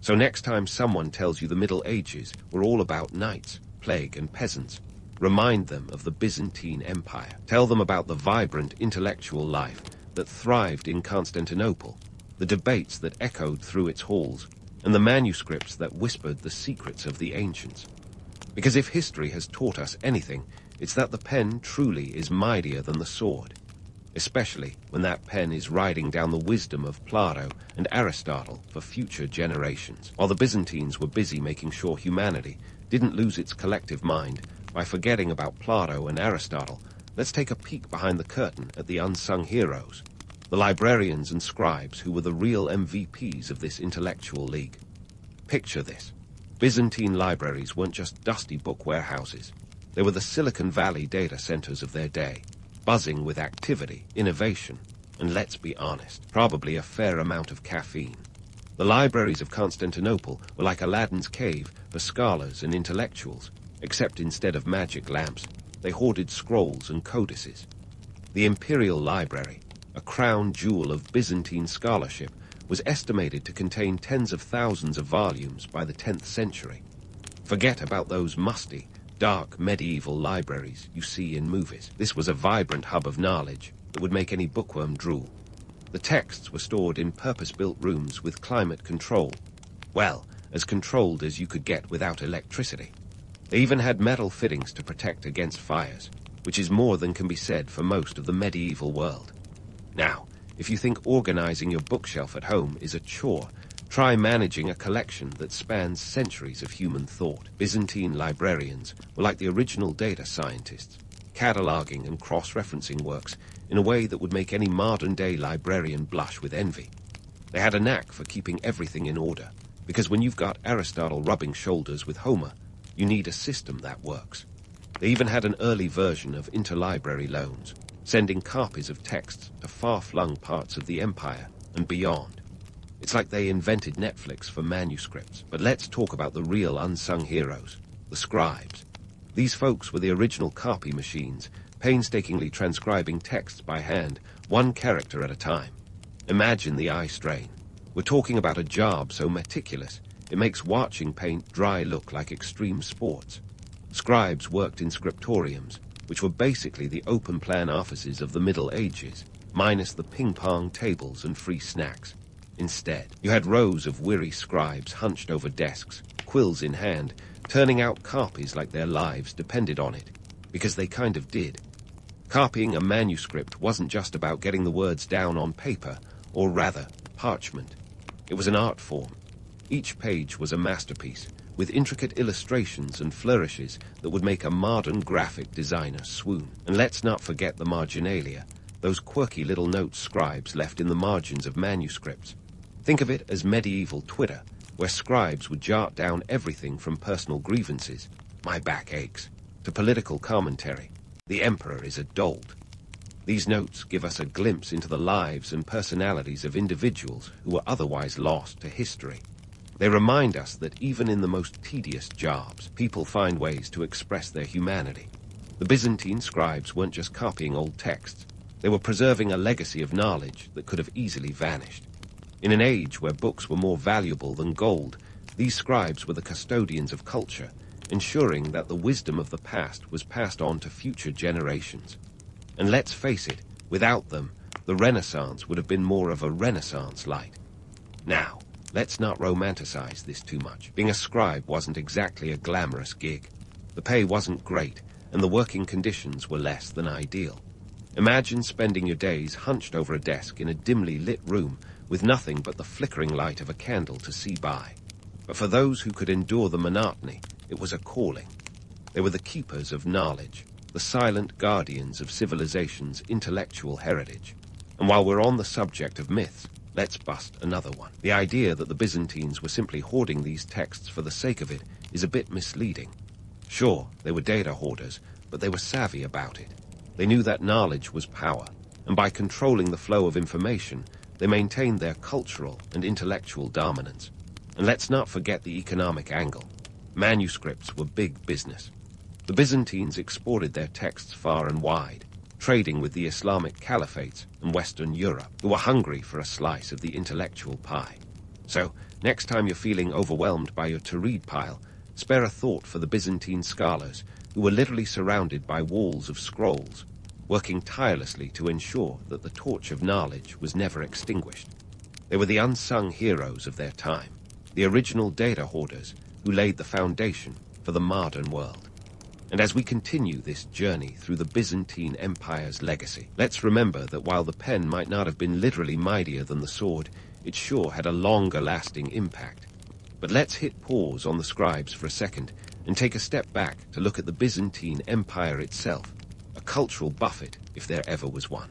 So next time someone tells you the Middle Ages were all about knights, plague, and peasants, remind them of the Byzantine Empire. Tell them about the vibrant intellectual life that thrived in Constantinople, the debates that echoed through its halls, and the manuscripts that whispered the secrets of the ancients. Because if history has taught us anything, it's that the pen truly is mightier than the sword, especially when that pen is writing down the wisdom of Plato and Aristotle for future generations. While the Byzantines were busy making sure humanity didn't lose its collective mind by forgetting about Plato and Aristotle, let's take a peek behind the curtain at the unsung heroes, the librarians and scribes who were the real MVPs of this intellectual league. Picture this. Byzantine libraries weren't just dusty book warehouses. They were the Silicon Valley data centers of their day, buzzing with activity, innovation, and let's be honest, probably a fair amount of caffeine. The libraries of Constantinople were like Aladdin's cave for scholars and intellectuals, except instead of magic lamps, they hoarded scrolls and codices. The Imperial Library, a crown jewel of Byzantine scholarship, was estimated to contain tens of thousands of volumes by the 10th century. Forget about those musty, dark medieval libraries you see in movies. This was a vibrant hub of knowledge that would make any bookworm drool. The texts were stored in purpose-built rooms with climate control. Well, as controlled as you could get without electricity. They even had metal fittings to protect against fires, which is more than can be said for most of the medieval world. Now, if you think organizing your bookshelf at home is a chore, try managing a collection that spans centuries of human thought. Byzantine librarians were like the original data scientists, cataloging and cross-referencing works in a way that would make any modern-day librarian blush with envy. They had a knack for keeping everything in order, because when you've got Aristotle rubbing shoulders with Homer, you need a system that works. They even had an early version of interlibrary loans, sending copies of texts to far-flung parts of the empire and beyond. It's like they invented Netflix for manuscripts. But let's talk about the real unsung heroes, the scribes. These folks were the original copy machines, painstakingly transcribing texts by hand, one character at a time. Imagine the eye strain. We're talking about a job so meticulous, it makes watching paint dry look like extreme sports. Scribes worked in scriptoriums, which were basically the open-plan offices of the Middle Ages, minus the ping-pong tables and free snacks. Instead, you had rows of weary scribes hunched over desks, quills in hand, turning out copies like their lives depended on it, because they kind of did. Copying a manuscript wasn't just about getting the words down on paper, or rather, parchment. It was an art form. Each page was a masterpiece, with intricate illustrations and flourishes that would make a modern graphic designer swoon. And let's not forget the marginalia, those quirky little notes scribes left in the margins of manuscripts. Think of it as medieval Twitter, where scribes would jot down everything from personal grievances, "my back aches," to political commentary, "the emperor is a dolt." These notes give us a glimpse into the lives and personalities of individuals who were otherwise lost to history. They remind us that even in the most tedious jobs, people find ways to express their humanity. The Byzantine scribes weren't just copying old texts. They were preserving a legacy of knowledge that could have easily vanished. In an age where books were more valuable than gold, these scribes were the custodians of culture, ensuring that the wisdom of the past was passed on to future generations. And let's face it, without them, the Renaissance would have been more of a Renaissance light. Now, let's not romanticize this too much. Being a scribe wasn't exactly a glamorous gig. The pay wasn't great, and the working conditions were less than ideal. Imagine spending your days hunched over a desk in a dimly lit room with nothing but the flickering light of a candle to see by. But for those who could endure the monotony, it was a calling. They were the keepers of knowledge, the silent guardians of civilization's intellectual heritage. And while we're on the subject of myths, let's bust another one. The idea that the Byzantines were simply hoarding these texts for the sake of it is a bit misleading. Sure, they were data hoarders, but they were savvy about it. They knew that knowledge was power, and by controlling the flow of information, they maintained their cultural and intellectual dominance. And let's not forget the economic angle. Manuscripts were big business. The Byzantines exported their texts far and wide, trading with the Islamic caliphates and Western Europe, who were hungry for a slice of the intellectual pie. So, next time you're feeling overwhelmed by your to-read pile, spare a thought for the Byzantine scholars, who were literally surrounded by walls of scrolls, working tirelessly to ensure that the torch of knowledge was never extinguished. They were the unsung heroes of their time, the original data hoarders who laid the foundation for the modern world. And as we continue this journey through the Byzantine Empire's legacy, let's remember that while the pen might not have been literally mightier than the sword, it sure had a longer-lasting impact. But let's hit pause on the scribes for a second and take a step back to look at the Byzantine Empire itself, a cultural buffet if there ever was one.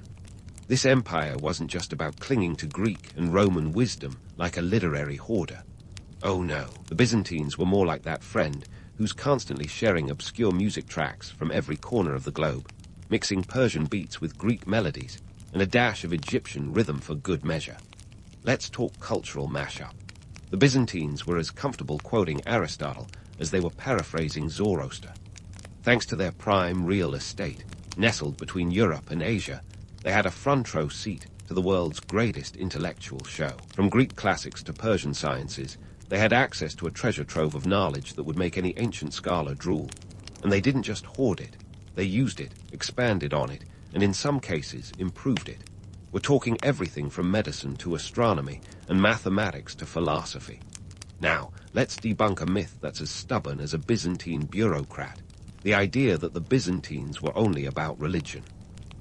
This empire wasn't just about clinging to Greek and Roman wisdom like a literary hoarder. Oh no, the Byzantines were more like that friend who's constantly sharing obscure music tracks from every corner of the globe, mixing Persian beats with Greek melodies and a dash of Egyptian rhythm for good measure. Let's talk cultural mashup. The Byzantines were as comfortable quoting Aristotle as they were paraphrasing Zoroaster. Thanks to their prime real estate, nestled between Europe and Asia, they had a front-row seat to the world's greatest intellectual show. From Greek classics to Persian sciences, they had access to a treasure trove of knowledge that would make any ancient scholar drool. And they didn't just hoard it. They used it, expanded on it, and in some cases improved it. We're talking everything from medicine to astronomy and mathematics to philosophy. Now, let's debunk a myth that's as stubborn as a Byzantine bureaucrat. The idea that the Byzantines were only about religion.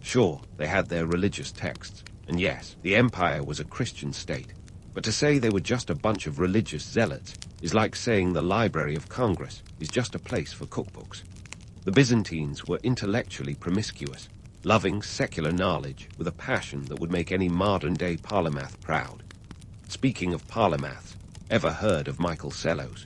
Sure, they had their religious texts, and yes, the empire was a Christian state. But to say they were just a bunch of religious zealots is like saying the Library of Congress is just a place for cookbooks. The Byzantines were intellectually promiscuous, loving secular knowledge with a passion that would make any modern-day polymath proud. Speaking of polymaths, ever heard of Michael Sellos?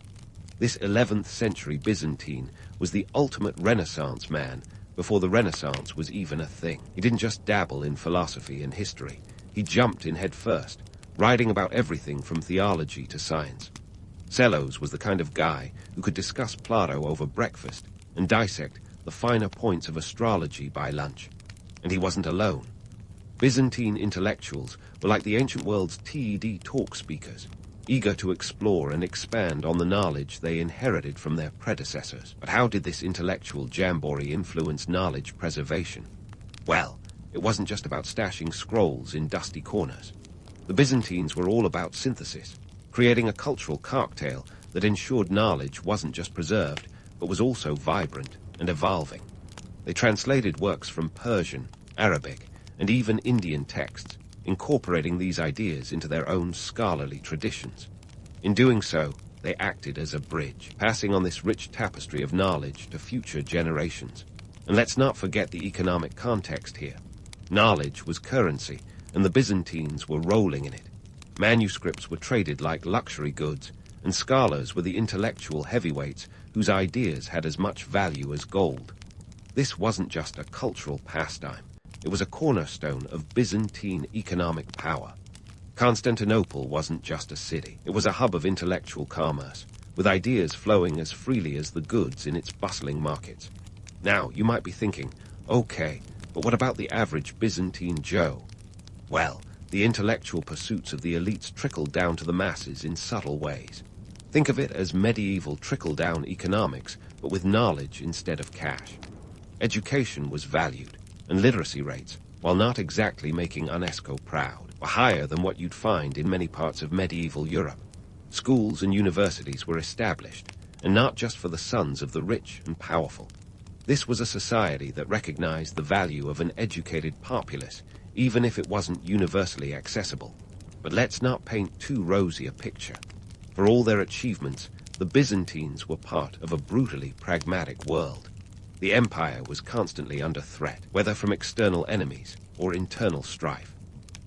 This 11th century Byzantine was the ultimate Renaissance man before the Renaissance was even a thing. He didn't just dabble in philosophy and history. He jumped in head first, writing about everything from theology to science. Sellos was the kind of guy who could discuss Plato over breakfast and dissect the finer points of astrology by lunch. And he wasn't alone. Byzantine intellectuals were like the ancient world's TED talk speakers, eager to explore and expand on the knowledge they inherited from their predecessors. But how did this intellectual jamboree influence knowledge preservation? Well, it wasn't just about stashing scrolls in dusty corners. The Byzantines were all about synthesis, creating a cultural cocktail that ensured knowledge wasn't just preserved, but was also vibrant and evolving. They translated works from Persian, Arabic, and even Indian texts, incorporating these ideas into their own scholarly traditions. In doing so, they acted as a bridge, passing on this rich tapestry of knowledge to future generations. And let's not forget the economic context here. Knowledge was currency, and the Byzantines were rolling in it. Manuscripts were traded like luxury goods, and scholars were the intellectual heavyweights whose ideas had as much value as gold. This wasn't just a cultural pastime. It was a cornerstone of Byzantine economic power. Constantinople wasn't just a city. It was a hub of intellectual commerce, with ideas flowing as freely as the goods in its bustling markets. Now, you might be thinking, okay, but what about the average Byzantine Joe? Well, the intellectual pursuits of the elites trickled down to the masses in subtle ways. Think of it as medieval trickle-down economics, but with knowledge instead of cash. Education was valued, and literacy rates, while not exactly making UNESCO proud, were higher than what you'd find in many parts of medieval Europe. Schools and universities were established, and not just for the sons of the rich and powerful. This was a society that recognized the value of an educated populace, even if it wasn't universally accessible. But let's not paint too rosy a picture. For all their achievements, the Byzantines were part of a brutally pragmatic world. The empire was constantly under threat, whether from external enemies or internal strife.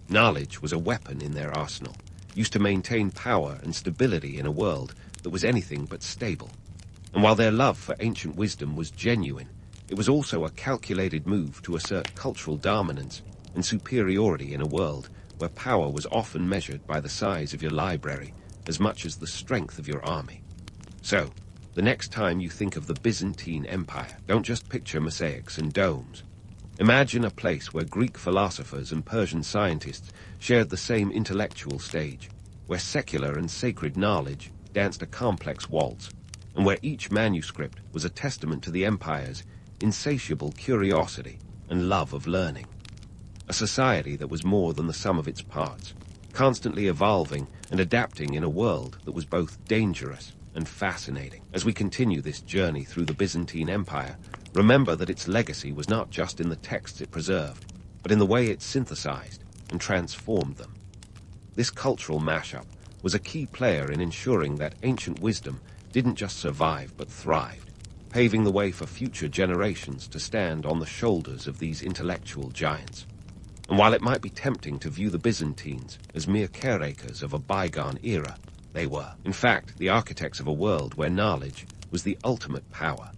Knowledge was a weapon in their arsenal, used to maintain power and stability in a world that was anything but stable. And while their love for ancient wisdom was genuine, it was also a calculated move to assert cultural dominance and superiority in a world where power was often measured by the size of your library as much as the strength of your army. So, the next time you think of the Byzantine Empire, don't just picture mosaics and domes. Imagine a place where Greek philosophers and Persian scientists shared the same intellectual stage, where secular and sacred knowledge danced a complex waltz, and where each manuscript was a testament to the empire's insatiable curiosity and love of learning. A society that was more than the sum of its parts, constantly evolving and adapting in a world that was both dangerous and fascinating. As we continue this journey through the Byzantine Empire, remember that its legacy was not just in the texts it preserved, but in the way it synthesized and transformed them. This cultural mashup was a key player in ensuring that ancient wisdom didn't just survive but thrived, paving the way for future generations to stand on the shoulders of these intellectual giants. And while it might be tempting to view the Byzantines as mere caretakers of a bygone era, they were, in fact, the architects of a world where knowledge was the ultimate power,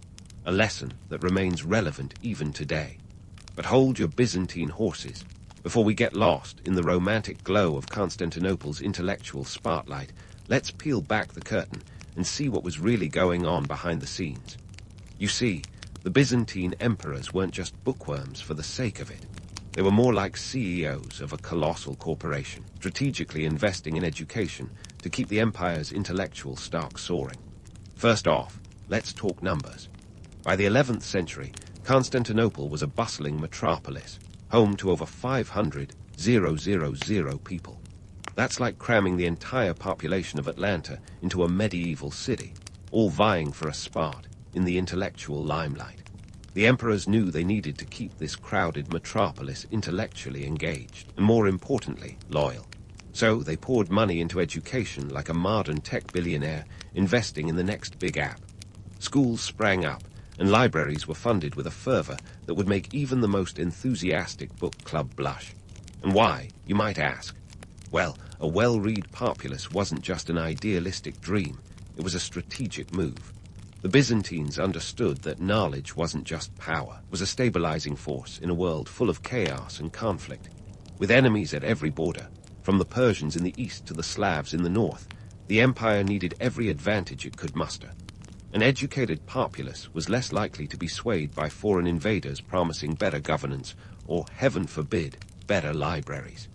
a lesson that remains relevant even today. But hold your Byzantine horses. Before we get lost in the romantic glow of Constantinople's intellectual spotlight, let's peel back the curtain and see what was really going on behind the scenes. You see, the Byzantine emperors weren't just bookworms for the sake of it. They were more like CEOs of a colossal corporation, strategically investing in education to keep the empire's intellectual stock soaring. First off, let's talk numbers. By the 11th century, Constantinople was a bustling metropolis, home to over 500,000 people. That's like cramming the entire population of Atlanta into a medieval city, all vying for a spot in the intellectual limelight. The emperors knew they needed to keep this crowded metropolis intellectually engaged, and more importantly, loyal. So they poured money into education like a modern tech billionaire investing in the next big app. Schools sprang up, and libraries were funded with a fervor that would make even the most enthusiastic book club blush. And why, you might ask? Well, a well-read populace wasn't just an idealistic dream, it was a strategic move. The Byzantines understood that knowledge wasn't just power, it was a stabilizing force in a world full of chaos and conflict. With enemies at every border, from the Persians in the east to the Slavs in the north, The empire needed every advantage it could muster. An educated populace was less likely to be swayed by foreign invaders promising better governance or, heaven forbid, better libraries.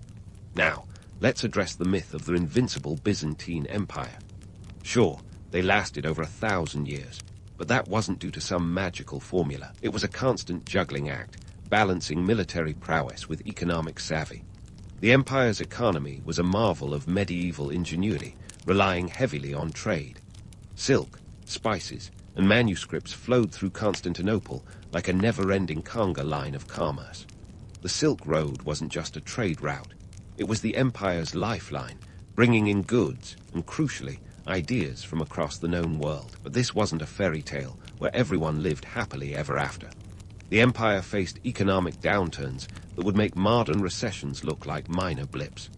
Now, let's address the myth of the invincible Byzantine Empire. Sure, they lasted over 1,000 years, but that wasn't due to some magical formula. It was a constant juggling act, balancing military prowess with economic savvy. The empire's economy was a marvel of medieval ingenuity, relying heavily on trade. Silk, spices, and manuscripts flowed through Constantinople like a never-ending conga line of commerce. The Silk Road wasn't just a trade route. It was the empire's lifeline, bringing in goods and, crucially, ideas from across the known world. But this wasn't a fairy tale where everyone lived happily ever after. The empire faced economic downturns that would make modern recessions look like minor blips.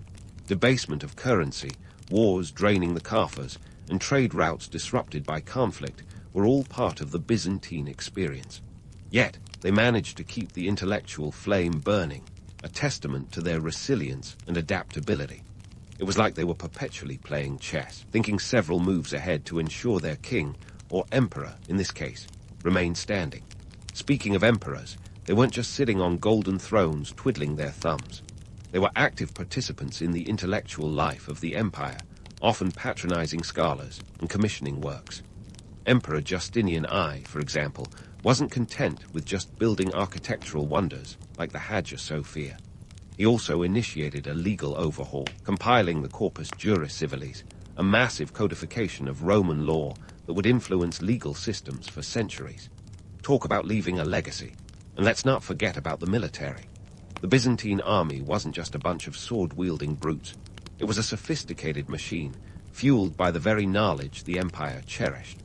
Debasement of currency, wars draining the coffers, and trade routes disrupted by conflict were all part of the Byzantine experience. Yet, they managed to keep the intellectual flame burning, a testament to their resilience and adaptability. It was like they were perpetually playing chess, thinking several moves ahead to ensure their king, or emperor in this case, remained standing. Speaking of emperors, they weren't just sitting on golden thrones twiddling their thumbs. They were active participants in the intellectual life of the empire, often patronizing scholars and commissioning works. Emperor Justinian I, for example, wasn't content with just building architectural wonders like the Hagia Sophia. He also initiated a legal overhaul, compiling the Corpus Juris Civilis, a massive codification of Roman law that would influence legal systems for centuries. Talk about leaving a legacy. And let's not forget about the military. The Byzantine army wasn't just a bunch of sword-wielding brutes. It was a sophisticated machine, fueled by the very knowledge the empire cherished.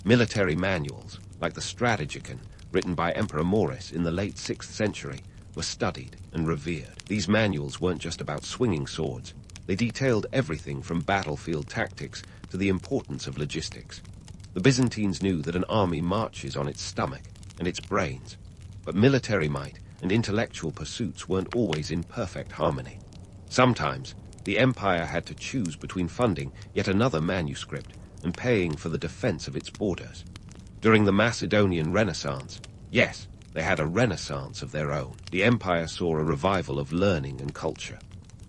Military manuals, like the Strategicon, written by Emperor Maurice in the late 6th century, were studied and revered. These manuals weren't just about swinging swords. They detailed everything from battlefield tactics to the importance of logistics. The Byzantines knew that an army marches on its stomach and its brains, but military might and intellectual pursuits weren't always in perfect harmony. Sometimes, the empire had to choose between funding yet another manuscript and paying for the defense of its borders. During the Macedonian Renaissance, yes, they had a renaissance of their own. The empire saw a revival of learning and culture.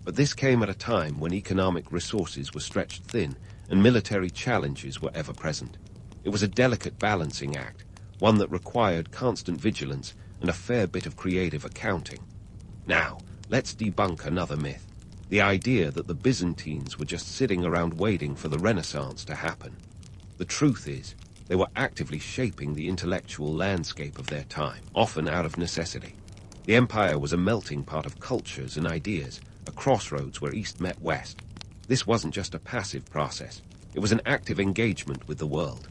But this came at a time when economic resources were stretched thin and military challenges were ever present. It was a delicate balancing act, one that required constant vigilance and a fair bit of creative accounting. Now, let's debunk another myth. The idea that the Byzantines were just sitting around waiting for the Renaissance to happen. The truth is, they were actively shaping the intellectual landscape of their time, often out of necessity. The empire was a melting pot of cultures and ideas, a crossroads where East met West. This wasn't just a passive process. It was an active engagement with the world.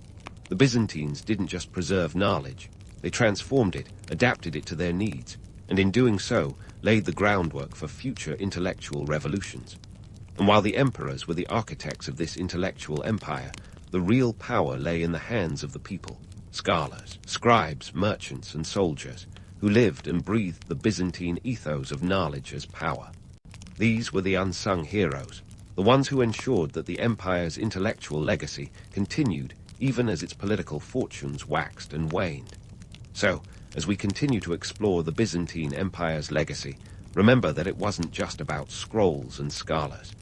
The Byzantines didn't just preserve knowledge. They transformed it, adapted it to their needs, and in doing so, laid the groundwork for future intellectual revolutions. And while the emperors were the architects of this intellectual empire, the real power lay in the hands of the people, scholars, scribes, merchants, and soldiers, who lived and breathed the Byzantine ethos of knowledge as power. These were the unsung heroes, the ones who ensured that the empire's intellectual legacy continued even as its political fortunes waxed and waned. So, as we continue to explore the Byzantine Empire's legacy, remember that it wasn't just about scrolls and scholars.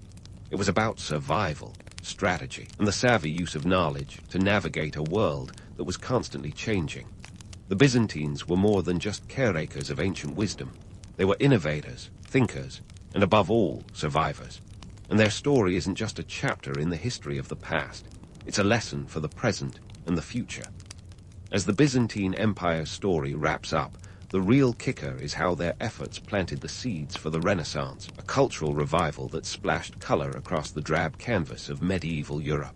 It was about survival, strategy, and the savvy use of knowledge to navigate a world that was constantly changing. The Byzantines were more than just caretakers of ancient wisdom. They were innovators, thinkers, and above all, survivors. And their story isn't just a chapter in the history of the past. It's a lesson for the present and the future. As the Byzantine Empire's story wraps up, the real kicker is how their efforts planted the seeds for the Renaissance, a cultural revival that splashed color across the drab canvas of medieval Europe.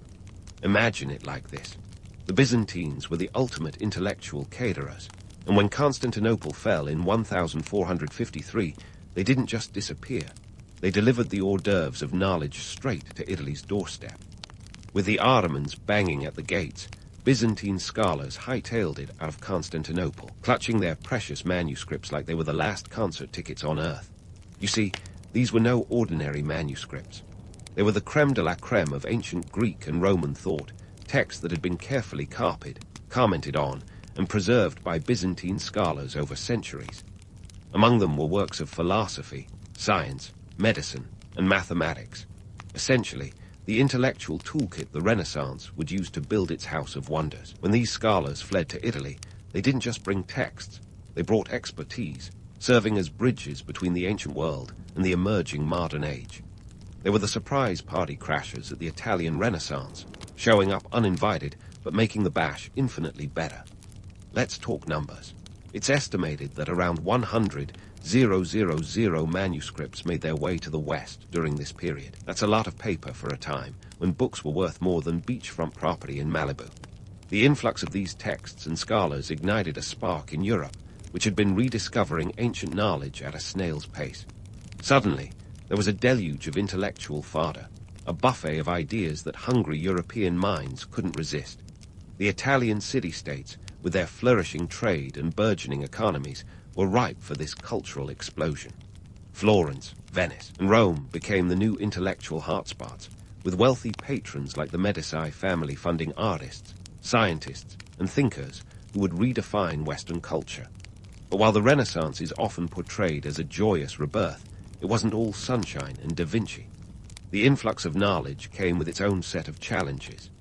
Imagine it like this. The Byzantines were the ultimate intellectual caterers, and when Constantinople fell in 1453, they didn't just disappear. They delivered the hors d'oeuvres of knowledge straight to Italy's doorstep. With the Ottomans banging at the gates, Byzantine scholars hightailed it out of Constantinople, clutching their precious manuscripts like they were the last concert tickets on Earth. You see, these were no ordinary manuscripts. They were the creme de la creme of ancient Greek and Roman thought, texts that had been carefully copied, commented on, and preserved by Byzantine scholars over centuries. Among them were works of philosophy, science, medicine, and mathematics. Essentially, the intellectual toolkit the Renaissance would use to build its house of wonders. When these scholars fled to Italy, they didn't just bring texts, they brought expertise, serving as bridges between the ancient world and the emerging modern age. They were the surprise party crashers at the Italian Renaissance, showing up uninvited but making the bash infinitely better. Let's talk numbers. It's estimated that around 100,000 manuscripts made their way to the West during this period. That's a lot of paper for a time when books were worth more than beachfront property in Malibu. The influx of these texts and scholars ignited a spark in Europe, which had been rediscovering ancient knowledge at a snail's pace. Suddenly, there was a deluge of intellectual fodder, a buffet of ideas that hungry European minds couldn't resist. The Italian city-states, with their flourishing trade and burgeoning economies, were ripe for this cultural explosion. Florence, Venice, and Rome became the new intellectual hotspots, with wealthy patrons like the Medici family funding artists, scientists, and thinkers who would redefine Western culture. But while the Renaissance is often portrayed as a joyous rebirth, it wasn't all sunshine and Da Vinci. The influx of knowledge came with its own set of challenges.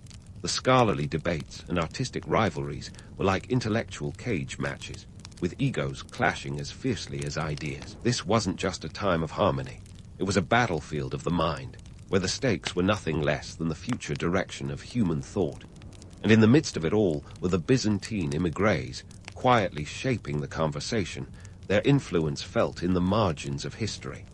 The scholarly debates and artistic rivalries were like intellectual cage matches, with egos clashing as fiercely as ideas. This wasn't just a time of harmony. It was a battlefield of the mind, where the stakes were nothing less than the future direction of human thought. And in the midst of it all were the Byzantine immigrés, quietly shaping the conversation, their influence felt in the margins of history.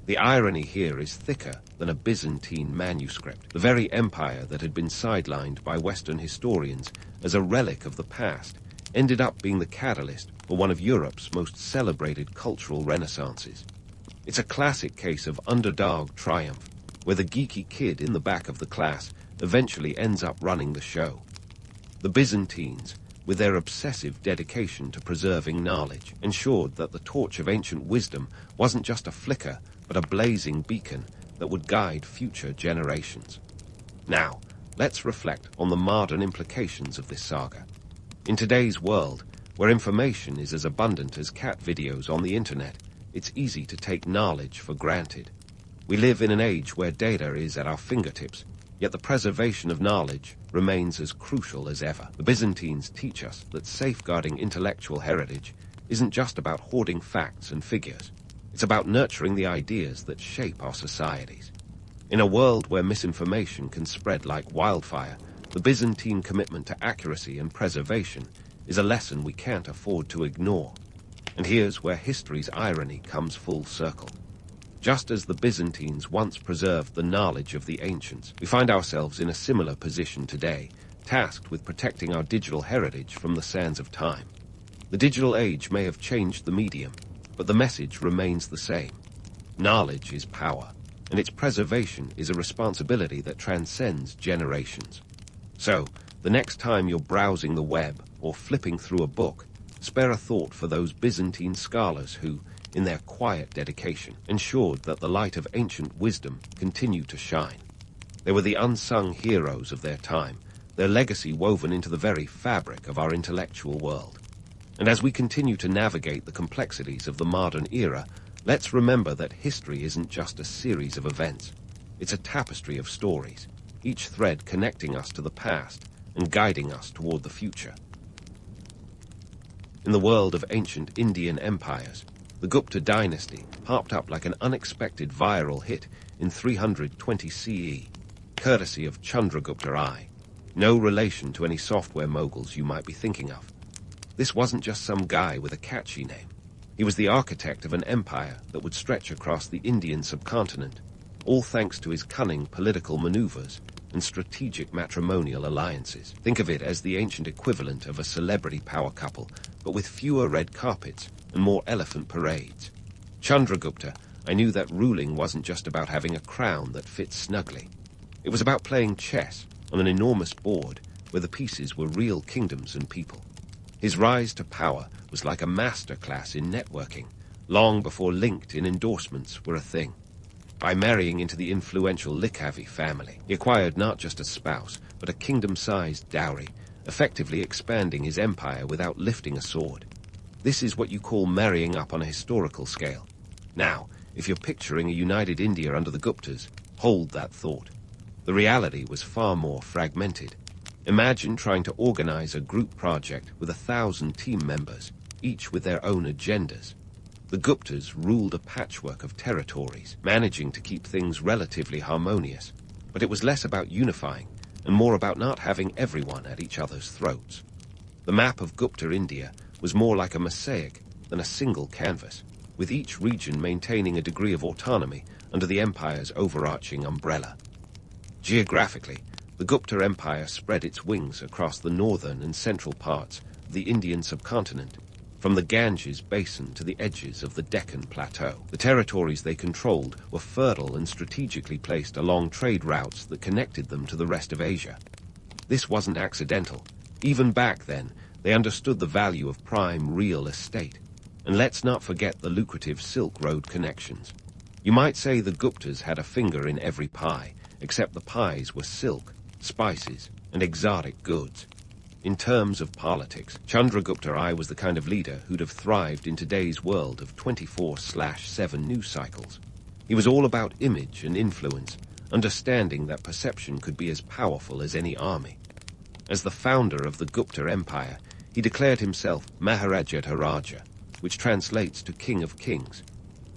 The irony here is thicker than a Byzantine manuscript. The very empire that had been sidelined by Western historians as a relic of the past ended up being the catalyst for one of Europe's most celebrated cultural renaissances. It's a classic case of underdog triumph, where the geeky kid in the back of the class eventually ends up running the show. The Byzantines, with their obsessive dedication to preserving knowledge, ensured that the torch of ancient wisdom wasn't just a flicker, but a blazing beacon that would guide future generations. Now, let's reflect on the modern implications of this saga. In today's world, where information is as abundant as cat videos on the internet, it's easy to take knowledge for granted. We live in an age where data is at our fingertips, yet the preservation of knowledge remains as crucial as ever. The Byzantines teach us that safeguarding intellectual heritage isn't just about hoarding facts and figures. It's about nurturing the ideas that shape our societies. In a world where misinformation can spread like wildfire, the Byzantine commitment to accuracy and preservation is a lesson we can't afford to ignore. And here's where history's irony comes full circle. Just as the Byzantines once preserved the knowledge of the ancients, we find ourselves in a similar position today, tasked with protecting our digital heritage from the sands of time. The digital age may have changed the medium, but the message remains the same. Knowledge is power, and its preservation is a responsibility that transcends generations. So, the next time you're browsing the web or flipping through a book, spare a thought for those Byzantine scholars who, in their quiet dedication, ensured that the light of ancient wisdom continued to shine. They were the unsung heroes of their time, their legacy woven into the very fabric of our intellectual world. And as we continue to navigate the complexities of the modern era, let's remember that history isn't just a series of events. It's a tapestry of stories, each thread connecting us to the past and guiding us toward the future. In the world of ancient Indian empires, the Gupta dynasty popped up like an unexpected viral hit in 320 CE, courtesy of Chandragupta I, no relation to any software moguls you might be thinking of. This wasn't just some guy with a catchy name. He was the architect of an empire that would stretch across the Indian subcontinent, all thanks to his cunning political maneuvers and strategic matrimonial alliances. Think of it as the ancient equivalent of a celebrity power couple, but with fewer red carpets and more elephant parades. Chandragupta, I knew that ruling wasn't just about having a crown that fits snugly. It was about playing chess on an enormous board where the pieces were real kingdoms and people. His rise to power was like a masterclass in networking, long before LinkedIn endorsements were a thing. By marrying into the influential Likhavi family, he acquired not just a spouse, but a kingdom-sized dowry, effectively expanding his empire without lifting a sword. This is what you call marrying up on a historical scale. Now, if you're picturing a united India under the Guptas, hold that thought. The reality was far more fragmented. Imagine trying to organize a group project with 1,000 team members, each with their own agendas. The Guptas ruled a patchwork of territories, managing to keep things relatively harmonious. But it was less about unifying, and more about not having everyone at each other's throats. The map of Gupta India was more like a mosaic than a single canvas, with each region maintaining a degree of autonomy under the empire's overarching umbrella. Geographically, the Gupta Empire spread its wings across the northern and central parts of the Indian subcontinent, from the Ganges basin to the edges of the Deccan Plateau. The territories they controlled were fertile and strategically placed along trade routes that connected them to the rest of Asia. This wasn't accidental. Even back then, they understood the value of prime real estate. And let's not forget the lucrative Silk Road connections. You might say the Guptas had a finger in every pie, except the pies were silk, spices, and exotic goods. In terms of politics, Chandragupta I was the kind of leader who'd have thrived in today's world of 24/7 news cycles. He was all about image and influence, understanding that perception could be as powerful as any army. As the founder of the Gupta Empire, he declared himself Maharaja, which translates to King of Kings.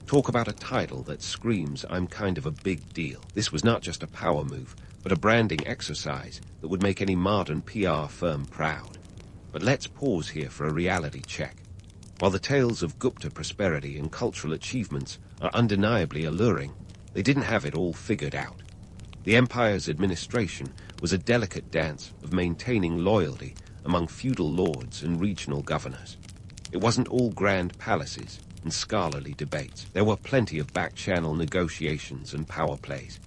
Talk about a title that screams, I'm kind of a big deal. This was not just a power move, but a branding exercise that would make any modern PR firm proud. But let's pause here for a reality check. While the tales of Gupta prosperity and cultural achievements are undeniably alluring, they didn't have it all figured out. The empire's administration was a delicate dance of maintaining loyalty among feudal lords and regional governors. It wasn't all grand palaces and scholarly debates. There were plenty of back-channel negotiations and power plays.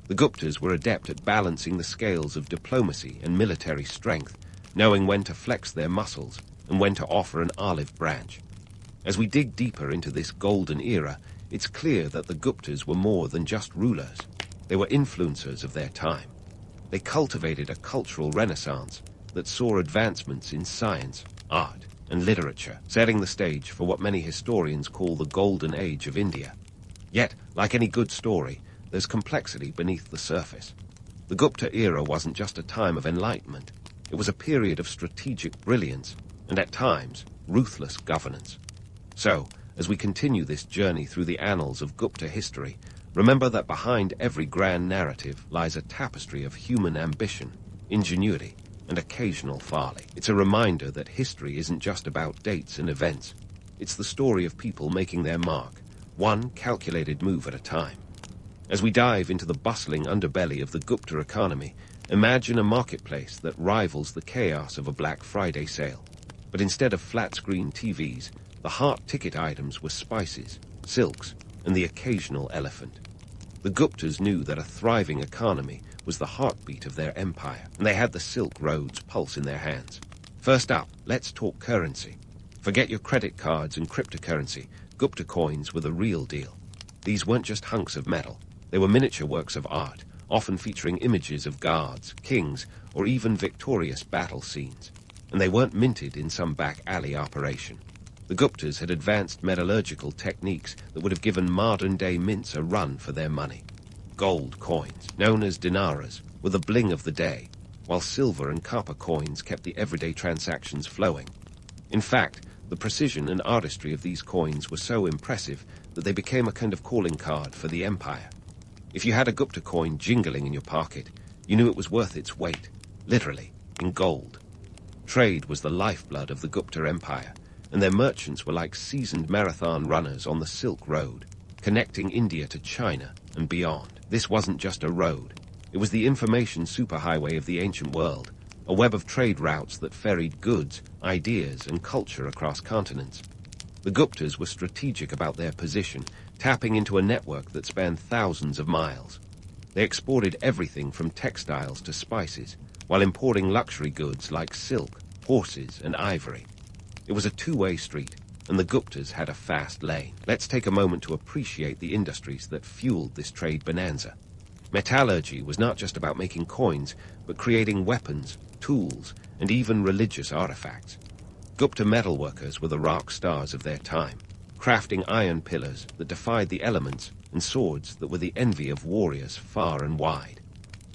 The Guptas were adept at balancing the scales of diplomacy and military strength, knowing when to flex their muscles and when to offer an olive branch. As we dig deeper into this golden era, it's clear that the Guptas were more than just rulers. They were influencers of their time. They cultivated a cultural renaissance that saw advancements in science, art, and literature, setting the stage for what many historians call the Golden Age of India. Yet, like any good story, there's complexity beneath the surface. The Gupta era wasn't just a time of enlightenment. It was a period of strategic brilliance and, at times, ruthless governance. So, as we continue this journey through the annals of Gupta history, remember that behind every grand narrative lies a tapestry of human ambition, ingenuity, and occasional folly. It's a reminder that history isn't just about dates and events. It's the story of people making their mark, one calculated move at a time. As we dive into the bustling underbelly of the Gupta economy, imagine a marketplace that rivals the chaos of a Black Friday sale. But instead of flat-screen TVs, the hot ticket items were spices, silks, and the occasional elephant. The Guptas knew that a thriving economy was the heartbeat of their empire, and they had the Silk Road's pulse in their hands. First up, let's talk currency. Forget your credit cards and cryptocurrency. Gupta coins were the real deal. These weren't just hunks of metal. They were miniature works of art, often featuring images of guards, kings, or even victorious battle scenes. And they weren't minted in some back alley operation. The Guptas had advanced metallurgical techniques that would have given modern-day mints a run for their money. Gold coins, known as dinaras, were the bling of the day, while silver and copper coins kept the everyday transactions flowing. In fact, the precision and artistry of these coins were so impressive that they became a kind of calling card for the empire. If you had a Gupta coin jingling in your pocket, you knew it was worth its weight, literally, in gold. Trade was the lifeblood of the Gupta Empire, and their merchants were like seasoned marathon runners on the Silk Road, connecting India to China and beyond. This wasn't just a road. It was the information superhighway of the ancient world, a web of trade routes that ferried goods, ideas, and culture across continents. The Guptas were strategic about their position, tapping into a network that spanned thousands of miles. They exported everything from textiles to spices, while importing luxury goods like silk, horses, and ivory. It was a two-way street, and the Guptas had a fast lane. Let's take a moment to appreciate the industries that fueled this trade bonanza. Metallurgy was not just about making coins, but creating weapons, tools, and even religious artifacts. Gupta metalworkers were the rock stars of their time, crafting iron pillars that defied the elements and swords that were the envy of warriors far and wide.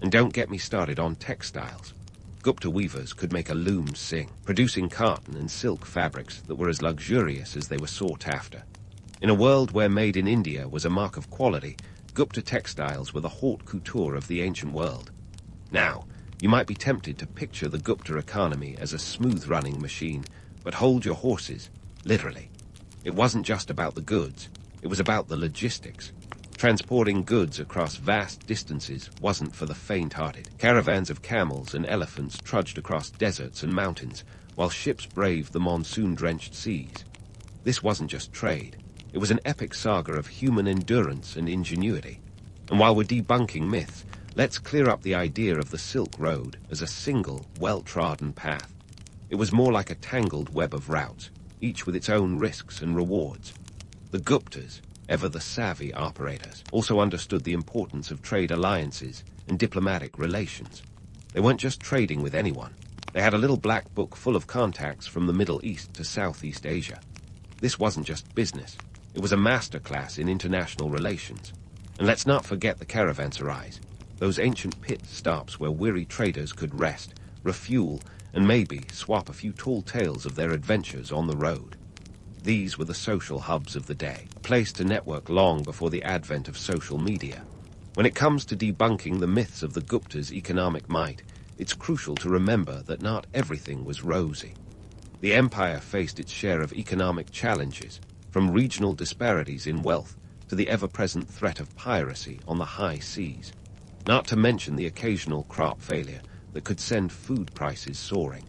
And don't get me started on textiles. Gupta weavers could make a loom sing, producing cotton and silk fabrics that were as luxurious as they were sought after. In a world where made in India was a mark of quality, Gupta textiles were the haute couture of the ancient world. Now, you might be tempted to picture the Gupta economy as a smooth-running machine, but hold your horses, literally. It wasn't just about the goods, it was about the logistics. Transporting goods across vast distances wasn't for the faint-hearted. Caravans of camels and elephants trudged across deserts and mountains, while ships braved the monsoon-drenched seas. This wasn't just trade. It was an epic saga of human endurance and ingenuity. And while we're debunking myths, let's clear up the idea of the Silk Road as a single, well-trodden path. It was more like a tangled web of routes, each with its own risks and rewards. The Guptas, ever the savvy operators, also understood the importance of trade alliances and diplomatic relations. They weren't just trading with anyone. They had a little black book full of contacts from the Middle East to Southeast Asia. This wasn't just business. It was a masterclass in international relations. And let's not forget the caravanserais, those ancient pit stops where weary traders could rest, refuel, and maybe swap a few tall tales of their adventures on the road. These were the social hubs of the day, a place to network long before the advent of social media. When it comes to debunking the myths of the Guptas' economic might, it's crucial to remember that not everything was rosy. The empire faced its share of economic challenges, from regional disparities in wealth to the ever-present threat of piracy on the high seas, not to mention the occasional crop failure that could send food prices soaring.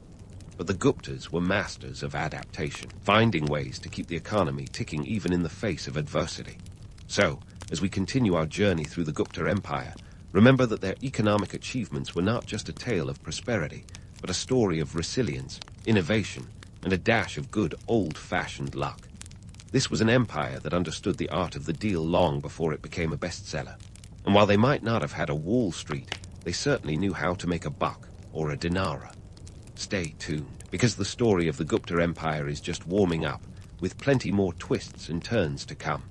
But the Guptas were masters of adaptation, finding ways to keep the economy ticking even in the face of adversity. So, as we continue our journey through the Gupta Empire, remember that their economic achievements were not just a tale of prosperity, but a story of resilience, innovation, and a dash of good old-fashioned luck. This was an empire that understood the art of the deal long before it became a bestseller. And while they might not have had a Wall Street, they certainly knew how to make a buck or a dinara. Stay tuned, because the story of the Gupta Empire is just warming up, with plenty more twists and turns to come.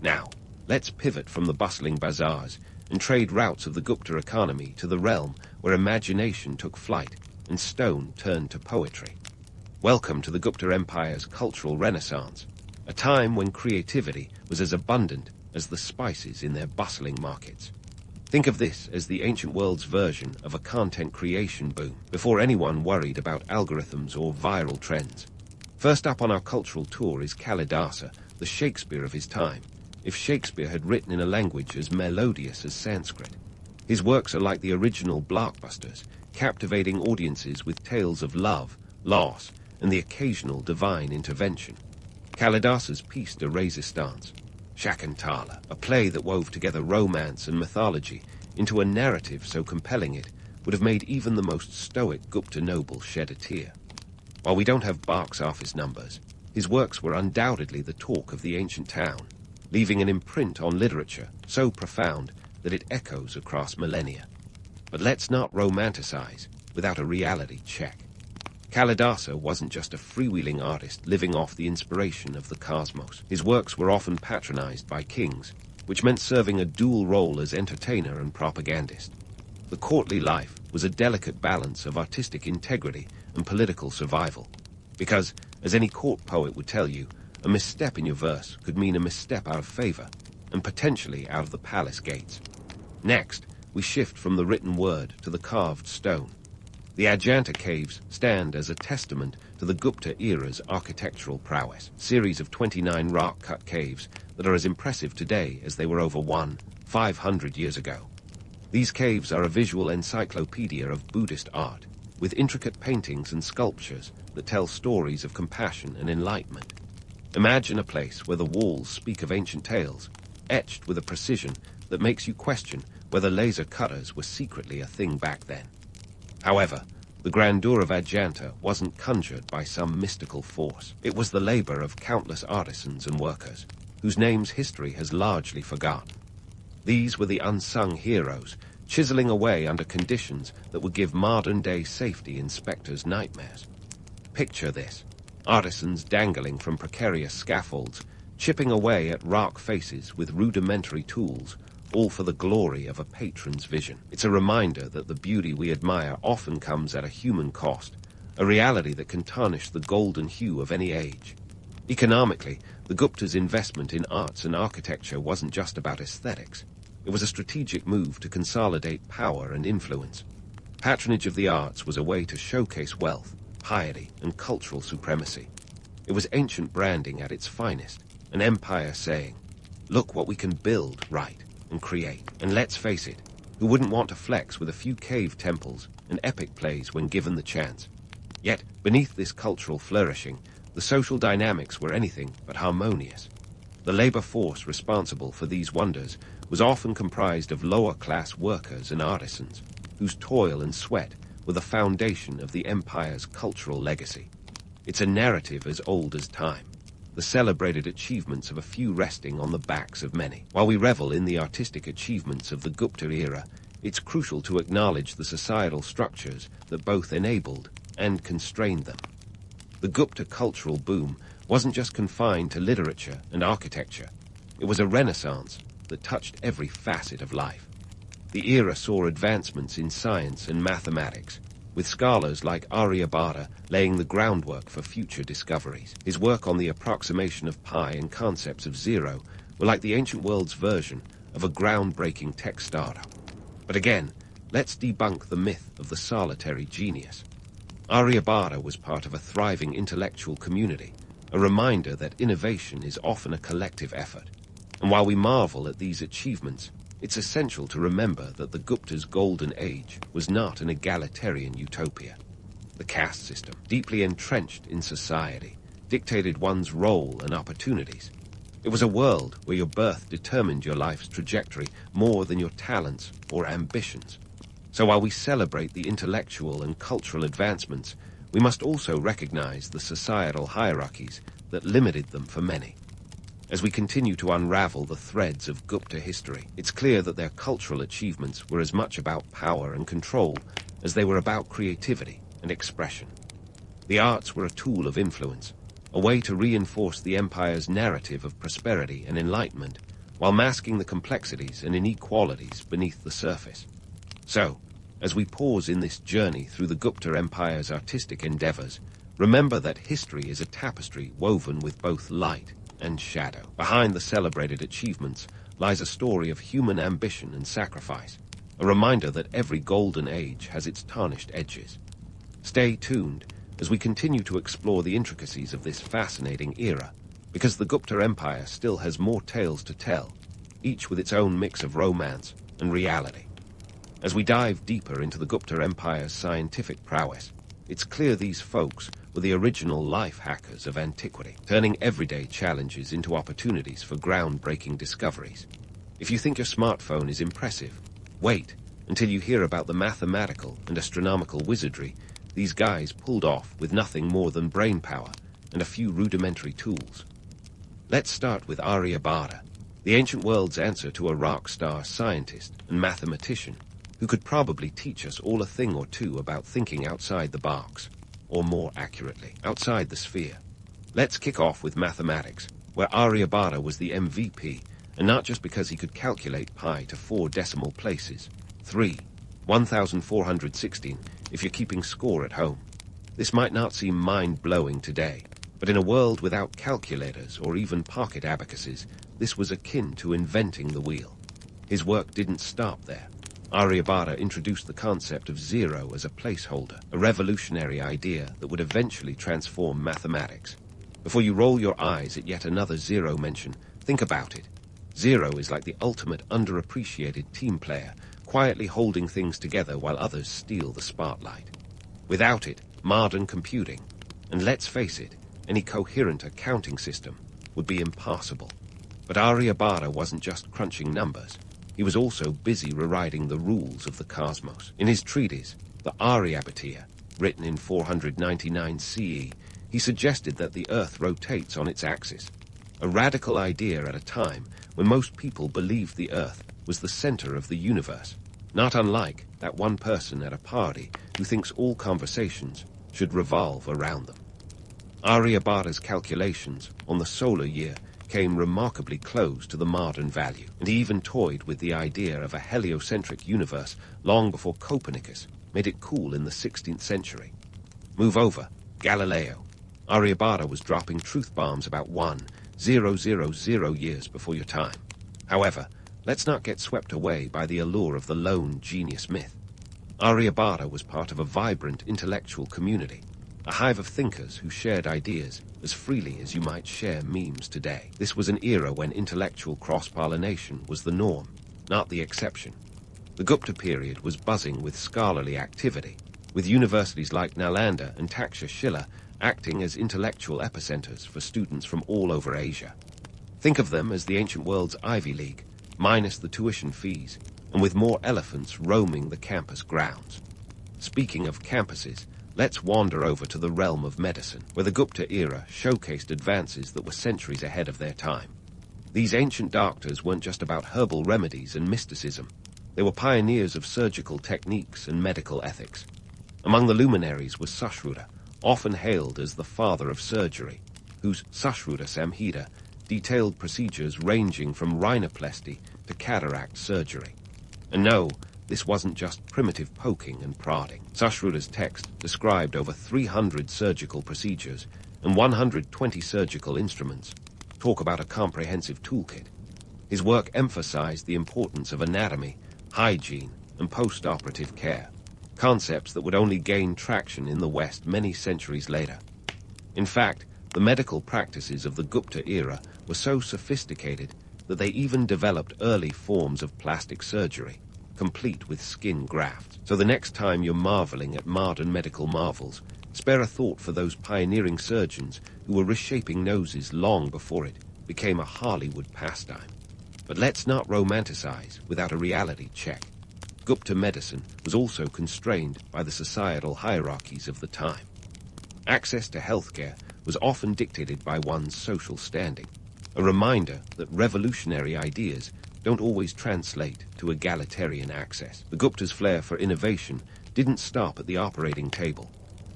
Now, let's pivot from the bustling bazaars and trade routes of the Gupta economy to the realm where imagination took flight and stone turned to poetry. Welcome to the Gupta Empire's cultural renaissance, a time when creativity was as abundant as the spices in their bustling markets. Think of this as the ancient world's version of a content creation boom, before anyone worried about algorithms or viral trends. First up on our cultural tour is Kalidasa, the Shakespeare of his time, if Shakespeare had written in a language as melodious as Sanskrit. His works are like the original blockbusters, captivating audiences with tales of love, loss, and the occasional divine intervention. Kalidasa's piece de resistance, Shakuntala, a play that wove together romance and mythology into a narrative so compelling it would have made even the most stoic Gupta noble shed a tear. While we don't have box office numbers, his works were undoubtedly the talk of the ancient town, leaving an imprint on literature so profound that it echoes across millennia. But let's not romanticize without a reality check. Kalidasa wasn't just a freewheeling artist living off the inspiration of the cosmos. His works were often patronized by kings, which meant serving a dual role as entertainer and propagandist. The courtly life was a delicate balance of artistic integrity and political survival, because, as any court poet would tell you, a misstep in your verse could mean a misstep out of favor, and potentially out of the palace gates. Next, we shift from the written word to the carved stone. The Ajanta caves stand as a testament to the Gupta era's architectural prowess, series of 29 rock-cut caves that are as impressive today as they were over 500 years ago. These caves are a visual encyclopedia of Buddhist art, with intricate paintings and sculptures that tell stories of compassion and enlightenment. Imagine a place where the walls speak of ancient tales, etched with a precision that makes you question whether laser cutters were secretly a thing back then. However, The grandeur of Ajanta wasn't conjured by some mystical force. It was the labor of countless artisans and workers, whose names history has largely forgotten. These were the unsung heroes, chiseling away under conditions that would give modern-day safety inspectors nightmares. Picture this: artisans dangling from precarious scaffolds, chipping away at rock faces with rudimentary tools, all for the glory of a patron's vision. It's a reminder that the beauty we admire often comes at a human cost, a reality that can tarnish the golden hue of any age. Economically, the Gupta's investment in arts and architecture wasn't just about aesthetics. It was a strategic move to consolidate power and influence. Patronage of the arts was a way to showcase wealth, piety, and cultural supremacy. It was ancient branding at its finest, an empire saying, "Look what we can build, right, and create." And let's face it, who wouldn't want to flex with a few cave temples and epic plays when given the chance? Yet, beneath this cultural flourishing, the social dynamics were anything but harmonious. The labor force responsible for these wonders was often comprised of lower-class workers and artisans, whose toil and sweat were the foundation of the empire's cultural legacy. It's a narrative as old as time, the celebrated achievements of a few resting on the backs of many. While we revel in the artistic achievements of the Gupta era, it's crucial to acknowledge the societal structures that both enabled and constrained them. The Gupta cultural boom wasn't just confined to literature and architecture. It was a renaissance that touched every facet of life. The era saw advancements in science and mathematics, with scholars like Aryabhata laying the groundwork for future discoveries. His work on the approximation of pi and concepts of zero were like the ancient world's version of a groundbreaking Textile. But again, let's debunk the myth of the solitary genius. Aryabhata was part of a thriving intellectual community, a reminder that innovation is often a collective effort. And while we marvel at these achievements, it's essential to remember that the Gupta's golden age was not an egalitarian utopia. The caste system, deeply entrenched in society, dictated one's role and opportunities. It was a world where your birth determined your life's trajectory more than your talents or ambitions. So while we celebrate the intellectual and cultural advancements, we must also recognize the societal hierarchies that limited them for many. As we continue to unravel the threads of Gupta history, it's clear that their cultural achievements were as much about power and control as they were about creativity and expression. The arts were a tool of influence, a way to reinforce the empire's narrative of prosperity and enlightenment, while masking the complexities and inequalities beneath the surface. So, as we pause in this journey through the Gupta Empire's artistic endeavors, remember that history is a tapestry woven with both light and shadow. Behind the celebrated achievements lies a story of human ambition and sacrifice, a reminder that every golden age has its tarnished edges. Stay tuned as we continue to explore the intricacies of this fascinating era, because the Gupta Empire still has more tales to tell, each with its own mix of romance and reality. As we dive deeper into the Gupta Empire's scientific prowess, it's clear these folks were the original life hackers of antiquity, turning everyday challenges into opportunities for groundbreaking discoveries. If you think your smartphone is impressive, wait until you hear about the mathematical and astronomical wizardry these guys pulled off with nothing more than brainpower and a few rudimentary tools. Let's start with Aryabhata, the ancient world's answer to a rock star scientist and mathematician who could probably teach us all a thing or two about thinking outside the box, or more accurately, outside the sphere. Let's kick off with mathematics, where Aryabhata was the MVP, and not just because he could calculate pi to 4 decimal places. 1416, if you're keeping score at home. This might not seem mind-blowing today, but in a world without calculators or even pocket abacuses, this was akin to inventing the wheel. His work didn't stop there. Aryabhata introduced the concept of zero as a placeholder, a revolutionary idea that would eventually transform mathematics. Before you roll your eyes at yet another zero mention, think about it. Zero is like the ultimate underappreciated team player, quietly holding things together while others steal the spotlight. Without it, modern computing, and let's face it, any coherent accounting system, would be impossible. But Aryabhata wasn't just crunching numbers. He was also busy rewriting the rules of the cosmos. In his treatise, the Aryabhatiya, written in 499 CE, he suggested that the Earth rotates on its axis, a radical idea at a time when most people believed the Earth was the center of the universe, not unlike that one person at a party who thinks all conversations should revolve around them. Aryabhata's calculations on the solar year came remarkably close to the modern value, and he even toyed with the idea of a heliocentric universe long before Copernicus made it cool in the 16th century. Move over, Galileo. Aryabhata was dropping truth bombs about 1,000 years before your time. However, let's not get swept away by the allure of the lone genius myth. Aryabhata was part of a vibrant intellectual community, a hive of thinkers who shared ideas as freely as you might share memes today. This was an era when intellectual cross-pollination was the norm, not the exception. The Gupta period was buzzing with scholarly activity, with universities like Nalanda and Takshashila acting as intellectual epicenters for students from all over Asia. Think of them as the ancient world's Ivy League, minus the tuition fees, and with more elephants roaming the campus grounds. Speaking of campuses, let's wander over to the realm of medicine, where the Gupta era showcased advances that were centuries ahead of their time. These ancient doctors weren't just about herbal remedies and mysticism. They were pioneers of surgical techniques and medical ethics. Among the luminaries was Sushruta, often hailed as the father of surgery, whose Sushruta Samhita detailed procedures ranging from rhinoplasty to cataract surgery. And no, this wasn't just primitive poking and prodding. Sushruta's text described over 300 surgical procedures and 120 surgical instruments. Talk about a comprehensive toolkit. His work emphasized the importance of anatomy, hygiene, and post-operative care, concepts that would only gain traction in the West many centuries later. In fact, the medical practices of the Gupta era were so sophisticated that they even developed early forms of plastic surgery, complete with skin grafts. So the next time you're marveling at modern medical marvels, spare a thought for those pioneering surgeons who were reshaping noses long before it became a Hollywood pastime. But let's not romanticize without a reality check. Gupta medicine was also constrained by the societal hierarchies of the time. Access to healthcare was often dictated by one's social standing, a reminder that revolutionary ideas don't always translate to egalitarian access. The Gupta's flair for innovation didn't stop at the operating table.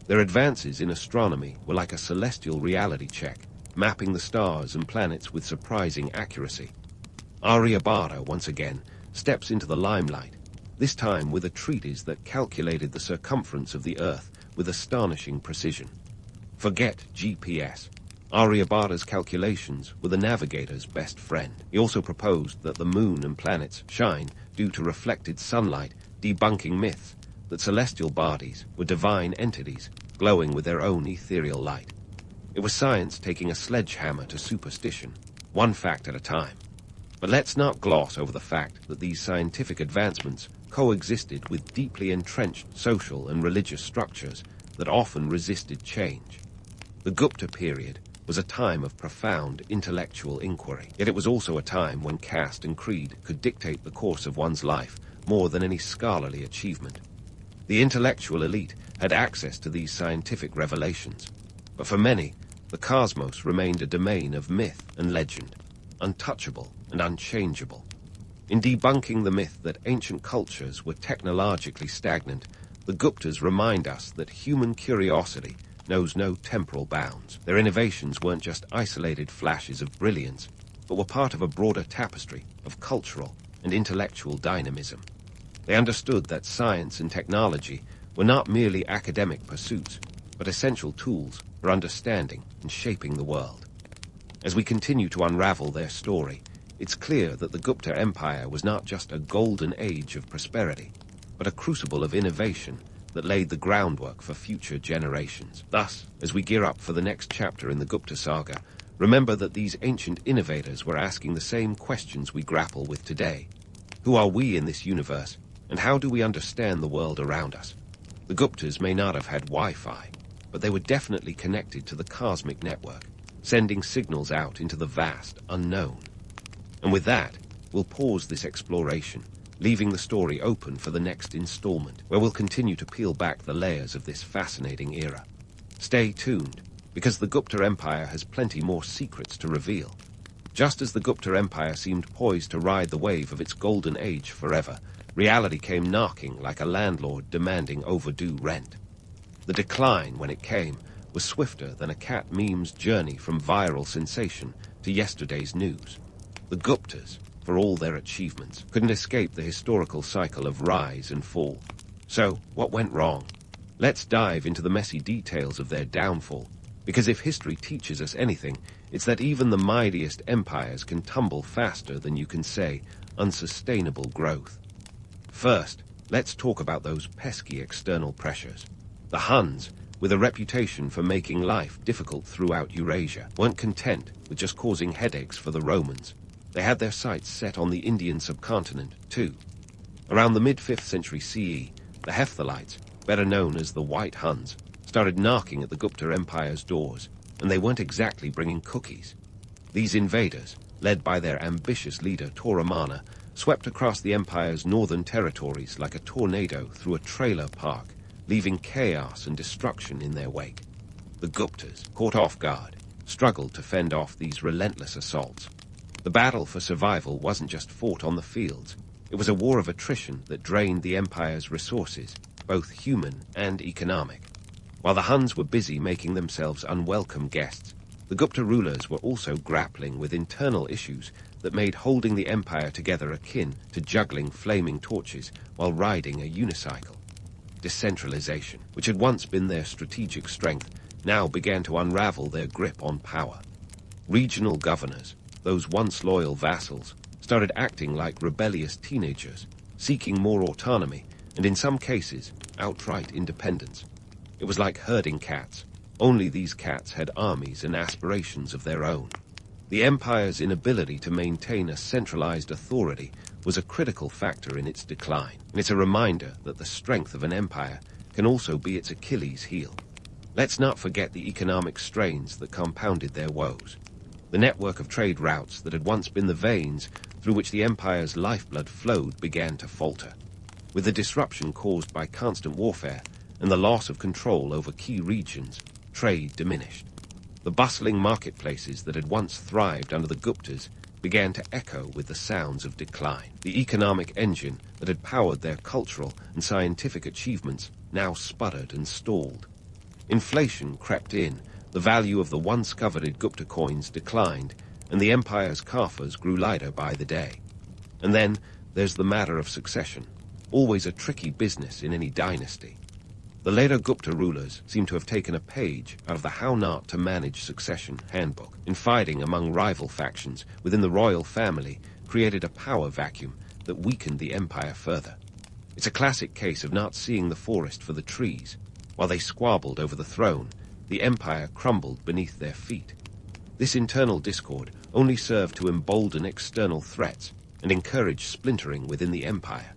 Their advances in astronomy were like a celestial reality check, mapping the stars and planets with surprising accuracy. Aryabhata, once again, steps into the limelight, this time with a treatise that calculated the circumference of the Earth with astonishing precision. Forget GPS. Aryabhata's calculations were the navigator's best friend. He also proposed that the moon and planets shine due to reflected sunlight, debunking myths that celestial bodies were divine entities glowing with their own ethereal light. It was science taking a sledgehammer to superstition, one fact at a time. But let's not gloss over the fact that these scientific advancements coexisted with deeply entrenched social and religious structures that often resisted change. The Gupta period was a time of profound intellectual inquiry, yet it was also a time when caste and creed could dictate the course of one's life more than any scholarly achievement. The intellectual elite had access to these scientific revelations, but for many, the cosmos remained a domain of myth and legend, untouchable and unchangeable. In debunking the myth that ancient cultures were technologically stagnant, the Guptas remind us that human curiosity knows no temporal bounds. Their innovations weren't just isolated flashes of brilliance, but were part of a broader tapestry of cultural and intellectual dynamism. They understood that science and technology were not merely academic pursuits, but essential tools for understanding and shaping the world. As we continue to unravel their story, it's clear that the Gupta Empire was not just a golden age of prosperity, but a crucible of innovation that laid the groundwork for future generations. Thus, as we gear up for the next chapter in the Gupta saga, remember that these ancient innovators were asking the same questions we grapple with today. Who are we in this universe, and how do we understand the world around us? The Guptas may not have had Wi-Fi, but they were definitely connected to the cosmic network, sending signals out into the vast unknown. And with that, we'll pause this exploration leaving the story open for the next installment, where we'll continue to peel back the layers of this fascinating era. Stay tuned, because the Gupta Empire has plenty more secrets to reveal. Just as the Gupta Empire seemed poised to ride the wave of its golden age forever, reality came knocking like a landlord demanding overdue rent. The decline, when it came, was swifter than a cat meme's journey from viral sensation to yesterday's news. The Guptas, for all their achievements, couldn't escape the historical cycle of rise and fall. So, what went wrong? Let's dive into the messy details of their downfall, because if history teaches us anything, it's that even the mightiest empires can tumble faster than you can say unsustainable growth. First, let's talk about those pesky external pressures. The Huns, with a reputation for making life difficult throughout Eurasia, weren't content with just causing headaches for the Romans. They had their sights set on the Indian subcontinent, too. Around the mid-5th century CE, the Hephthalites, better known as the White Huns, started knocking at the Gupta Empire's doors, and they weren't exactly bringing cookies. These invaders, led by their ambitious leader Toramana, swept across the empire's northern territories like a tornado through a trailer park, leaving chaos and destruction in their wake. The Guptas, caught off guard, struggled to fend off these relentless assaults. The battle for survival wasn't just fought on the fields. It was a war of attrition that drained the empire's resources, both human and economic. While the Huns were busy making themselves unwelcome guests, the Gupta rulers were also grappling with internal issues that made holding the empire together akin to juggling flaming torches while riding a unicycle. Decentralization, which had once been their strategic strength, now began to unravel their grip on power. Regional governors, those once loyal vassals, started acting like rebellious teenagers, seeking more autonomy and, in some cases, outright independence. It was like herding cats, only these cats had armies and aspirations of their own. The empire's inability to maintain a centralized authority was a critical factor in its decline, and it's a reminder that the strength of an empire can also be its Achilles heel. Let's not forget the economic strains that compounded their woes. The network of trade routes that had once been the veins through which the empire's lifeblood flowed began to falter. With the disruption caused by constant warfare and the loss of control over key regions, trade diminished. The bustling marketplaces that had once thrived under the Guptas began to echo with the sounds of decline. The economic engine that had powered their cultural and scientific achievements now sputtered and stalled. Inflation crept in, the value of the once coveted Gupta coins declined, and the empire's coffers grew lighter by the day. And then there's the matter of succession, always a tricky business in any dynasty. The later Gupta rulers seem to have taken a page out of the How Not to Manage Succession handbook. Infighting among rival factions within the royal family created a power vacuum that weakened the empire further. It's a classic case of not seeing the forest for the trees. While they squabbled over the throne, the empire crumbled beneath their feet. This internal discord only served to embolden external threats and encourage splintering within the empire.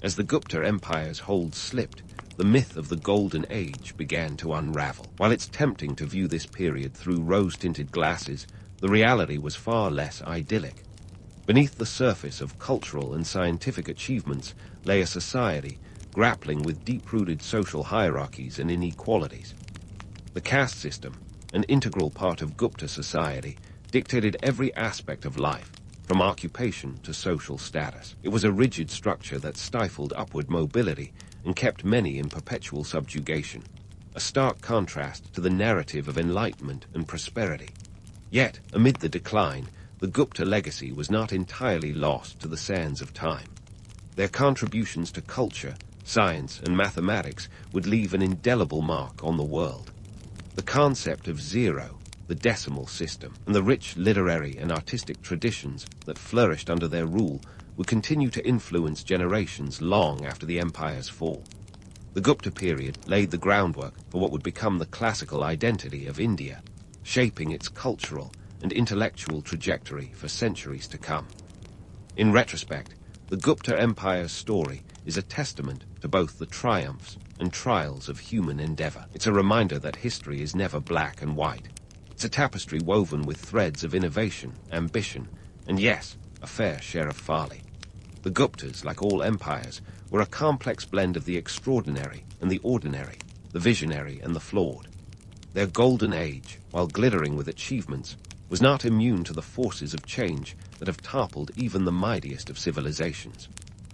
As the Gupta Empire's hold slipped, the myth of the Golden Age began to unravel. While it's tempting to view this period through rose-tinted glasses, the reality was far less idyllic. Beneath the surface of cultural and scientific achievements lay a society grappling with deep-rooted social hierarchies and inequalities. The caste system, an integral part of Gupta society, dictated every aspect of life, from occupation to social status. It was a rigid structure that stifled upward mobility and kept many in perpetual subjugation, a stark contrast to the narrative of enlightenment and prosperity. Yet, amid the decline, the Gupta legacy was not entirely lost to the sands of time. Their contributions to culture, science, and mathematics would leave an indelible mark on the world. The concept of zero, the decimal system, and the rich literary and artistic traditions that flourished under their rule would continue to influence generations long after the empire's fall. The Gupta period laid the groundwork for what would become the classical identity of India, shaping its cultural and intellectual trajectory for centuries to come. In retrospect, the Gupta Empire's story is a testament to both the triumphs and trials of human endeavor. It's a reminder that history is never black and white. It's a tapestry woven with threads of innovation, ambition, and yes, a fair share of folly. The Guptas, like all empires, were a complex blend of the extraordinary and the ordinary, the visionary and the flawed. Their golden age, while glittering with achievements, was not immune to the forces of change that have toppled even the mightiest of civilizations.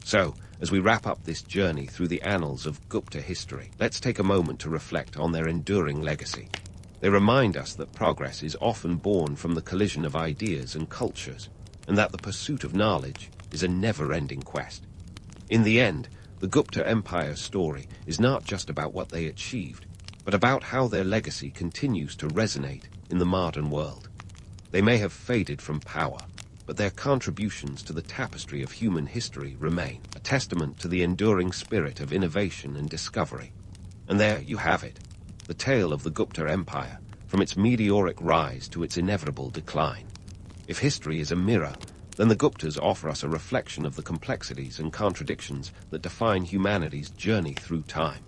So, as we wrap up this journey through the annals of Gupta history, let's take a moment to reflect on their enduring legacy. They remind us that progress is often born from the collision of ideas and cultures, and that the pursuit of knowledge is a never-ending quest. In the end, the Gupta Empire's story is not just about what they achieved, but about how their legacy continues to resonate in the modern world. They may have faded from power, but their contributions to the tapestry of human history remain, a testament to the enduring spirit of innovation and discovery. And there you have it, the tale of the Gupta Empire, from its meteoric rise to its inevitable decline. If history is a mirror, then the Guptas offer us a reflection of the complexities and contradictions that define humanity's journey through time.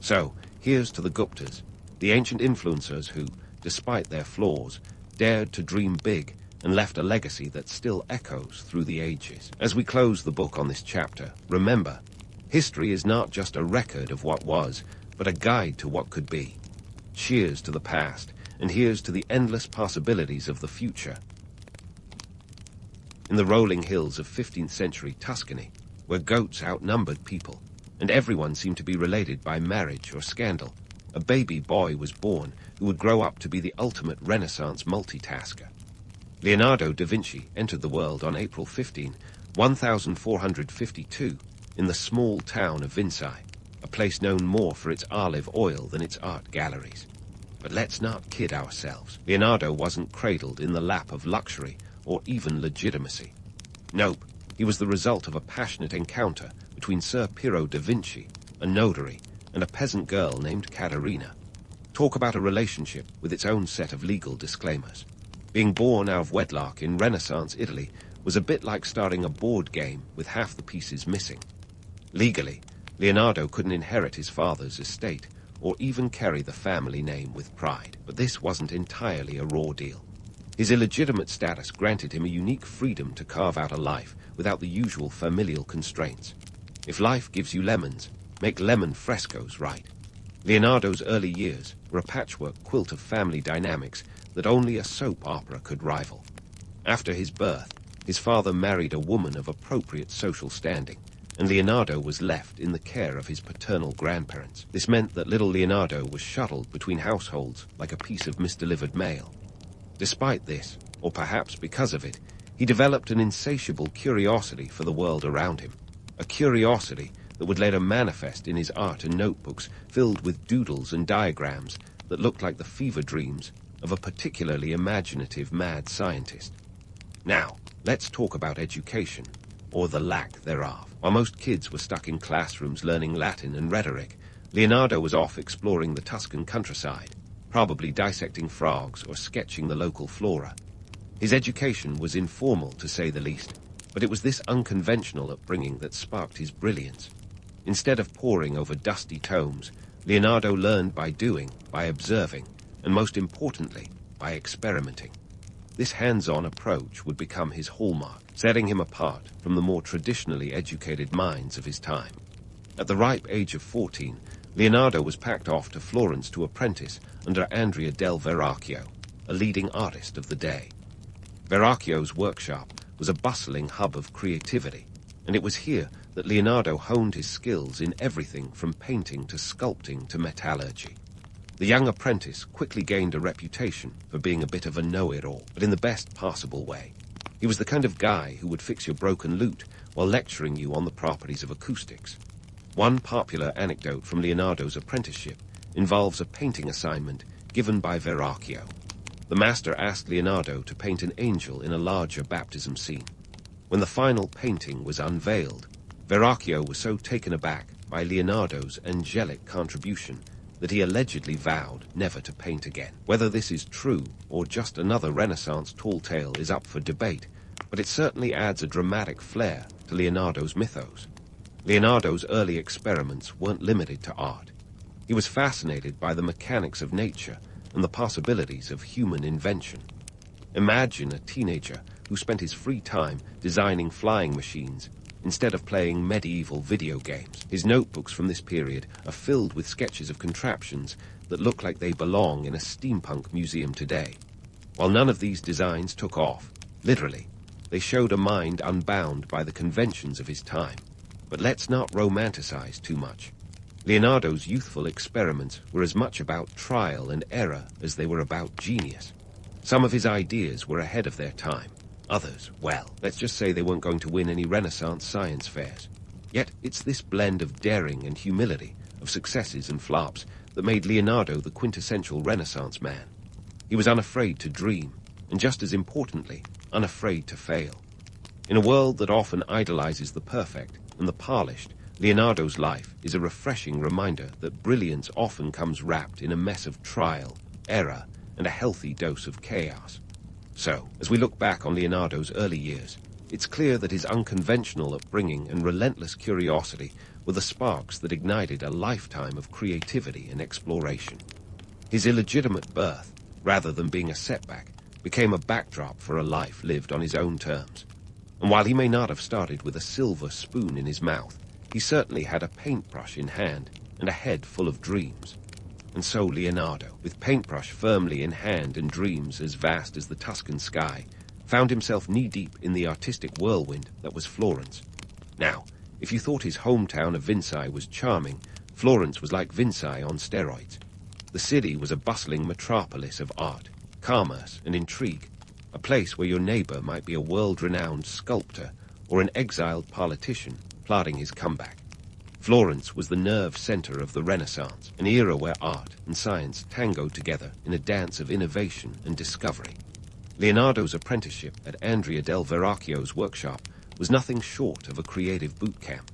So, here's to the Guptas, the ancient influencers who, despite their flaws, dared to dream big and left a legacy that still echoes through the ages. As we close the book on this chapter, remember, history is not just a record of what was, but a guide to what could be. Cheers to the past, and here's to the endless possibilities of the future. In the rolling hills of 15th century Tuscany, where goats outnumbered people, and everyone seemed to be related by marriage or scandal, a baby boy was born who would grow up to be the ultimate Renaissance multitasker. Leonardo da Vinci entered the world on April 15, 1452, in the small town of Vinci, a place known more for its olive oil than its art galleries. But let's not kid ourselves. Leonardo wasn't cradled in the lap of luxury or even legitimacy. Nope, he was the result of a passionate encounter between Sir Piero da Vinci, a notary, and a peasant girl named Caterina. Talk about a relationship with its own set of legal disclaimers. Being born out of wedlock in Renaissance Italy was a bit like starting a board game with half the pieces missing. Legally, Leonardo couldn't inherit his father's estate or even carry the family name with pride. But this wasn't entirely a raw deal. His illegitimate status granted him a unique freedom to carve out a life without the usual familial constraints. If life gives you lemons, make lemon frescoes right. Leonardo's early years were a patchwork quilt of family dynamics that only a soap opera could rival. After his birth, his father married a woman of appropriate social standing, and Leonardo was left in the care of his paternal grandparents. This meant that little Leonardo was shuttled between households like a piece of misdelivered mail. Despite this, or perhaps because of it, he developed an insatiable curiosity for the world around him, a curiosity that would later manifest in his art and notebooks filled with doodles and diagrams that looked like the fever dreams of a particularly imaginative mad scientist. Now, let's talk about education, or the lack thereof. While most kids were stuck in classrooms learning Latin and rhetoric, Leonardo was off exploring the Tuscan countryside, probably dissecting frogs or sketching the local flora. His education was informal, to say the least, but it was this unconventional upbringing that sparked his brilliance. Instead of poring over dusty tomes, Leonardo learned by doing, by observing, and most importantly, by experimenting. This hands-on approach would become his hallmark, setting him apart from the more traditionally educated minds of his time. At the ripe age of 14, Leonardo was packed off to Florence to apprentice under Andrea del Verrocchio, a leading artist of the day. Verrocchio's workshop was a bustling hub of creativity, and it was here that Leonardo honed his skills in everything from painting to sculpting to metallurgy. The young apprentice quickly gained a reputation for being a bit of a know-it-all, but in the best possible way. He was the kind of guy who would fix your broken lute while lecturing you on the properties of acoustics. One popular anecdote from Leonardo's apprenticeship involves a painting assignment given by Verrocchio. The master asked Leonardo to paint an angel in a larger baptism scene. When the final painting was unveiled, Verrocchio was so taken aback by Leonardo's angelic contribution that he allegedly vowed never to paint again. Whether this is true or just another Renaissance tall tale is up for debate, but it certainly adds a dramatic flair to Leonardo's mythos. Leonardo's early experiments weren't limited to art. He was fascinated by the mechanics of nature and the possibilities of human invention. Imagine a teenager who spent his free time designing flying machines instead of playing medieval video games. His notebooks from this period are filled with sketches of contraptions that look like they belong in a steampunk museum today. While none of these designs took off, literally, they showed a mind unbound by the conventions of his time. But let's not romanticize too much. Leonardo's youthful experiments were as much about trial and error as they were about genius. Some of his ideas were ahead of their time. Others, well, let's just say they weren't going to win any Renaissance science fairs. Yet it's this blend of daring and humility, of successes and flops, that made Leonardo the quintessential Renaissance man. He was unafraid to dream, and just as importantly, unafraid to fail. In a world that often idolizes the perfect and the polished, Leonardo's life is a refreshing reminder that brilliance often comes wrapped in a mess of trial, error, and a healthy dose of chaos. So, as we look back on Leonardo's early years, it's clear that his unconventional upbringing and relentless curiosity were the sparks that ignited a lifetime of creativity and exploration. His illegitimate birth, rather than being a setback, became a backdrop for a life lived on his own terms. And while he may not have started with a silver spoon in his mouth, he certainly had a paintbrush in hand and a head full of dreams. And so Leonardo, with paintbrush firmly in hand and dreams as vast as the Tuscan sky, found himself knee-deep in the artistic whirlwind that was Florence. Now, if you thought his hometown of Vinci was charming, Florence was like Vinci on steroids. The city was a bustling metropolis of art, commerce, and intrigue, a place where your neighbor might be a world-renowned sculptor or an exiled politician plotting his comeback. Florence was the nerve center of the Renaissance, an era where art and science tangoed together in a dance of innovation and discovery. Leonardo's apprenticeship at Andrea del Verrocchio's workshop was nothing short of a creative boot camp.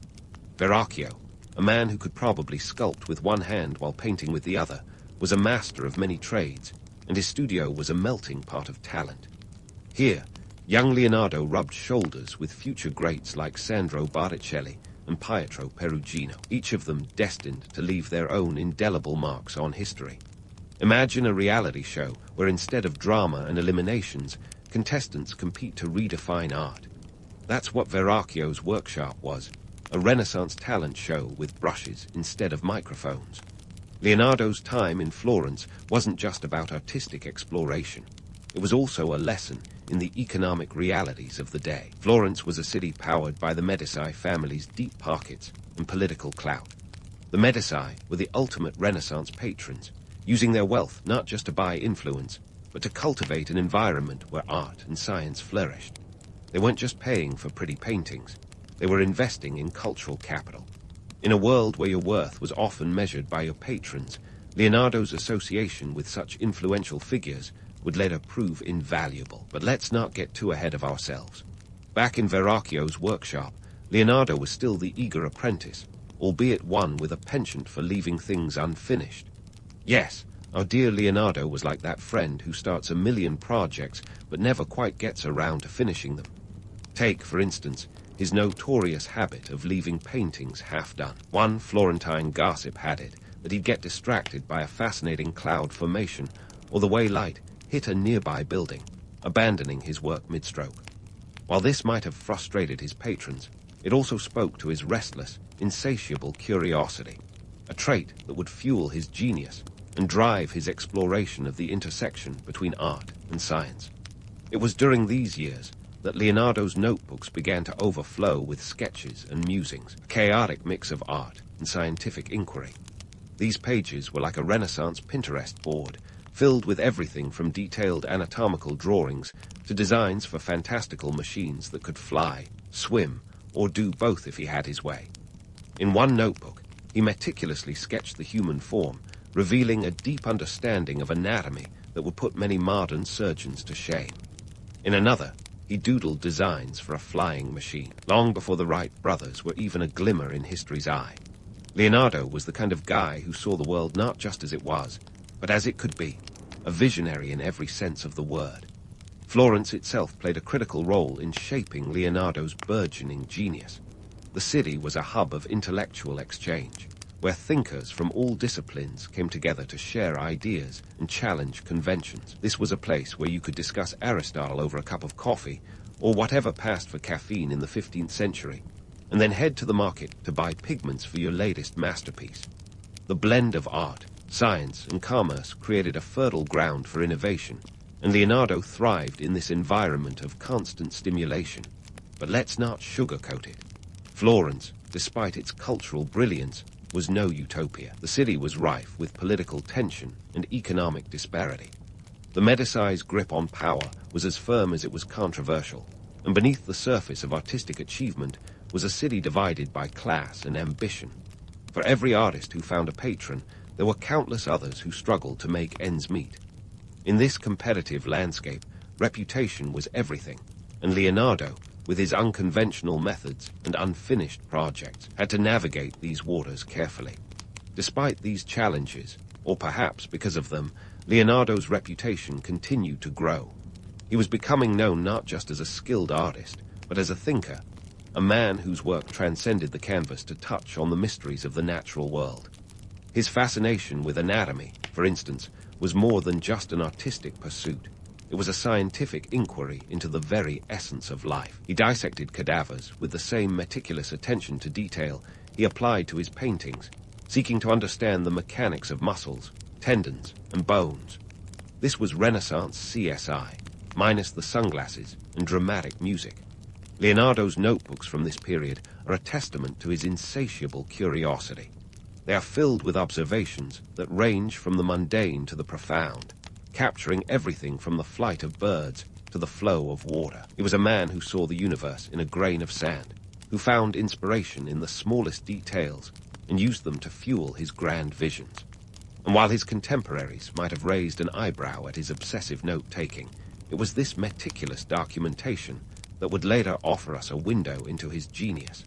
Verrocchio, a man who could probably sculpt with one hand while painting with the other, was a master of many trades, and his studio was a melting pot of talent. Here, young Leonardo rubbed shoulders with future greats like Sandro Botticelli and Pietro Perugino, each of them destined to leave their own indelible marks on history. Imagine a reality show where instead of drama and eliminations, contestants compete to redefine art. That's what Verrocchio's workshop was, a Renaissance talent show with brushes instead of microphones. Leonardo's time in Florence wasn't just about artistic exploration. It was also a lesson in the economic realities of the day. Florence was a city powered by the Medici family's deep pockets and political clout. The Medici were the ultimate Renaissance patrons, using their wealth not just to buy influence, but to cultivate an environment where art and science flourished. They weren't just paying for pretty paintings, they were investing in cultural capital. In a world where your worth was often measured by your patrons, Leonardo's association with such influential figures would later prove invaluable. But let's not get too ahead of ourselves. Back in Verrocchio's workshop, Leonardo was still the eager apprentice, albeit one with a penchant for leaving things unfinished. Yes, our dear Leonardo was like that friend who starts a million projects but never quite gets around to finishing them. Take, for instance, his notorious habit of leaving paintings half done. One Florentine gossip had it that he'd get distracted by a fascinating cloud formation or the way light hit a nearby building, abandoning his work mid-stroke. While this might have frustrated his patrons, it also spoke to his restless, insatiable curiosity, a trait that would fuel his genius and drive his exploration of the intersection between art and science. It was during these years that Leonardo's notebooks began to overflow with sketches and musings, a chaotic mix of art and scientific inquiry. These pages were like a Renaissance Pinterest board, filled with everything from detailed anatomical drawings to designs for fantastical machines that could fly, swim, or do both if he had his way. In one notebook, he meticulously sketched the human form, revealing a deep understanding of anatomy that would put many modern surgeons to shame. In another, he doodled designs for a flying machine, long before the Wright brothers were even a glimmer in history's eye. Leonardo was the kind of guy who saw the world not just as it was, but as it could be, a visionary in every sense of the word. Florence itself played a critical role in shaping Leonardo's burgeoning genius. The city was a hub of intellectual exchange, where thinkers from all disciplines came together to share ideas and challenge conventions. This was a place where you could discuss Aristotle over a cup of coffee, or whatever passed for caffeine in the 15th century, and then head to the market to buy pigments for your latest masterpiece. The blend of art, science, and commerce created a fertile ground for innovation, and Leonardo thrived in this environment of constant stimulation. But let's not sugarcoat it. Florence, despite its cultural brilliance, was no utopia. The city was rife with political tension and economic disparity. The Medici's grip on power was as firm as it was controversial, and beneath the surface of artistic achievement was a city divided by class and ambition. For every artist who found a patron, there were countless others who struggled to make ends meet. In this competitive landscape, reputation was everything, and Leonardo, with his unconventional methods and unfinished projects, had to navigate these waters carefully. Despite these challenges, or perhaps because of them, Leonardo's reputation continued to grow. He was becoming known not just as a skilled artist, but as a thinker, a man whose work transcended the canvas to touch on the mysteries of the natural world. His fascination with anatomy, for instance, was more than just an artistic pursuit. It was a scientific inquiry into the very essence of life. He dissected cadavers with the same meticulous attention to detail he applied to his paintings, seeking to understand the mechanics of muscles, tendons, and bones. This was Renaissance CSI, minus the sunglasses and dramatic music. Leonardo's notebooks from this period are a testament to his insatiable curiosity. They are filled with observations that range from the mundane to the profound, capturing everything from the flight of birds to the flow of water. He was a man who saw the universe in a grain of sand, who found inspiration in the smallest details and used them to fuel his grand visions. And while his contemporaries might have raised an eyebrow at his obsessive note-taking, it was this meticulous documentation that would later offer us a window into his genius.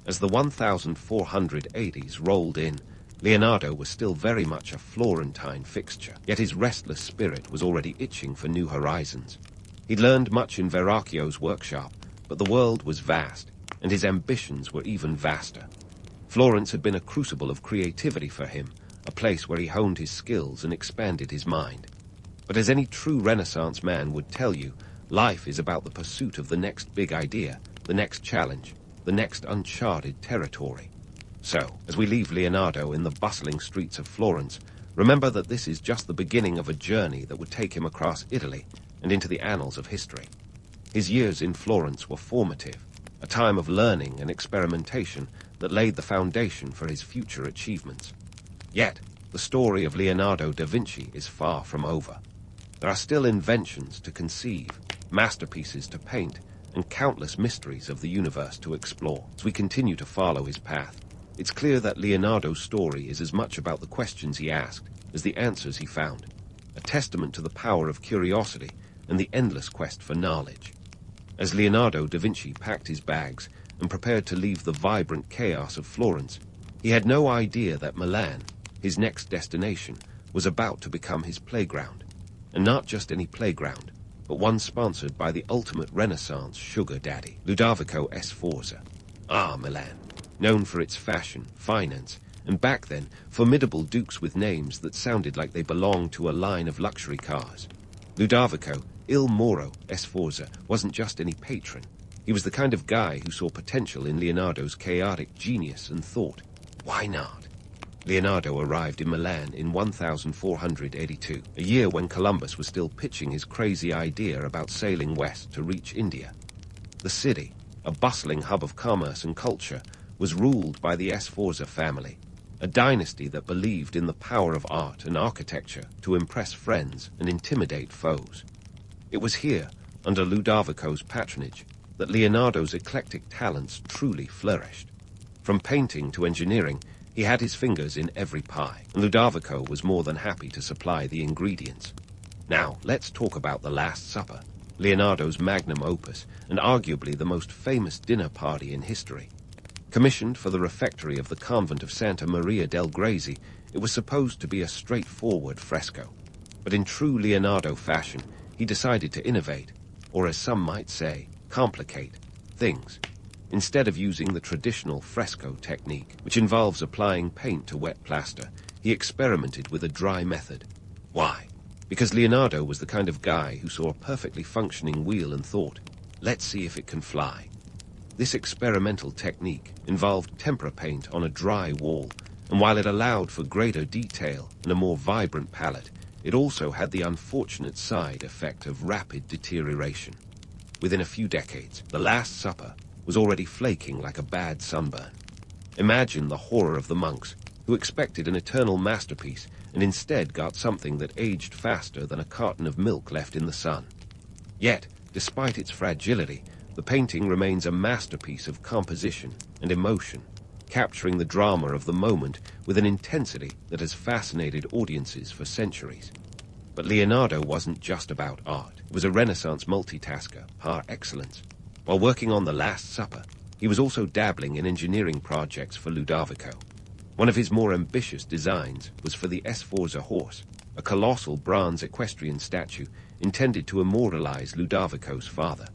As the 1480s rolled in, Leonardo was still very much a Florentine fixture, yet his restless spirit was already itching for new horizons. He'd learned much in Verrocchio's workshop, but the world was vast, and his ambitions were even vaster. Florence had been a crucible of creativity for him, a place where he honed his skills and expanded his mind. But as any true Renaissance man would tell you, life is about the pursuit of the next big idea, the next challenge, the next uncharted territory. So, as we leave Leonardo in the bustling streets of Florence, remember that this is just the beginning of a journey that would take him across Italy and into the annals of history. His years in Florence were formative, a time of learning and experimentation that laid the foundation for his future achievements. Yet, the story of Leonardo da Vinci is far from over. There are still inventions to conceive, masterpieces to paint, and countless mysteries of the universe to explore. As we continue to follow his path, it's clear that Leonardo's story is as much about the questions he asked as the answers he found, a testament to the power of curiosity and the endless quest for knowledge. As Leonardo da Vinci packed his bags and prepared to leave the vibrant chaos of Florence, he had no idea that Milan, his next destination, was about to become his playground. And not just any playground, but one sponsored by the ultimate Renaissance sugar daddy, Ludovico Sforza. Ah, Milan, known for its fashion, finance, and back then, formidable dukes with names that sounded like they belonged to a line of luxury cars. Ludovico Il Moro Sforza wasn't just any patron. He was the kind of guy who saw potential in Leonardo's chaotic genius and thought, why not? Leonardo arrived in Milan in 1482, a year when Columbus was still pitching his crazy idea about sailing west to reach India. The city, a bustling hub of commerce and culture, was ruled by the Sforza family, a dynasty that believed in the power of art and architecture to impress friends and intimidate foes. It was here, under Ludovico's patronage, that Leonardo's eclectic talents truly flourished. From painting to engineering, he had his fingers in every pie, and Ludovico was more than happy to supply the ingredients. Now, let's talk about The Last Supper, Leonardo's magnum opus, and arguably the most famous dinner party in history. Commissioned for the refectory of the convent of Santa Maria del Grazie, it was supposed to be a straightforward fresco. But in true Leonardo fashion, he decided to innovate, or as some might say, complicate, things. Instead of using the traditional fresco technique, which involves applying paint to wet plaster, he experimented with a dry method. Why? Because Leonardo was the kind of guy who saw a perfectly functioning wheel and thought, let's see if it can fly. This experimental technique involved tempera paint on a dry wall, and while it allowed for greater detail and a more vibrant palette, it also had the unfortunate side effect of rapid deterioration. Within a few decades, The Last Supper was already flaking like a bad sunburn. Imagine the horror of the monks, who expected an eternal masterpiece and instead got something that aged faster than a carton of milk left in the sun. Yet, despite its fragility, the painting remains a masterpiece of composition and emotion, capturing the drama of the moment with an intensity that has fascinated audiences for centuries. But Leonardo wasn't just about art. It was a Renaissance multitasker par excellence. While working on The Last Supper, he was also dabbling in engineering projects for Ludovico. One of his more ambitious designs was for the Sforza horse, a colossal bronze equestrian statue intended to immortalize Ludovico's father.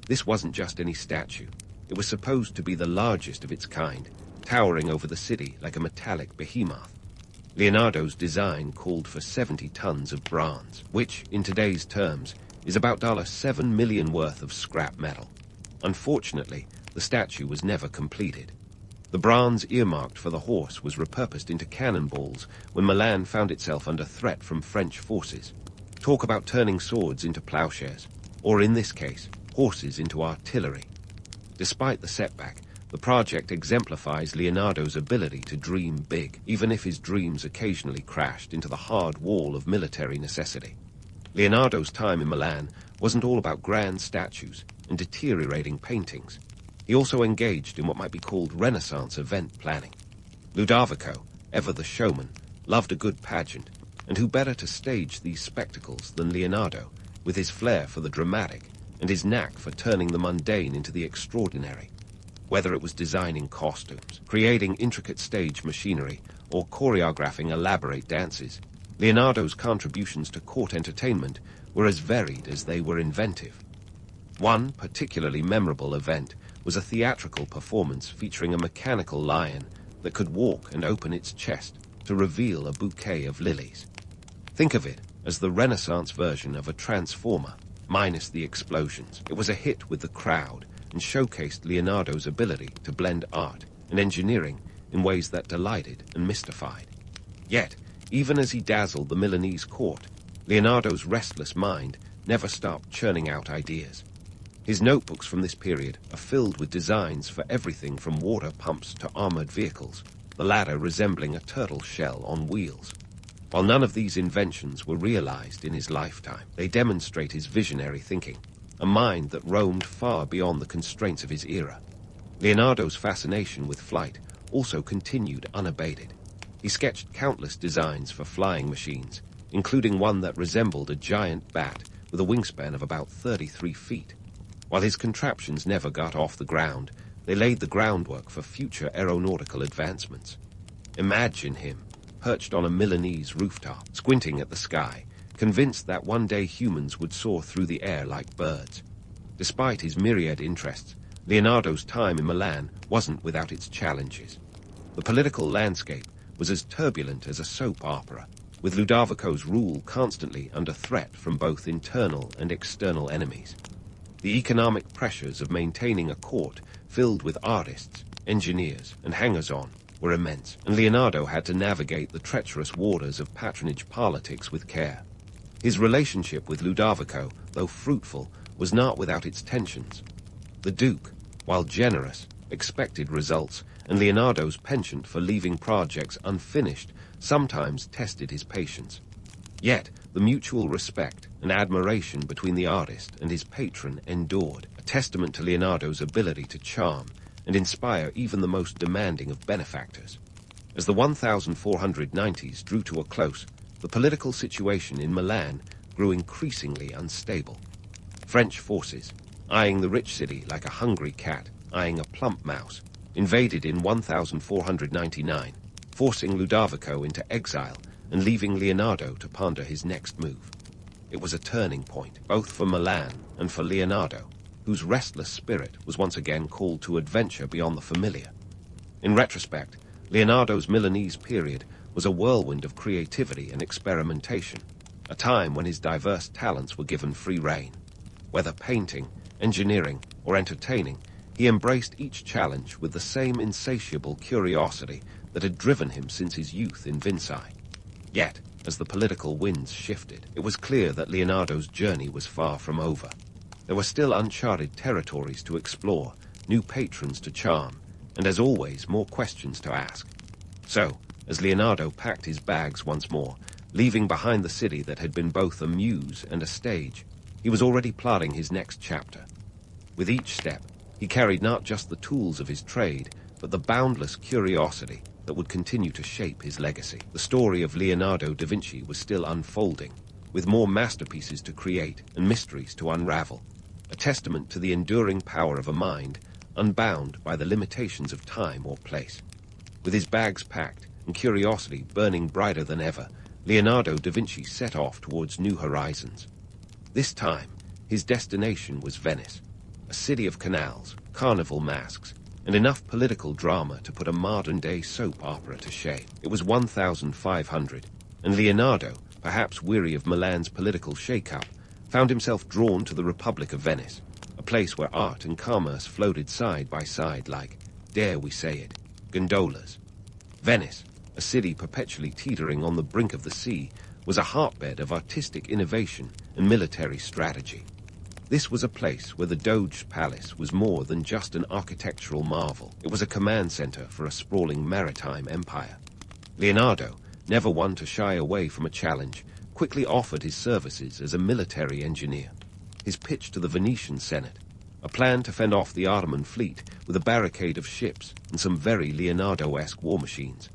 This wasn't just any statue. It was supposed to be the largest of its kind, towering over the city like a metallic behemoth. Leonardo's design called for 70 tons of bronze, which, in today's terms, is about $7 million worth of scrap metal. Unfortunately, the statue was never completed. The bronze earmarked for the horse was repurposed into cannonballs when Milan found itself under threat from French forces. Talk about turning swords into plowshares, or in this case, horses into artillery. Despite the setback, the project exemplifies Leonardo's ability to dream big, even if his dreams occasionally crashed into the hard wall of military necessity. Leonardo's time in Milan wasn't all about grand statues and deteriorating paintings. He also engaged in what might be called Renaissance event planning. Ludovico, ever the showman, loved a good pageant, and who better to stage these spectacles than Leonardo, with his flair for the dramatic and his knack for turning the mundane into the extraordinary. Whether it was designing costumes, creating intricate stage machinery, or choreographing elaborate dances, Leonardo's contributions to court entertainment were as varied as they were inventive. One particularly memorable event was a theatrical performance featuring a mechanical lion that could walk and open its chest to reveal a bouquet of lilies. Think of it as the Renaissance version of a transformer, minus the explosions. It was a hit with the crowd and showcased Leonardo's ability to blend art and engineering in ways that delighted and mystified. Yet, even as he dazzled the Milanese court, Leonardo's restless mind never stopped churning out ideas. His notebooks from this period are filled with designs for everything from water pumps to armored vehicles, the latter resembling a turtle shell on wheels. While none of these inventions were realized in his lifetime, they demonstrate his visionary thinking, a mind that roamed far beyond the constraints of his era. Leonardo's fascination with flight also continued unabated. He sketched countless designs for flying machines, including one that resembled a giant bat with a wingspan of about 33 feet. While his contraptions never got off the ground, they laid the groundwork for future aeronautical advancements. Imagine him, perched on a Milanese rooftop, squinting at the sky, convinced that one day humans would soar through the air like birds. Despite his myriad interests, Leonardo's time in Milan wasn't without its challenges. The political landscape was as turbulent as a soap opera, with Ludovico's rule constantly under threat from both internal and external enemies. The economic pressures of maintaining a court filled with artists, engineers, and hangers-on were immense, and Leonardo had to navigate the treacherous waters of patronage politics with care. His relationship with Ludovico, though fruitful, was not without its tensions. The Duke, while generous, expected results, and Leonardo's penchant for leaving projects unfinished sometimes tested his patience. Yet, the mutual respect and admiration between the artist and his patron endured, a testament to Leonardo's ability to charm and inspire even the most demanding of benefactors. As the 1490s drew to a close, the political situation in Milan grew increasingly unstable. French forces, eyeing the rich city like a hungry cat eyeing a plump mouse, invaded in 1499, forcing Ludovico into exile and leaving Leonardo to ponder his next move. It was a turning point, both for Milan and for Leonardo, whose restless spirit was once again called to adventure beyond the familiar. In retrospect, Leonardo's Milanese period was a whirlwind of creativity and experimentation, a time when his diverse talents were given free rein. Whether painting, engineering, or entertaining, He embraced each challenge with the same insatiable curiosity that had driven him since his youth in Vinci. Yet, as the political winds shifted, it was clear that Leonardo's journey was far from over. There were still uncharted territories to explore, new patrons to charm, and as always, more questions to ask. So, as Leonardo packed his bags once more, leaving behind the city that had been both a muse and a stage, he was already plotting his next chapter. With each step, he carried not just the tools of his trade, but the boundless curiosity that would continue to shape his legacy. The story of Leonardo da Vinci was still unfolding, with more masterpieces to create and mysteries to unravel, a testament to the enduring power of a mind unbound by the limitations of time or place. With his bags packed and curiosity burning brighter than ever, Leonardo da Vinci set off towards new horizons. This time, his destination was Venice, a city of canals, carnival masks, and enough political drama to put a modern-day soap opera to shame. It was 1500, and Leonardo, perhaps weary of Milan's political shake-up, found himself drawn to the Republic of Venice, a place where art and commerce floated side by side like, dare we say it, gondolas. Venice, a city perpetually teetering on the brink of the sea, was a hotbed of artistic innovation and military strategy. This was a place where the Doge Palace was more than just an architectural marvel. It was a command center for a sprawling maritime empire. Leonardo, never one to shy away from a challenge, quickly offered his services as a military engineer. His pitch to the Venetian Senate, a plan to fend off the Ottoman fleet with a barricade of ships and some very Leonardo-esque war machines.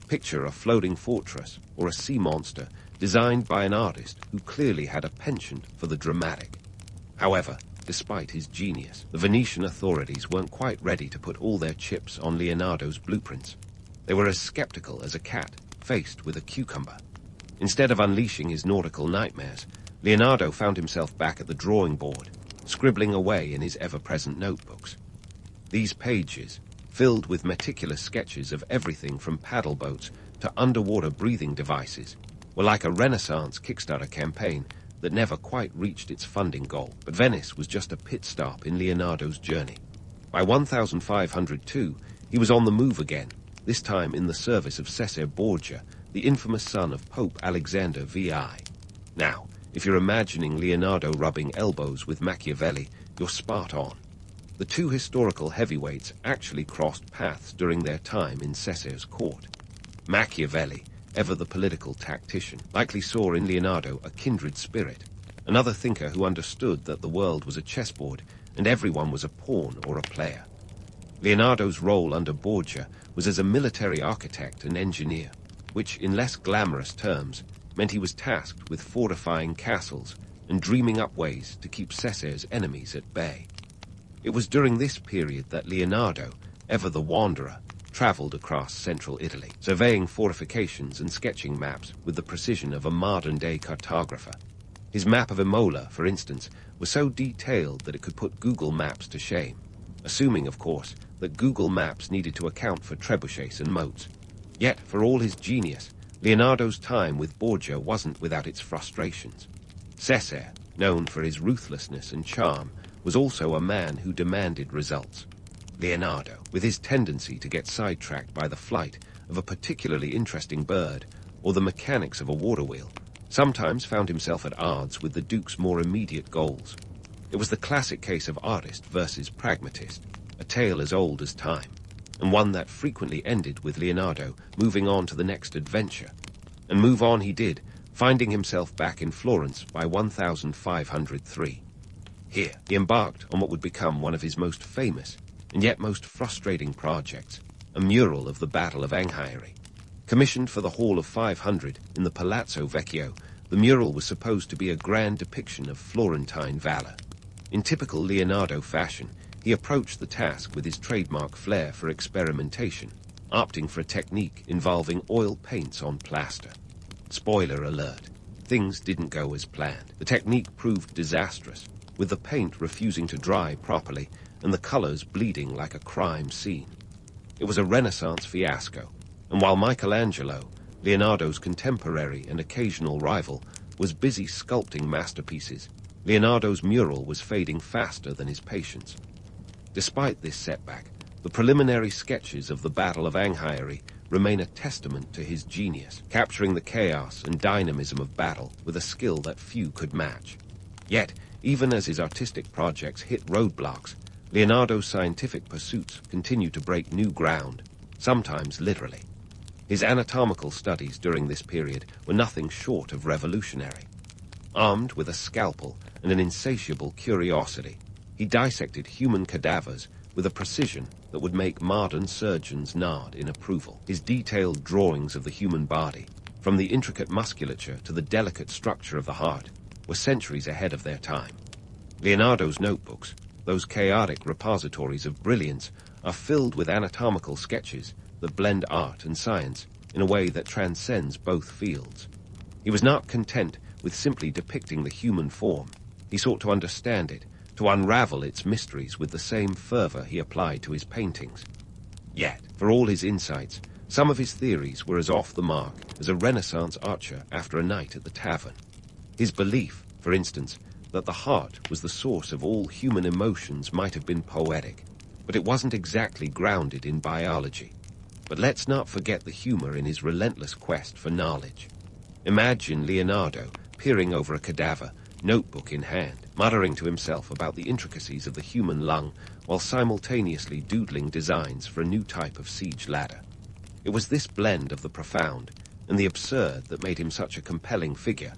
Picture a floating fortress or a sea monster designed by an artist who clearly had a penchant for the dramatic. However, despite his genius, the Venetian authorities weren't quite ready to put all their chips on Leonardo's blueprints. They were as skeptical as a cat faced with a cucumber. Instead of unleashing his nautical nightmares, Leonardo found himself back at the drawing board, scribbling away in his ever-present notebooks. These pages, filled with meticulous sketches of everything from paddle boats to underwater breathing devices, were like a Renaissance Kickstarter campaign that never quite reached its funding goal. But Venice was just a pit stop in Leonardo's journey. By 1502, he was on the move again, this time in the service of Cesare Borgia, the infamous son of Pope Alexander VI. Now, if you're imagining Leonardo rubbing elbows with Machiavelli, you're spot on. The two historical heavyweights actually crossed paths during their time in Cesare's court. Machiavelli, ever the political tactician, likely saw in Leonardo a kindred spirit, another thinker who understood that the world was a chessboard and everyone was a pawn or a player. Leonardo's role under Borgia was as a military architect and engineer, which, in less glamorous terms, meant he was tasked with fortifying castles and dreaming up ways to keep Cesare's enemies at bay. It was during this period that Leonardo, ever the wanderer, traveled across central Italy, surveying fortifications and sketching maps with the precision of a modern-day cartographer. His map of Imola, for instance, was so detailed that it could put Google Maps to shame, assuming, of course, that Google Maps needed to account for trebuchets and moats. Yet, for all his genius, Leonardo's time with Borgia wasn't without its frustrations. Cesare, known for his ruthlessness and charm, was also a man who demanded results. Leonardo, with his tendency to get sidetracked by the flight of a particularly interesting bird or the mechanics of a water wheel, sometimes found himself at odds with the Duke's more immediate goals. It was the classic case of artist versus pragmatist, a tale as old as time, and one that frequently ended with Leonardo moving on to the next adventure. And move on he did, finding himself back in Florence by 1503. Here, he embarked on what would become one of his most famous and yet most frustrating projects, a mural of the Battle of Anghiari. Commissioned for the Hall of 500 in the Palazzo Vecchio, the mural was supposed to be a grand depiction of Florentine valor. In typical Leonardo fashion, he approached the task with his trademark flair for experimentation, opting for a technique involving oil paints on plaster. Spoiler alert, things didn't go as planned. The technique proved disastrous, with the paint refusing to dry properly and the colors bleeding like a crime scene. It was a Renaissance fiasco, and while Michelangelo, Leonardo's contemporary and occasional rival, was busy sculpting masterpieces, Leonardo's mural was fading faster than his patience. Despite this setback, the preliminary sketches of the Battle of Anghiari remain a testament to his genius, capturing the chaos and dynamism of battle with a skill that few could match. Yet, even as his artistic projects hit roadblocks, Leonardo's scientific pursuits continue to break new ground, sometimes literally. His anatomical studies during this period were nothing short of revolutionary. Armed with a scalpel and an insatiable curiosity, he dissected human cadavers with a precision that would make modern surgeons nod in approval. His detailed drawings of the human body, from the intricate musculature to the delicate structure of the heart, were centuries ahead of their time. Leonardo's notebooks, those chaotic repositories of brilliance, are filled with anatomical sketches that blend art and science in a way that transcends both fields. He was not content with simply depicting the human form. He sought to understand it, to unravel its mysteries with the same fervor he applied to his paintings. Yet, for all his insights, some of his theories were as off the mark as a Renaissance archer after a night at the tavern. His belief, for instance, that the heart was the source of all human emotions might have been poetic, but it wasn't exactly grounded in biology. But let's not forget the humor in his relentless quest for knowledge. Imagine Leonardo peering over a cadaver, notebook in hand, muttering to himself about the intricacies of the human lung while simultaneously doodling designs for a new type of siege ladder. It was this blend of the profound and the absurd that made him such a compelling figure,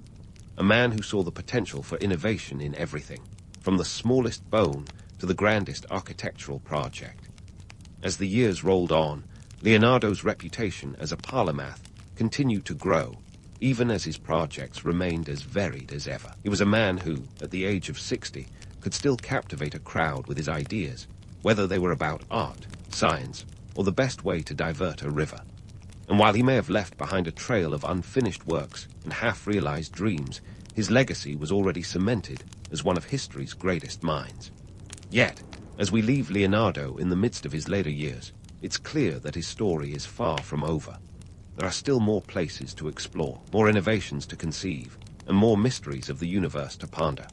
a man who saw the potential for innovation in everything, from the smallest bone to the grandest architectural project. As the years rolled on, Leonardo's reputation as a polymath continued to grow, even as his projects remained as varied as ever. He was a man who, at the age of 60, could still captivate a crowd with his ideas, whether they were about art, science, or the best way to divert a river. And while he may have left behind a trail of unfinished works and half-realized dreams, his legacy was already cemented as one of history's greatest minds. Yet, as we leave Leonardo in the midst of his later years, it's clear that his story is far from over. There are still more places to explore, more innovations to conceive, and more mysteries of the universe to ponder.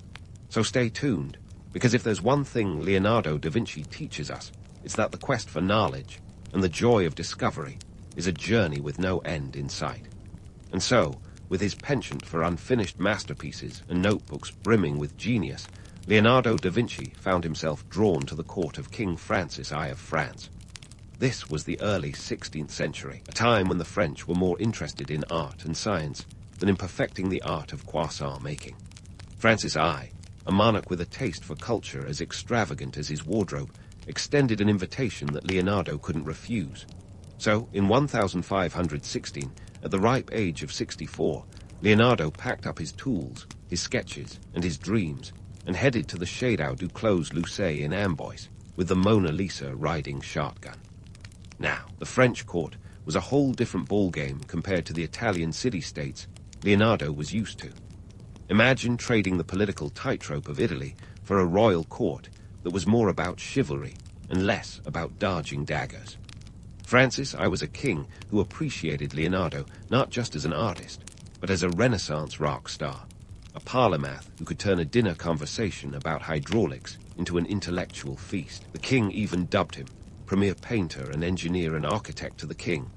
So stay tuned, because if there's one thing Leonardo da Vinci teaches us, it's that the quest for knowledge and the joy of discovery is a journey with no end in sight. And so, with his penchant for unfinished masterpieces and notebooks brimming with genius, Leonardo da Vinci found himself drawn to the court of King Francis I of France. This was the early 16th century, a time when the French were more interested in art and science than in perfecting the art of croissant making. Francis I, a monarch with a taste for culture as extravagant as his wardrobe, extended an invitation that Leonardo couldn't refuse. So, in 1516, at the ripe age of 64, Leonardo packed up his tools, his sketches, and his dreams, and headed to the Château du Clos Lucé in Amboise, with the Mona Lisa riding shotgun. Now, the French court was a whole different ballgame compared to the Italian city-states Leonardo was used to. Imagine trading the political tightrope of Italy for a royal court that was more about chivalry and less about dodging daggers. Francis I was a king who appreciated Leonardo not just as an artist, but as a Renaissance rock star, a polymath who could turn a dinner conversation about hydraulics into an intellectual feast. The king even dubbed him premier painter and engineer and architect to the king,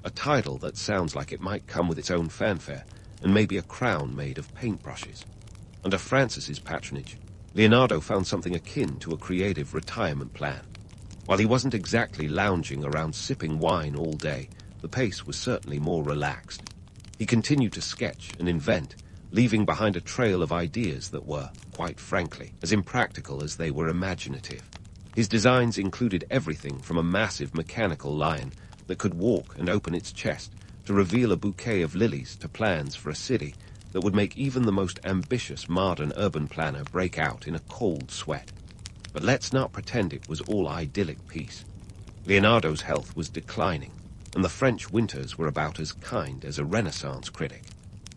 a title that sounds like it might come with its own fanfare and maybe a crown made of paintbrushes. Under Francis's patronage, Leonardo found something akin to a creative retirement plan. While he wasn't exactly lounging around sipping wine all day, the pace was certainly more relaxed. He continued to sketch and invent, leaving behind a trail of ideas that were, quite frankly, as impractical as they were imaginative. His designs included everything from a massive mechanical lion that could walk and open its chest to reveal a bouquet of lilies to plans for a city that would make even the most ambitious modern urban planner break out in a cold sweat. But let's not pretend it was all idyllic peace. Leonardo's health was declining, and the French winters were about as kind as a Renaissance critic.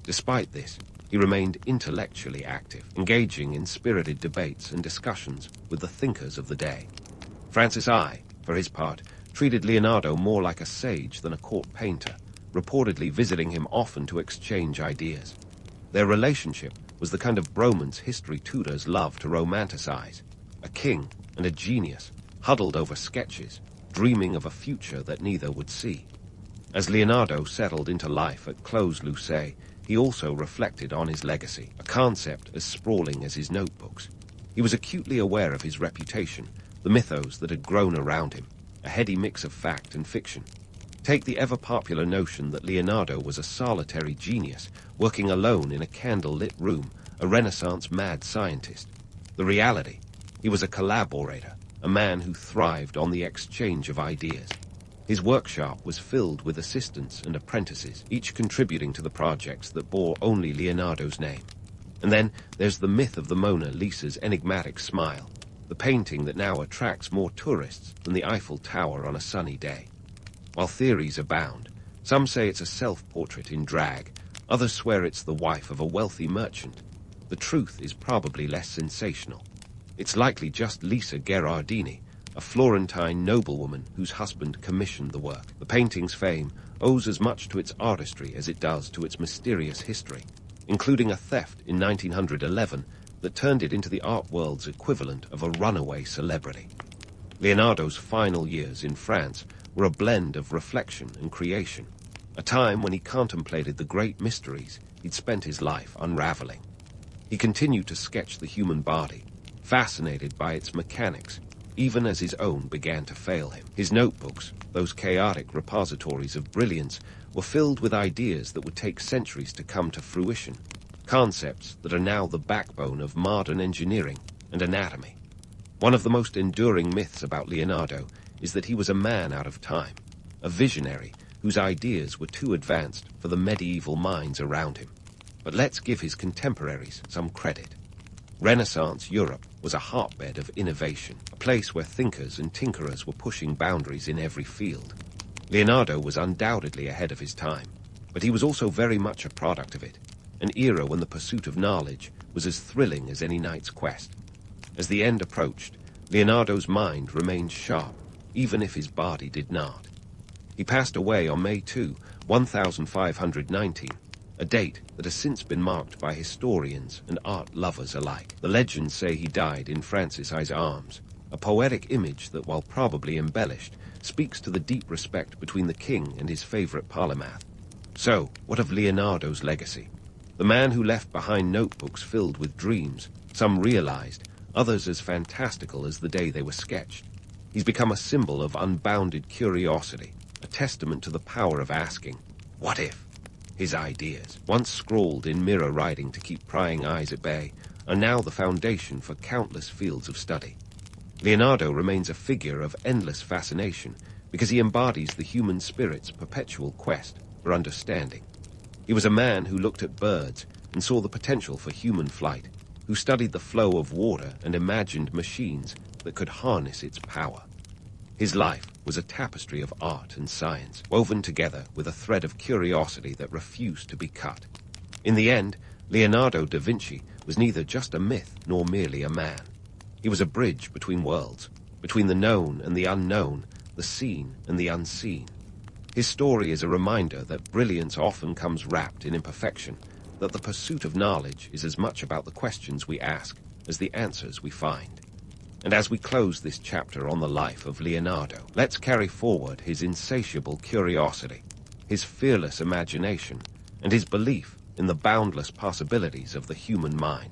Despite this, he remained intellectually active, engaging in spirited debates and discussions with the thinkers of the day. Francis I, for his part, treated Leonardo more like a sage than a court painter, reportedly visiting him often to exchange ideas. Their relationship was the kind of bromance history tutors love to romanticize. A king and a genius, huddled over sketches, dreaming of a future that neither would see. As Leonardo settled into life at Clos-Lucé, he also reflected on his legacy, a concept as sprawling as his notebooks. He was acutely aware of his reputation, the mythos that had grown around him, a heady mix of fact and fiction. Take the ever-popular notion that Leonardo was a solitary genius, working alone in a candle-lit room, a Renaissance mad scientist. The reality: he was a collaborator, a man who thrived on the exchange of ideas. His workshop was filled with assistants and apprentices, each contributing to the projects that bore only Leonardo's name. And then there's the myth of the Mona Lisa's enigmatic smile, the painting that now attracts more tourists than the Eiffel Tower on a sunny day. While theories abound, some say it's a self-portrait in drag, others swear it's the wife of a wealthy merchant. The truth is probably less sensational. It's likely just Lisa Gherardini, a Florentine noblewoman whose husband commissioned the work. The painting's fame owes as much to its artistry as it does to its mysterious history, including a theft in 1911 that turned it into the art world's equivalent of a runaway celebrity. Leonardo's final years in France were a blend of reflection and creation, a time when he contemplated the great mysteries he'd spent his life unraveling. He continued to sketch the human body, fascinated by its mechanics, even as his own began to fail him. His notebooks, those chaotic repositories of brilliance, were filled with ideas that would take centuries to come to fruition, concepts that are now the backbone of modern engineering and anatomy. One of the most enduring myths about Leonardo is that he was a man out of time, a visionary whose ideas were too advanced for the medieval minds around him. But let's give his contemporaries some credit. Renaissance Europe was a hotbed of innovation, a place where thinkers and tinkerers were pushing boundaries in every field. Leonardo was undoubtedly ahead of his time, but he was also very much a product of it, an era when the pursuit of knowledge was as thrilling as any knight's quest. As the end approached, Leonardo's mind remained sharp, even if his body did not. He passed away on May 2, 1519, a date that has since been marked by historians and art lovers alike. The legends say he died in Francis' arms, a poetic image that, while probably embellished, speaks to the deep respect between the king and his favorite polymath. So, what of Leonardo's legacy? The man who left behind notebooks filled with dreams, some realized, others as fantastical as the day they were sketched. He's become a symbol of unbounded curiosity, a testament to the power of asking, what if? His ideas, once scrawled in mirror writing to keep prying eyes at bay, are now the foundation for countless fields of study. Leonardo remains a figure of endless fascination because he embodies the human spirit's perpetual quest for understanding. He was a man who looked at birds and saw the potential for human flight, who studied the flow of water and imagined machines that could harness its power. His life was a tapestry of art and science, woven together with a thread of curiosity that refused to be cut. In the end, Leonardo da Vinci was neither just a myth nor merely a man. He was a bridge between worlds, between the known and the unknown, the seen and the unseen. His story is a reminder that brilliance often comes wrapped in imperfection, that the pursuit of knowledge is as much about the questions we ask as the answers we find. And as we close this chapter on the life of Leonardo, let's carry forward his insatiable curiosity, his fearless imagination, and his belief in the boundless possibilities of the human mind.